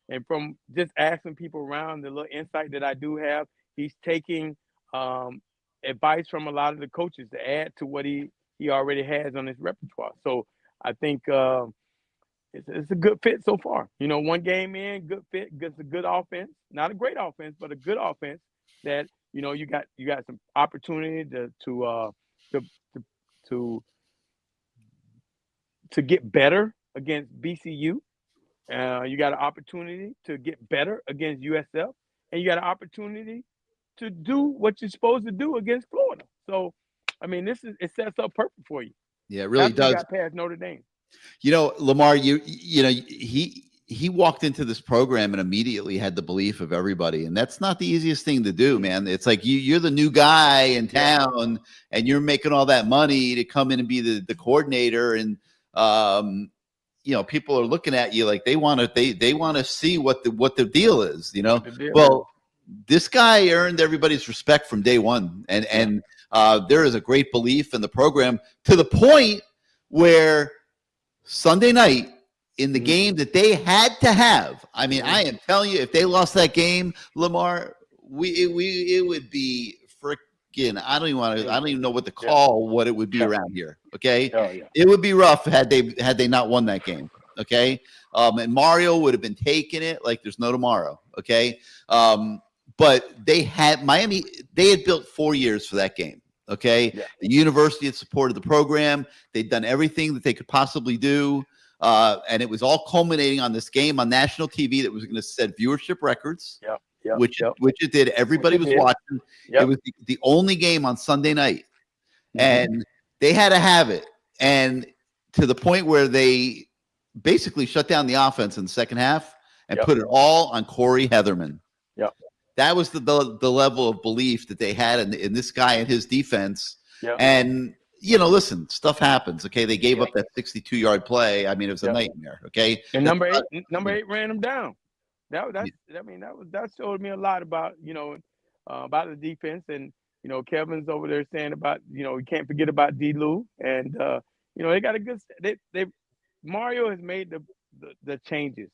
And from just asking people around, the little insight that I do have, he's taking advice from a lot of the coaches to add to what he already has on his repertoire. So I think it's a good fit so far. One game in, good fit, gets a good offense, not a great offense, but a good offense that you got some opportunity to get better against BCU. You got an opportunity to get better against USF, and you got an opportunity to do what you're supposed to do against Florida. So, I mean, it sets up perfect for you. Yeah, it really does. You got past Notre Dame. Lamar, he walked into this program and immediately had the belief of everybody, and that's not the easiest thing to do, man. It's like you're the new guy in town, and you're making all that money to come in and be the coordinator, and people are looking at you like they want to see what the deal is. Well, this guy earned everybody's respect from day one, and there is a great belief in the program to the point where Sunday night in the game that they had to have. I mean, I am telling you, if they lost that game, Lamar, it would be freaking. I don't even know what to call what it would be around here. Okay, it would be rough had they not won that game. Okay, and Mario would have been taking it like there's no tomorrow. Okay, but they had Miami. They had built 4 years for that game. Okay, the university had supported the program. They'd done everything that they could possibly do. And it was all culminating on this game on national TV that was going to set viewership records, which it did. Everybody was watching. It was the only game on Sunday night, and they had to have it. And to the point where they basically shut down the offense in the second half and put it all on Corey Heatherman. That was the level of belief that they had in this guy and his defense. And listen, stuff happens. Okay, they gave up that 62-yard play. I mean, it was a nightmare. Okay, and number eight ran him down. That showed me a lot about about the defense, and Kevin's over there saying about you can't forget about D-Lou, and they got a good. Mario has made the changes,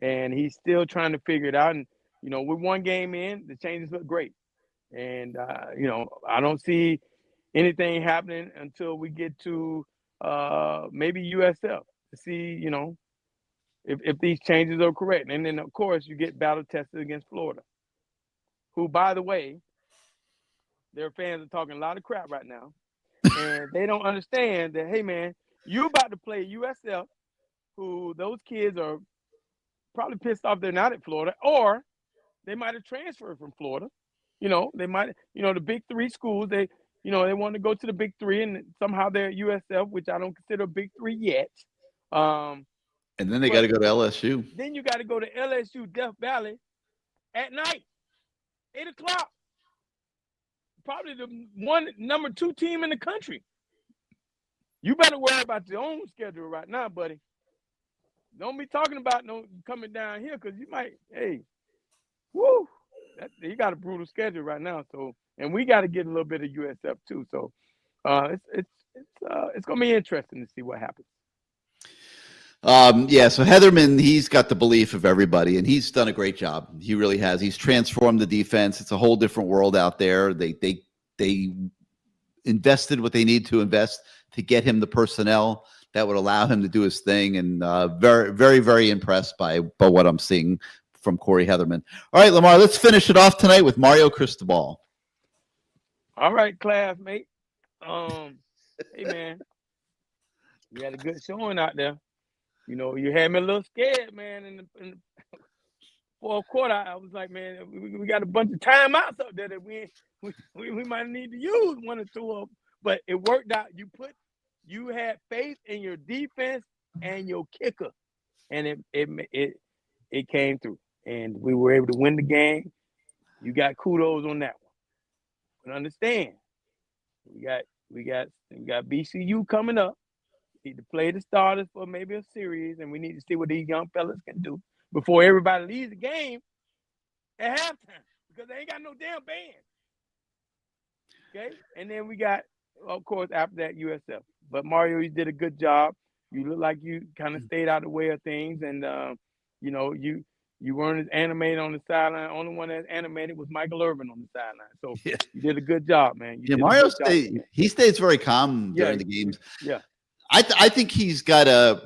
and he's still trying to figure it out. And with one game in, the changes look great, and I don't see anything happening until we get to maybe USF to see, if these changes are correct. And then, of course, you get battle tested against Florida, who, by the way, their fans are talking a lot of crap right now. And they don't understand that, hey, man, you're about to play USF, who those kids are probably pissed off they're not at Florida, or they might have transferred from Florida. They might, the big three schools, they want to go to the big three, and somehow they're at USF, which I don't consider a big three yet. And then they got to go to LSU. Then you got to go to LSU Death Valley at night, 8:00. Probably the number 2 team in the country. You better worry about your own schedule right now, buddy. Don't be talking about coming down here, because you might, you got a brutal schedule right now. So, and we got to get a little bit of USF too. So, it's gonna be interesting to see what happens. So Heatherman, he's got the belief of everybody, and he's done a great job. He really has. He's transformed the defense. It's a whole different world out there. They invested what they need to invest to get him the personnel that would allow him to do his thing, and very, very, very impressed by what I'm seeing from Corey Heatherman. All right, Lamar, let's finish it off tonight with Mario Cristobal. All right, classmate. Hey, man, you had a good showing out there. You had me a little scared, man. In the fourth quarter, I was like, man, we got a bunch of timeouts up there that we might need to use one or two of them. But it worked out. You had faith in your defense and your kicker, and it came through, and we were able to win the game. You got kudos on that one. But understand, we got BCU coming up. We need to play the starters for maybe a series, and we need to see what these young fellas can do before everybody leaves the game at halftime, because they ain't got no damn band. Okay, and then we got, of course, after that, USF. But Mario, you did a good job. You look like you kind of stayed out of the way of things, and you You weren't as animated on the sideline. Only one that's animated was Michael Irvin on the sideline. So you did a good job, man. Mario stays very calm during the games. Yeah. I think he's got a,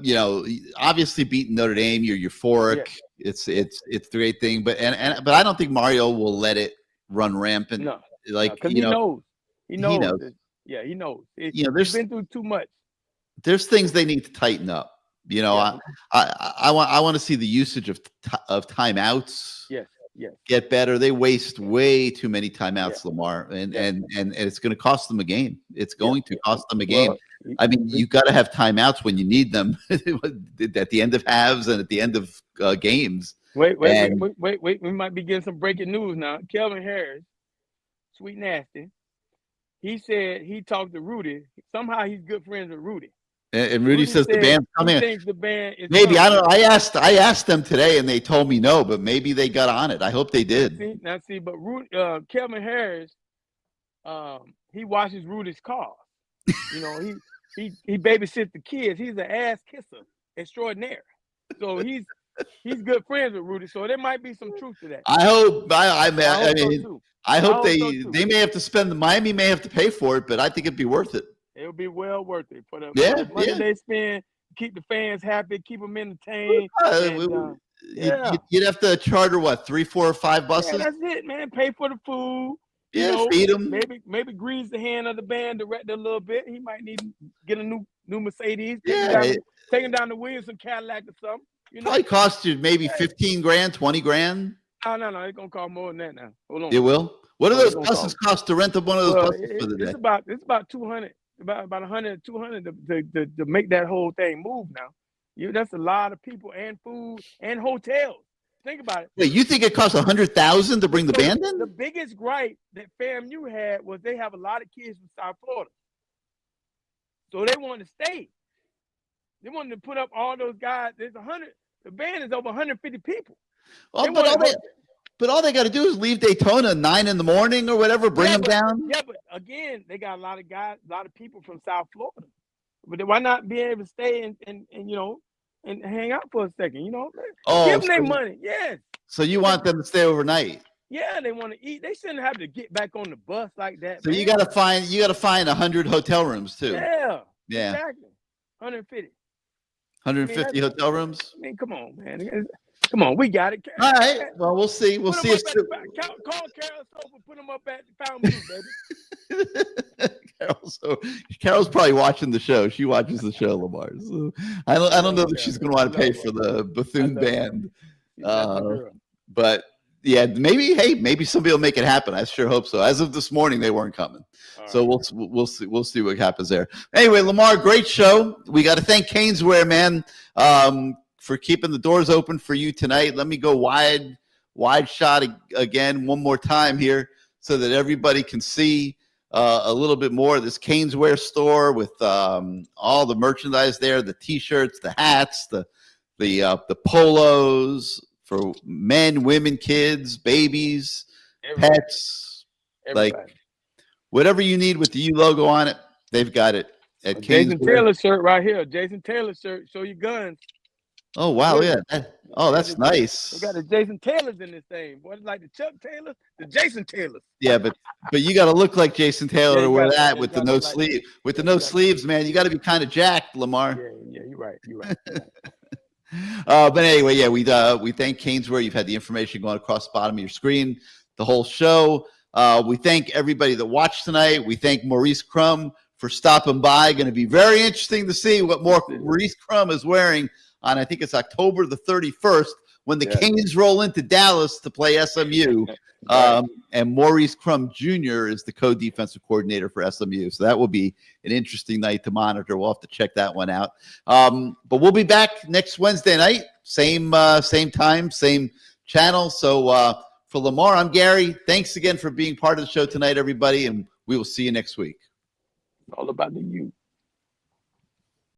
obviously beating Notre Dame, you're euphoric. Yeah. It's the great thing, but I don't think Mario will let it run rampant. No, because he knows. He knows. Yeah, he knows. He's been through too much. There's things they need to tighten up. I want to see the usage of timeouts. Yes. Get better. They waste way too many timeouts, Lamar, and it's going to cost them a game. It's going to cost them a game. Well, I mean, you got to have timeouts when you need them at the end of halves and at the end of games. Wait. We might be getting some breaking news now. Kelvin Harris, Sweet Nasty, he said he talked to Rudy. Somehow he's good friends with Rudy. And Rudy says the band's coming. The band is maybe coming. I don't know. I asked them today, and they told me no, but maybe they got on it. I hope they did. But Kelvin Harris, he washes Rudy's car. He babysits the kids. He's an ass kisser extraordinaire. So he's good friends with Rudy. So there might be some truth to that. I hope. I hope they may have to spend. Miami may have to pay for it, but I think it'd be worth it. It'll be well worth it for the money they spend. Keep the fans happy, keep them entertained. You'd have to charter 3, 4, or 5 buses. Yeah, that's it, man. Pay for the food. Feed them. Maybe grease the hand of the band director a little bit. He might need to get a new Mercedes. Take him down to Williamson Cadillac or something. Probably cost you maybe $15,000, $20,000. No, it's gonna cost more than that now. Hold on. It will. What do those buses cost to rent up one of those buses for the day? It's about 200. About 100, 200 to make that whole thing move now. That's a lot of people and food and hotels. Think about it. Wait, you think it costs $100,000 to bring the band in? The biggest gripe that FAMU had was they have a lot of kids from South Florida. So they wanted to stay. They wanted to put up all those guys. The band is over 150 people. Well, but all they got to do is leave Daytona at 9 in the morning or whatever, bring them down. Yeah, but again, they got a lot of people from South Florida. But why not be able to stay and hang out for a second? Give them their money. Yes. So you want them to stay overnight? Yeah, they want to eat. They shouldn't have to get back on the bus like that. So you got to find 100 hotel rooms too. Yeah. Exactly. 150. 150 hotel rooms. I mean, come on, man. Come on, we got it. All right. Well, we'll see. We'll see. Call Carol Sofa, put them up at the Fountain View, baby. Carol's probably watching the show. She watches the show, Lamar. So I don't know that she's going to want to pay for the Bethune band. But yeah, maybe somebody will make it happen. I sure hope so. As of this morning, they weren't coming. So we'll see what happens there. Anyway, Lamar, great show. We got to thank Caneswear, man, for keeping the doors open for you tonight. Let me go wide shot again one more time here so that everybody can see a little bit more of this Caneswear store with all the merchandise there, the T-shirts, the hats, the polos for men, women, kids, babies, pets, everybody. Like whatever you need with the U logo on it, they've got it at Jason Caneswear. Taylor shirt right here. Jason Taylor shirt. Show your guns. Oh, wow. Yeah. That's nice. We got the Jason Taylors in this thing. Boy, it's like the Chuck Taylors, the Jason Taylors. Yeah, but you got to look like Jason Taylor to wear that with the no sleeve. With the no sleeves, man, you got to be kind of jacked, Lamar. Yeah, you're right. But anyway, yeah, we thank Caneswear. You've had the information going across the bottom of your screen the whole show. We thank everybody that watched tonight. We thank Maurice Crumb for stopping by. Going to be very interesting to see what Maurice Crumb is wearing on, I think it's October the 31st, when the Canes roll into Dallas to play SMU. And Maurice Crumb Jr. is the co-defensive coordinator for SMU. So that will be an interesting night to monitor. We'll have to check that one out. But we'll be back next Wednesday night, same time, same channel. So for Lamar, I'm Gary. Thanks again for being part of the show tonight, everybody, and we will see you next week. All about the youth.